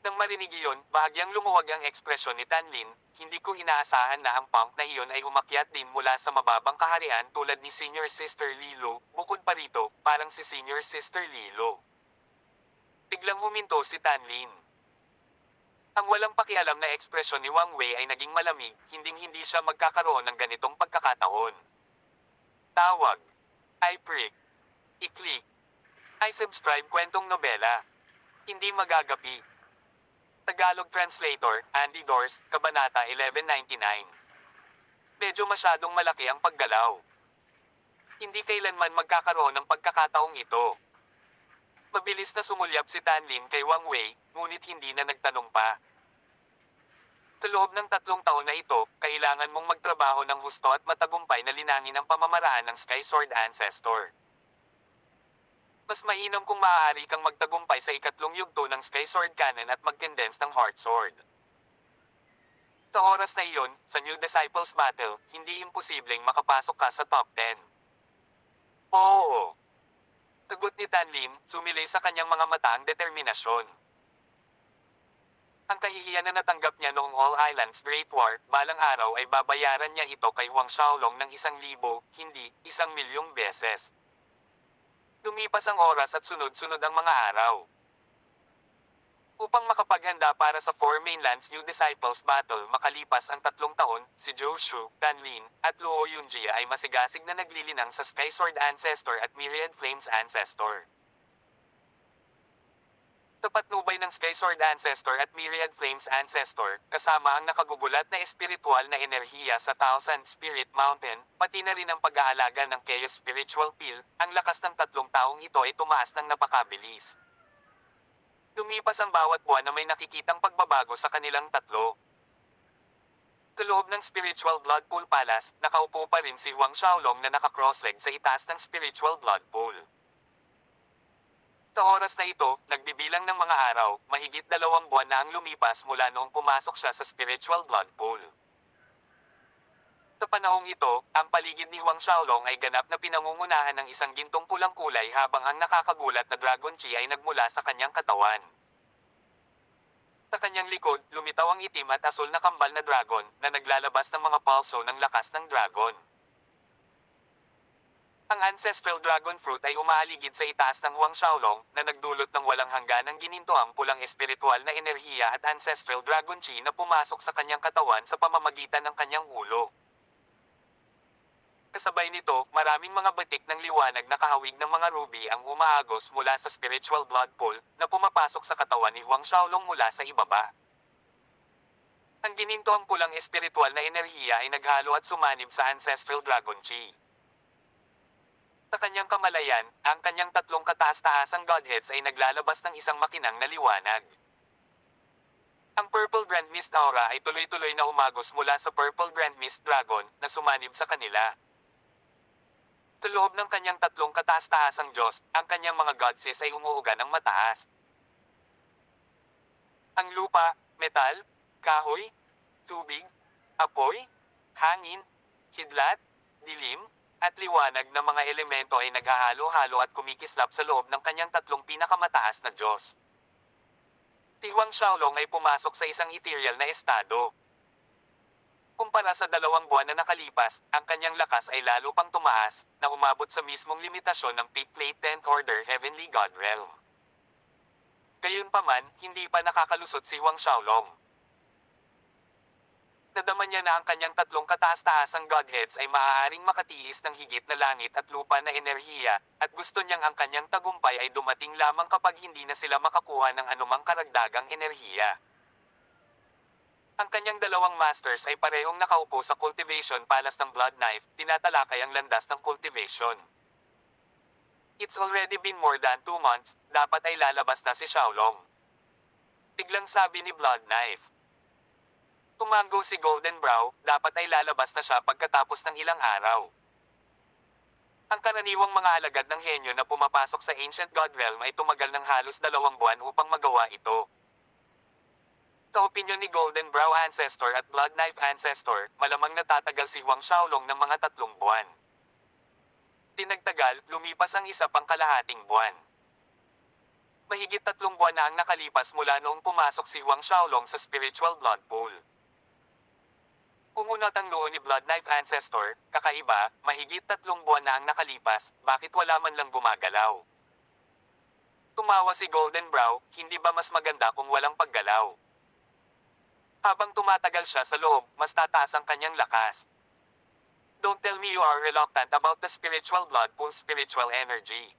Nang marinig iyon, bahagyang lumuwag ang ekspresyon ni Tanlin, hindi ko inaasahan na ang punk na iyon ay umakyat din mula sa mababang kaharian tulad ni Senior Sister Lilo, bukod pa rito, parang si Senior Sister Lilo. Biglang huminto si Tanlin. Ang walang pakialam na ekspresyon ni Wang Wei ay naging malamig, hinding-hindi siya magkakaroon ng ganitong pagkakataon. Tawag. I-prick. I-click. I-subscribe kwentong nobela. Hindi magagapi. Tagalog Translator, Andy Dors, Kabanata 1199. Medyo masyadong malaki ang paggalaw. Hindi kailanman magkakaroon ng pagkakataong ito. Mabilis na sumulyap si Tanlin kay Wang Wei, ngunit hindi na nagtanong pa. Sa loob ng 3 taon na ito, kailangan mong magtrabaho ng husto at matagumpay na linangin ang pamamaraan ng Sky Sword Ancestor. Mas mainam kung maaari kang magtagumpay sa 3 yugto ng Sky Sword Cannon at mag-condense ng Heart Sword. Sa oras na iyon, sa New Disciples Battle, hindi imposibleng makapasok ka sa top 10. Oo. Sagot ni Tanlin, sumilay sa kanyang mga mata ang determinasyon. Ang kahihiyan na natanggap niya noong All Islands Great War, balang araw ay babayaran niya ito kay Huang Xiaolong ng 1,000, hindi 1,000,000 beses. Lumipas ang oras at sunod-sunod ang mga araw. Upang makapaghanda para sa Four Mainlands New Disciples Battle makalipas ang 3 taon, si Zhou Shu, Dan Lin, at Luo Yunjie ay masigasig na naglilinang sa Skysword Ancestor at Myriad Flames Ancestor. Tapatnubay ng Skysword Ancestor at Myriad Flames Ancestor, kasama ang nakagugulat na espiritual na enerhiya sa Thousand Spirit Mountain, pati na rin ang pag-aalaga ng Chaos Spiritual Pill, ang lakas ng 3 taong ito ay tumaas ng napakabilis. Lumipas ang bawat buwan na may nakikitang pagbabago sa kanilang tatlo. Sa loob ng Spiritual Blood Pool Palace, nakaupo pa rin si Huang Xiaolong na naka-crossleg sa itaas ng Spiritual Blood Pool. Sa oras na ito, nagbibilang ng mga araw, mahigit 2 buwan na ang lumipas mula noong pumasok siya sa Spiritual Blood Pool. Sa panahong ito, ang paligid ni Huang Xiaolong ay ganap na pinangungunahan ng isang gintong pulang kulay habang ang nakakagulat na Dragon Chi ay nagmula sa kanyang katawan. Sa kanyang likod, lumitaw ang itim at asul na kambal na dragon na naglalabas ng mga pulso ng lakas ng dragon. Ang Ancestral Dragon Fruit ay umaaligid sa itaas ng Huang Xiaolong na nagdulot ng walang hangganang ginintoang pulang espiritual na enerhiya at Ancestral Dragon Chi na pumasok sa kanyang katawan sa pamamagitan ng kanyang ulo. Kasabay nito, maraming mga batik ng liwanag na kahawig ng mga ruby ang umaagos mula sa Spiritual Blood Pool na pumapasok sa katawan ni Huang Xiaolong mula sa ibaba. Ang ginintoang pulang espiritual na enerhiya ay naghalo at sumanib sa Ancestral Dragon Chi. Sa kanyang kamalayan, ang kanyang 3 kataas-taasang godheads ay naglalabas ng isang makinang na liwanag. Ang Purple Grand Mist Aura ay tuloy-tuloy na umagos mula sa Purple Grand Mist Dragon na sumanib sa kanila. Sa loob ng kanyang 3 kataas-taasang Diyos, ang kanyang mga goddesses ay umuuga ng mataas. Ang lupa, metal, kahoy, tubig, apoy, hangin, kidlat, dilim, at liwanag na mga elemento ay naghahalo-halo at kumikislap sa loob ng kanyang 3 pinakamataas na Diyos. Si Huang Xiaolong ay pumasok sa isang ethereal na estado. Kumpara sa 2 buwan na nakalipas, ang kanyang lakas ay lalo pang tumaas, na umabot sa mismong limitasyon ng Peak Plate 10th Order Heavenly God Realm. Gayunpaman, hindi pa nakakalusot si Huang Xiaolong. Nadama niya na ang kanyang 3 kataas-taasang godheads ay maaaring makatiis ng higit na langit at lupa na enerhiya, at gusto niyang ang kanyang tagumpay ay dumating lamang kapag hindi na sila makakuha ng anumang karagdagang enerhiya. Ang kanyang 2 masters ay parehong nakaupo sa Cultivation Palace ng Blood Knife, tinatalakay ang landas ng cultivation. It's already been more than 2 months, dapat ay lalabas na si Xiaolong. Biglang sabi ni Blood Knife. Tumango si Golden Brow, dapat ay lalabas na siya pagkatapos ng ilang araw. Ang karaniwang mga alagad ng henyo na pumapasok sa Ancient God Realm ay tumagal ng halos 2 buwan upang magawa ito. Sa opinyon ni Golden Brow Ancestor at Blood Knife Ancestor, malamang natatagal si Huang Xiaolong ng mga 3 buwan. Tinagtagal, lumipas ang isa pang kalahating buwan. Mahigit 3 buwan na ang nakalipas mula noong pumasok si Huang Xiaolong sa Spiritual Blood Pool. Umunat ang noo ni Blood Knife Ancestor, kakaiba, mahigit 3 buwan na ang nakalipas, bakit wala man lang gumagalaw? Tumawa si Golden Brow, hindi ba mas maganda kung walang paggalaw? Habang tumatagal siya sa loob, mas tataas ang kanyang lakas. Don't tell me you are reluctant about the Spiritual Blood Pool spiritual energy.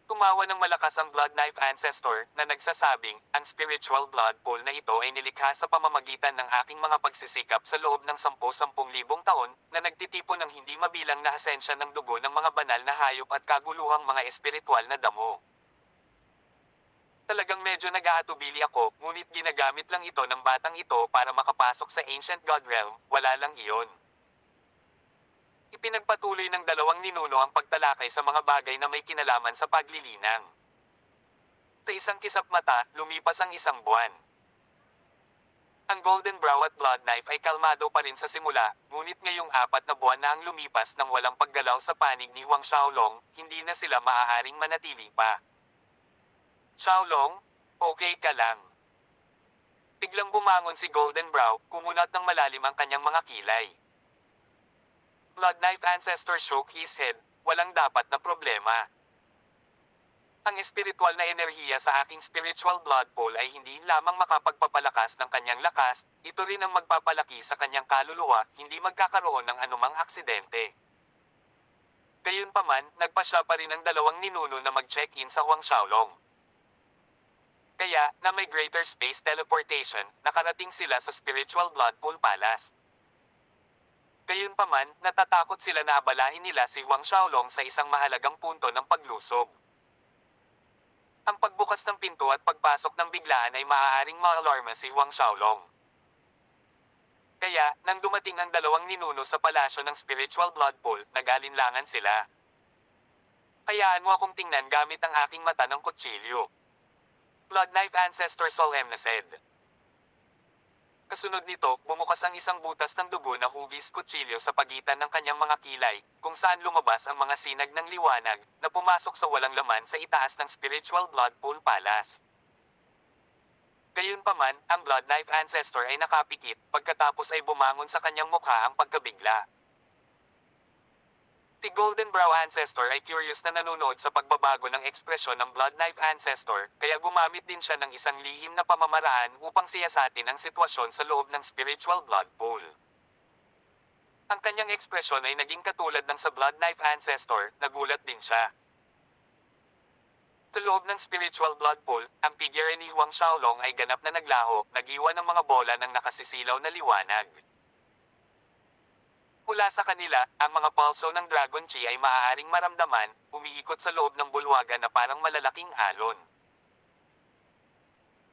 Tumawa ng malakas ang Blood Knife Ancestor na nagsasabing, ang Spiritual Blood Pool na ito ay nilikha sa pamamagitan ng aking mga pagsisikap sa loob ng 10,000 taon na nagtitipon ng hindi mabilang na asensya ng dugo ng mga banal na hayop at kaguluhang mga espiritual na damo. Talagang medyo nag-aatubili ako, ngunit ginagamit lang ito ng batang ito para makapasok sa Ancient God Realm, wala lang iyon. Ipinagpatuloy ng 2 ninuno ang pagtalakay sa mga bagay na may kinalaman sa paglilinang. Sa isang kisap mata, lumipas ang 1 buwan. Ang Golden Brow at Blood Knife ay kalmado pa rin sa simula, ngunit ngayong 4 na buwan na ang lumipas nang walang paggalaw sa panig ni Huang Xiaolong, hindi na sila maaaring manatili pa. Xiaolong? Okay ka lang. Biglang bumangon si Golden Brow, kumunat ng malalim ang kanyang mga kilay. Blood Knife Ancestor shook his head, walang dapat na problema. Ang espiritual na enerhiya sa aking spiritual blood pool ay hindi lamang makapagpapalakas ng kanyang lakas, ito rin ang magpapalaki sa kanyang kaluluwa, hindi magkakaroon ng anumang aksidente. Gayunpaman, nagpasya pa rin ang dalawang ninuno na mag-check-in sa Huang Xiaolong. Kaya, na may greater space teleportation, nakarating sila sa Spiritual Blood Pool Palace. Gayunpaman, natatakot sila na abalahin nila si Huang Xiaolong sa isang mahalagang punto ng paglusob. Ang pagbukas ng pinto at pagpasok ng biglaan ay maaaring ma-alarma si Huang Xiaolong. Kaya, nang dumating ang dalawang ninuno sa palasyo ng Spiritual Blood Pool, nag-alinlangan sila. Hayaan mo akong tingnan gamit ang aking mata ng kutsilyo. Blood Knife Ancestor solemnly said. Kasunod nito, bumukas ang isang butas ng dugo na hugis kutsilyo sa pagitan ng kanyang mga kilay, kung saan lumabas ang mga sinag ng liwanag, na pumasok sa walang laman sa itaas ng Spiritual Blood Pool Palace. Gayunpaman, ang Blood Knife Ancestor ay nakapikit, pagkatapos ay bumangon sa kanyang mukha ang pagkabigla. Si Golden Brow Ancestor ay curious na nanonood sa pagbabago ng ekspresyon ng Blood Knife Ancestor, kaya gumamit din siya ng isang lihim na pamamaraan upang siyasatin ang sitwasyon sa loob ng Spiritual Blood Pool. Ang kanyang ekspresyon ay naging katulad ng sa Blood Knife Ancestor, nagulat din siya. Sa loob ng Spiritual Blood Pool, ang figure ni Huang Xiaolong ay ganap na naglaho, nag-iwan ng mga bola ng nakasisilaw na liwanag. Mula sa kanila, ang mga pulso ng Dragon Chi ay maaaring maramdaman, umiikot sa loob ng bulwagan na parang malalaking alon.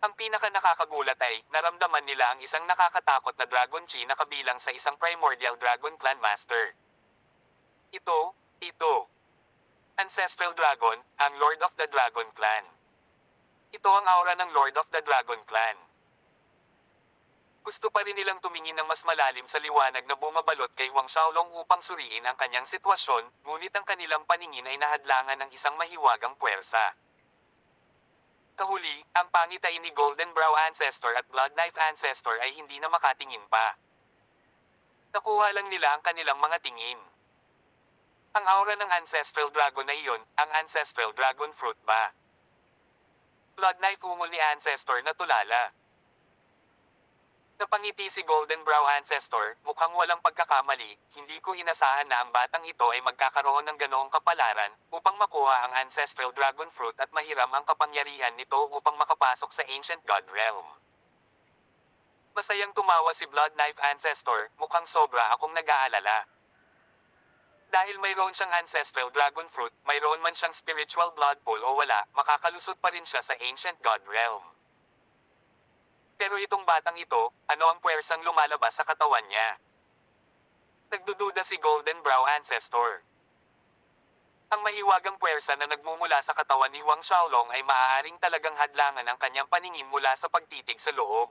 Ang pinaka nakakagulat ay, naramdaman nila ang isang nakakatakot na Dragon Chi na kabilang sa isang Primordial Dragon Clan Master. Ito. Ancestral Dragon, ang Lord of the Dragon Clan. Ito ang aura ng Lord of the Dragon Clan. Gusto pa rin nilang tumingin ng mas malalim sa liwanag na bumabalot kay Huang Xiaolong upang suriin ang kanyang sitwasyon, ngunit ang kanilang paningin ay nahadlangan ng isang mahiwagang puwersa. Sa huli, ang pangitay ni Golden Brow Ancestor at Blood Knife Ancestor ay hindi na makatingin pa. Nakuha lang nila ang kanilang mga tingin. Ang aura ng Ancestral Dragon na iyon, ang Ancestral Dragon Fruit ba? Blood Knife umol ni Ancestor na tulala. Napangiti si Golden Brow Ancestor, mukhang walang pagkakamali, hindi ko inasahan na ang batang ito ay magkakaroon ng ganoong kapalaran, upang makuha ang Ancestral Dragon Fruit at mahiram ang kapangyarihan nito upang makapasok sa Ancient God Realm. Masayang tumawa si Blood Knife Ancestor, mukhang sobra akong nag-aalala. Dahil mayroon siyang Ancestral Dragon Fruit, mayroon man siyang Spiritual Blood Pool o wala, makakalusot pa rin siya sa Ancient God Realm. Pero itong batang ito, ano ang puwersang lumalabas sa katawan niya? Nagdududa si Golden Brow Ancestor. Ang mahiwagang puwersa na nagmumula sa katawan ni Huang Xiaolong ay maaaring talagang hadlangan ang kanyang paningin mula sa pagtitig sa loob.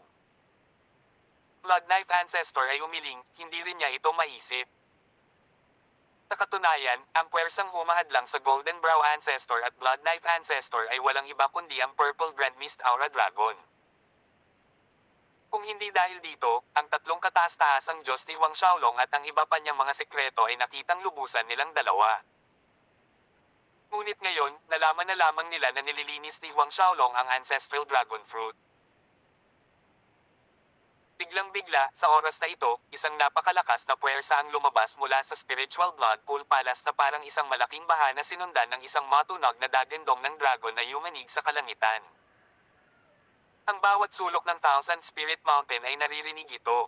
Blood Knife Ancestor ay umiling, hindi rin niya ito maisip. Sa katunayan, ang puwersang humahadlang sa Golden Brow Ancestor at Blood Knife Ancestor ay walang iba kundi ang Purple Grand Mist Aura Dragon. Kung hindi dahil dito, ang tatlong kataas-taasang Diyos ni Huang Xiaolong at ang iba pa niyang mga sekreto ay nakitang lubusan nilang dalawa. Ngunit ngayon, nalaman na lamang nila na nililinis ni Huang Xiaolong ang Ancestral Dragon Fruit. Biglang-bigla, sa oras na ito, isang napakalakas na puwersa ang lumabas mula sa Spiritual Blood Pool Palace na parang isang malaking baha na sinundan ng isang matunog na dagandong ng dragon na yumanig sa kalangitan. Ang bawat sulok ng Thousand Spirit Mountain ay naririnig ito.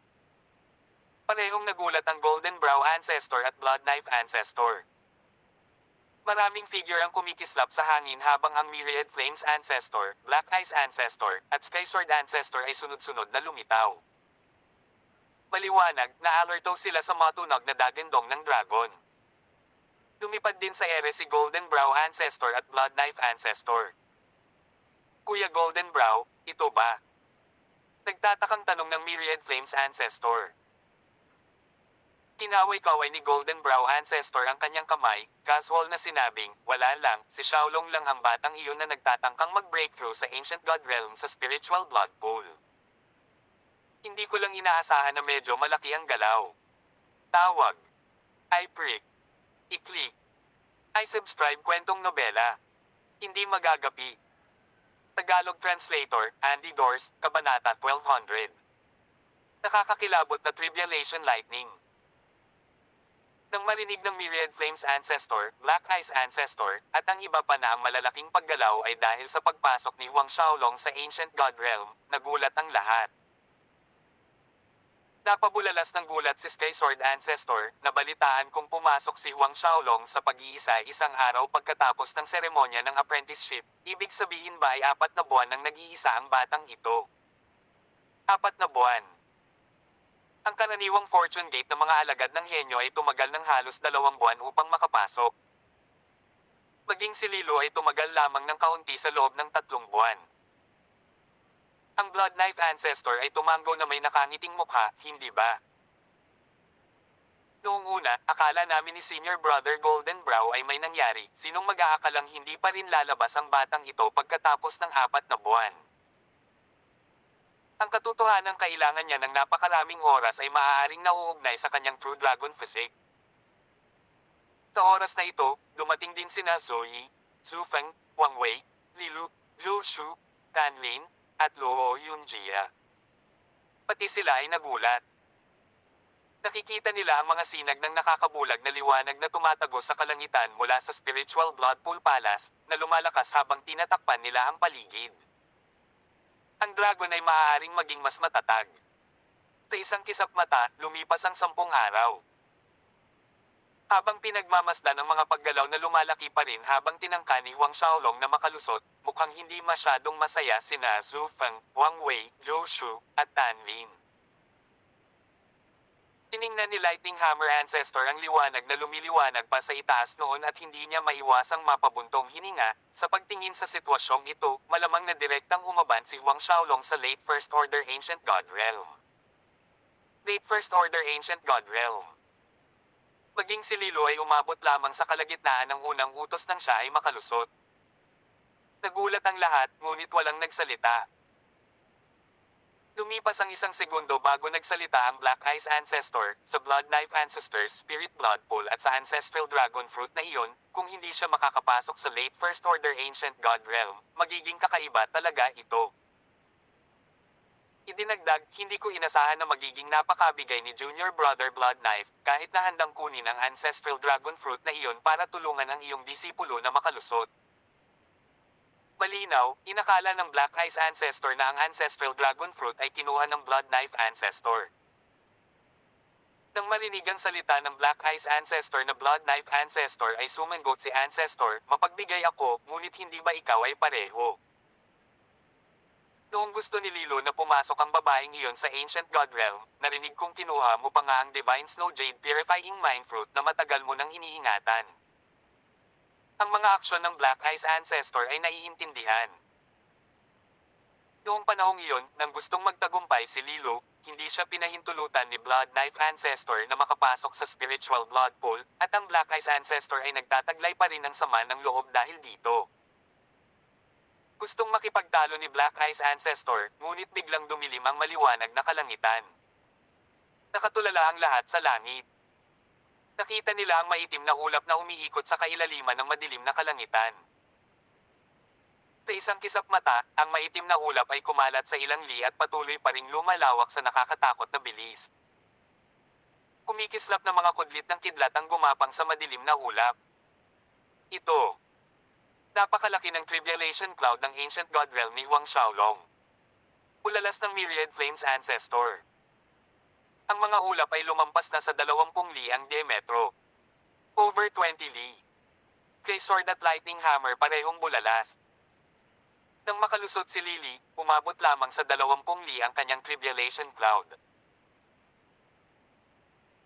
Parehong nagulat ang Golden Brow Ancestor at Blood Knife Ancestor. Maraming figure ang kumikislap sa hangin habang ang Myriad Flames Ancestor, Black Eyes Ancestor, at Skysword Ancestor ay sunod-sunod na lumitaw. Maliwanag, na-alerto sila sa matunog na dagandong ng dragon. Lumipad din sa ere si Golden Brow Ancestor at Blood Knife Ancestor. Kuya Golden Brow, ito ba? Nagtatakang tanong ng Myriad Flames Ancestor. Kinaway-kaway ni Golden Brow Ancestor ang kanyang kamay, casual na sinabing, wala lang, si Xiaolong lang ang batang iyon na nagtatangkang mag-breakthrough sa Ancient God Realm sa Spiritual Blood Pool. Hindi ko lang inaasahan na medyo malaki ang galaw. Tawag. I-prick. I-click. I-subscribe kwentong nobela. Hindi magagapi. Tagalog Translator, Andy Dors, Kabanata 1200. Nakakakilabot na Tribulation Lightning. Nang marinig ng Myriad Flames Ancestor, Black Eyes Ancestor, at ang iba pa na ang malalaking paggalaw ay dahil sa pagpasok ni Huang Xiaolong sa Ancient God Realm, nagulat ang lahat. Napabulalas ng gulat si Sky Sword Ancestor, nabalitaan kung pumasok si Huang Xiaolong sa pag-iisa isang araw pagkatapos ng seremonya ng apprenticeship, ibig sabihin ba ay 4 na buwan nang nag-iisa ang batang ito? 4 na buwan. Ang karaniwang fortune gate ng mga alagad ng henyo ay tumagal ng halos 2 buwan upang makapasok. Maging si Lilo ay tumagal lamang ng kaunti sa loob ng 3 buwan. Ang Blood Knife Ancestor ay tumanggo na may nakangiting mukha, hindi ba? Noong una, akala namin ni Senior Brother Golden Brow ay may nangyari, sinong mag-aakalang hindi pa rin lalabas ang batang ito pagkatapos ng 4 na buwan. Ang katotohanan kailangan niya ng napakaraming oras ay maaaring nauugnay sa kanyang True Dragon Physique. Sa oras na ito, dumating din sina Zoe, Zufeng, Wang Wei, Lilu, Zhou Shu, Tan Lin, at Luo Yunjia. Pati sila ay nagulat. Nakikita nila ang mga sinag ng nakakabulag na liwanag na tumatagos sa kalangitan mula sa Spiritual Blood Pool Palace, na lumalakas habang tinatakpan nila ang paligid. Ang dragon ay maaaring maging mas matatag. Sa isang kisap mata, lumipas ang 10 araw. Habang pinagmamasdan ng mga paggalaw na lumalaki pa rin habang tinangka ni Huang Xiaolong na makalusot, mukhang hindi masyadong masaya sina Zhu Feng, Wang Wei, Zhou Shu, at Tan Lin. Tiningnan ni Lightning Hammer Ancestor ang liwanag na lumiliwanag pa sa itaas noon at hindi niya maiwasang mapabuntong hininga. Sa pagtingin sa sitwasyong ito, malamang na direktang umaban si Huang Xiaolong sa Late First Order Ancient God Realm. Late First Order Ancient God Realm. Maging si Lilo ay umabot lamang sa kalagitnaan ng unang utos nang siya ay makalusot. Nagulat ang lahat, ngunit walang nagsalita. Lumipas ang 1 segundo bago nagsalita ang Black Eyes Ancestor, sa Blood Knife Ancestors, Spirit Blood Pool at sa Ancestral Dragon Fruit na iyon, kung hindi siya makakapasok sa Late First Order Ancient God Realm, magiging kakaiba talaga ito. Idinagdag, hindi ko inasahan na magiging napakabigay ni Junior Brother Blood Knife, kahit na handang kunin ang Ancestral Dragon Fruit na iyon para tulungan ang iyong disipulo na makalusot. Malinaw, inakala ng Black Eyes Ancestor na ang Ancestral Dragon Fruit ay kinuha ng Blood Knife Ancestor. Nang marinig ang salita ng Black Eyes Ancestor na Blood Knife Ancestor ay sumangot si Ancestor, mapagbigay ako, ngunit hindi ba ikaw ay pareho? Noong gusto ni Lilo na pumasok ang babaeng iyon sa Ancient God Realm, narinig kong kinuha mo pa nga ang Divine Snow Jade Purifying Mind Fruit na matagal mo nang iniingatan. Ang mga aksyon ng Black Eyes Ancestor ay naiintindihan. Noong panahong iyon, nang gustong magtagumpay si Lilo, hindi siya pinahintulutan ni Blood Knife Ancestor na makapasok sa Spiritual Blood Pool, at ang Black Eyes Ancestor ay nagtataglay pa rin ng sama ng loob dahil dito. Gustong makipagtalo ni Black Eyes Ancestor, ngunit biglang dumilim ang maliwanag na kalangitan. Nakatulala ang lahat sa langit. Nakita nila ang maitim na ulap na umiikot sa kailaliman ng madilim na kalangitan. Sa isang kisap mata, ang maitim na ulap ay kumalat sa ilang li at patuloy pa ring lumalawak sa nakakatakot na bilis. Kumikislap na mga kudlit ng kidlat ang gumapang sa madilim na ulap. Ito. Napakalaki ng Tribulation Cloud ng Ancient God Realm ni Huang Xiaolong. Ulalas ng Myriad Flames Ancestor. Ang mga ulap ay lumampas na sa 20 li ang diametro. Over 20 li. Kay Sword at Lightning Hammer parehong bulalas. Nang makalusot si Lily, umabot lamang sa 20 li ang kanyang Tribulation Cloud.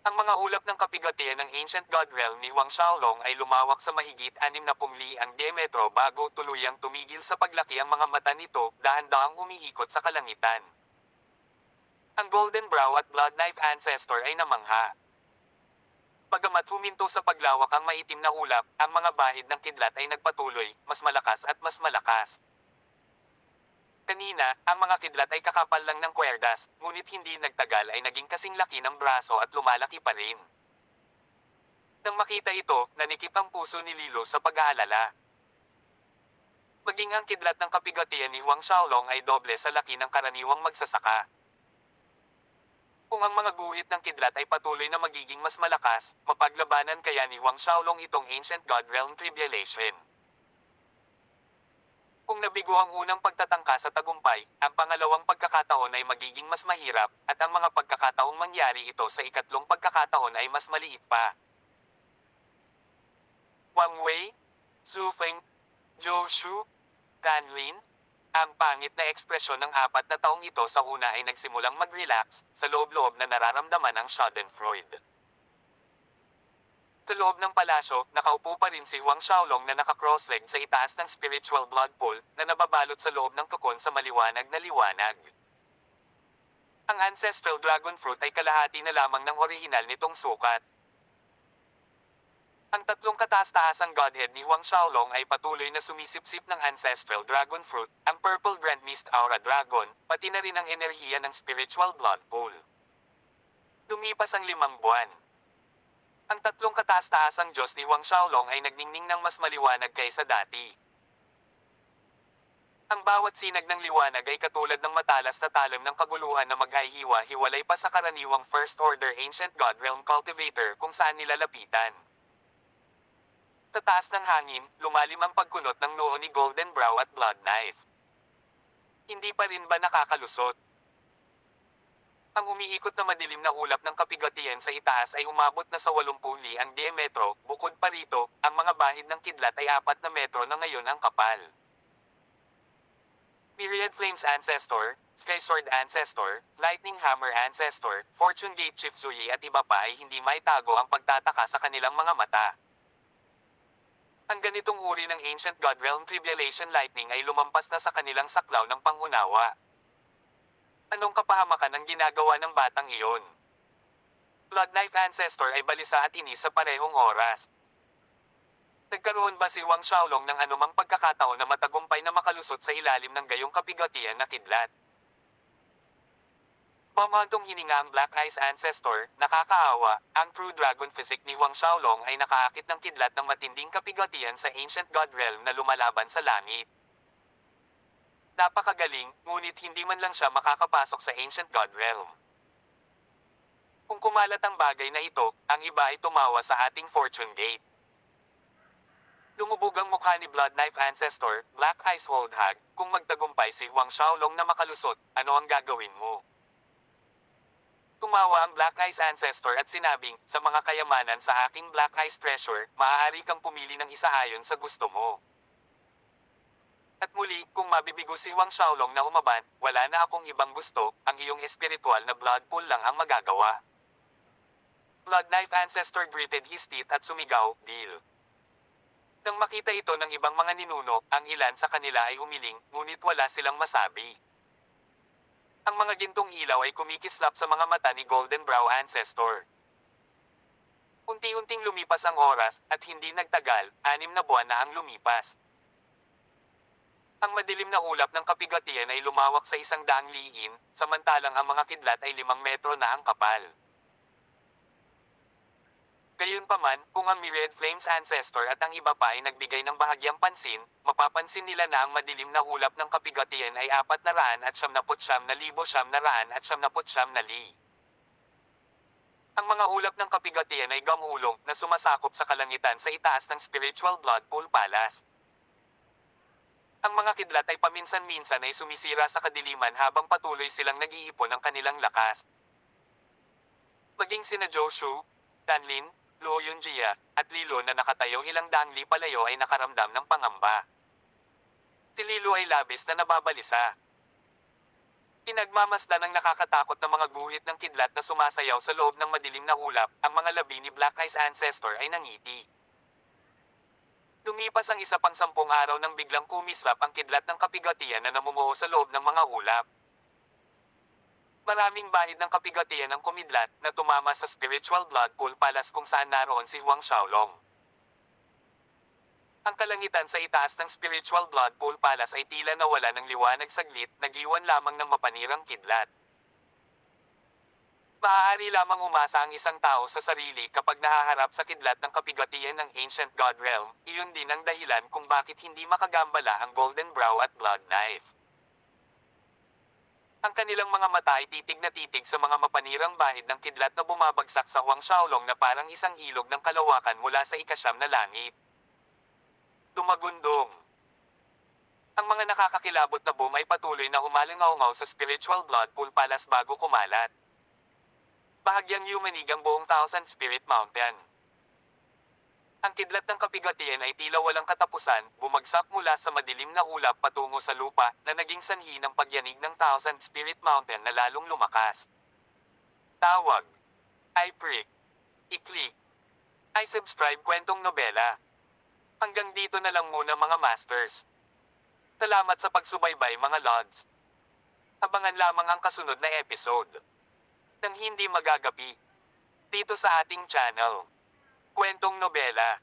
Ang mga ulap ng kapigatian ng Ancient God Realm ni Huang Xiaolong ay lumawak sa mahigit 60 li ang diametro bago tuluyang tumigil sa paglaki ang mga mata nito, dahan-dahang umiikot sa kalangitan. Ang Golden Brow at Blood Knife Ancestor ay namangha. huminto sa paglawak ang maitim na ulap, ang mga bahid ng kidlat ay nagpatuloy, mas malakas at mas malakas. Kanina, ang mga kidlat ay kakapal lang ng kwerdas, ngunit hindi nagtagal ay naging kasing laki ng braso at lumalaki pa rin. Nang makita ito, nanikip ang puso ni Lilo sa pag-aalala. Maging ang kidlat ng kapigatian ni Huang Xiaolong ay doble sa laki ng karaniwang magsasaka. Kung ang mga guhit ng kidlat ay patuloy na magiging mas malakas, mapaglabanan kaya ni Huang Xiaolong itong Ancient God Realm Tribulation. Kung nabigo ang unang pagtatangka sa tagumpay, ang pangalawang pagkakataon ay magiging mas mahirap, at ang mga pagkakataong mangyari ito sa ikatlong pagkakataon ay mas maliit pa. Wang Wei, Zhu Feng, Zhou Shu, Dan Lin, ang pangit na ekspresyon ng 4 na taong ito sa una ay nagsimulang mag-relax, sa loob-loob na nararamdaman ang Schadenfreude. Sa loob ng palasyo, nakaupo pa rin si Huang Xiaolong na naka-cross-leg sa itaas ng spiritual blood pool, na nababalot sa loob ng kokon sa maliwanag na liwanag. Ang ancestral dragon fruit ay kalahati na lamang ng orihinal nitong sukat. Ang tatlong kataas-taasang godhead ni Huang Xiaolong ay patuloy na sumisipsip ng ancestral dragon fruit, ang purple grand mist aura dragon, pati na rin ang enerhiya ng spiritual blood pool. Lumipas ang 5 buwan. Ang tatlong kataas-taasang Diyos ni Huang Xiaolong ay nagningning ng mas maliwanag kaysa dati. Ang bawat sinag ng liwanag ay katulad ng matalas na talam ng kaguluhan na maghahiwa-hiwalay pa sa karaniwang First Order Ancient God Realm Cultivator kung saan nilalapitan. Sa taas ng hangin, lumalim ang pagkunot ng noo ni Golden Brow at Blood Knife. Hindi pa rin ba nakakalusot? Ang umiikot na madilim na ulap ng kapigatian sa itaas ay umabot na sa 80 li ang diametro, bukod pa rito, ang mga bahid ng kidlat ay 4 na metro na ngayon ang kapal. Myriad Flames Ancestor, Sky Sword Ancestor, Lightning Hammer Ancestor, Fortune Gate Chief Zuyi at iba pa ay hindi maitago ang pagtataka sa kanilang mga mata. Ang ganitong uri ng Ancient God Realm Tribulation Lightning ay lumampas na sa kanilang saklaw ng pangunawa. Anong kapahamakan ang ginagawa ng batang iyon? Blood Knife Ancestor ay balisa at inis sa parehong oras. Nagkaroon ba si Huang Xiaolong ng anumang pagkakataon na matagumpay na makalusot sa ilalim ng gayong kapigatian na kidlat? Pamantong hininga ang Black Eyes Ancestor, nakakaawa, ang true dragon physique ni Huang Xiaolong ay nakaakit ng kidlat ng matinding kapigatian sa Ancient God Realm na lumalaban sa langit. Napakagaling, ngunit hindi man lang siya makakapasok sa Ancient God Realm. Kung kumalat ang bagay na ito, ang iba ay tumawa sa ating Fortune Gate. Lumubog ang mukha ni Blood Knife Ancestor, Black Eyes Old Hag, kung magtagumpay si Huang Xiaolong na makalusot, ano ang gagawin mo? Tumawa ang Black Eyes Ancestor at sinabing, sa mga kayamanan sa aking Black Eyes Treasure, maaari kang pumili ng isa ayon sa gusto mo. At muli, kung mabibigo si Huang Xiaolong na umaban, wala na akong ibang gusto, ang iyong espiritual na blood pool lang ang magagawa. Blood Knife Ancestor gritted his teeth at sumigaw, deal. Nang makita ito ng ibang mga ninuno, ang ilan sa kanila ay umiling, ngunit wala silang masabi. Ang mga gintong ilaw ay kumikislap sa mga mata ni Golden Brow Ancestor. Unti-unting lumipas ang oras, at hindi nagtagal, 6 na buwan na ang lumipas. Ang madilim na ulap ng kapigatian ay lumawak sa 100 liin, samantalang ang mga kidlat ay 5 metro na ang kapal. Gayunpaman, kung ang Myriad Flames Ancestor at ang iba pa ay nagbigay ng bahagyang pansin, mapapansin nila na ang madilim na ulap ng kapigatian ay 499,999 na li. Ang mga ulap ng kapigatian ay gamulong na sumasakop sa kalangitan sa itaas ng Spiritual Blood Pool Palace. Ang mga kidlat ay paminsan-minsan ay sumisira sa kadiliman habang patuloy silang nag-iipon ng kanilang lakas. Maging sina Zhou Shu, Dan Lin, Luo Yunjia, at Lilo na nakatayo ilang daang li palayo ay nakaramdam ng pangamba. Si Lilo ay labis na nababalisa. Pinagmamasdan ng nakakatakot na mga guhit ng kidlat na sumasayaw sa loob ng madilim na ulap, ang mga labi ni Black Eyes Ancestor ay nangiti. Lumipas ang 10 araw nang biglang kumislap ang kidlat ng kapigatian na namumuo sa loob ng mga ulap. Maraming bahid ng kapigatian ang kumidlat na tumama sa spiritual blood pool palace kung saan naroon si Huang Xiaolong. Ang kalangitan sa itaas ng spiritual blood pool palace ay tila nawala ng liwanag saglit, nagiwan lamang ng mapanirang kidlat. Maaari lamang umasa ang isang tao sa sarili kapag nahaharap sa kidlat ng kapigatian ng Ancient God Realm. Iyon din ang dahilan kung bakit hindi makagambala ang Golden Brow at Blood Knife. Ang kanilang mga mata ay titig na titig sa mga mapanirang bahid ng kidlat na bumabagsak sa Huang Xiaolong na parang isang ilog ng kalawakan mula sa ikasyam na langit. Dumagundong. Ang mga nakakakilabot na boom ay patuloy na umalingaw-ngaw sa spiritual blood pool palace bago kumalat. Bahagyang yumanig ang buong Thousand Spirit Mountain. Ang kidlat ng kapigatian ay tila walang katapusan, bumagsak mula sa madilim na ulap patungo sa lupa, na naging sanhi ng pagyanig ng Thousand Spirit Mountain na lalong lumakas. Tawag. I-prick. I-click. I-subscribe kwentong nobela. Hanggang dito na lang muna mga masters. Salamat sa pagsubaybay mga lods. Abangan lamang ang kasunod na episode ng hindi magagapi dito sa ating channel. Kwentong Nobela.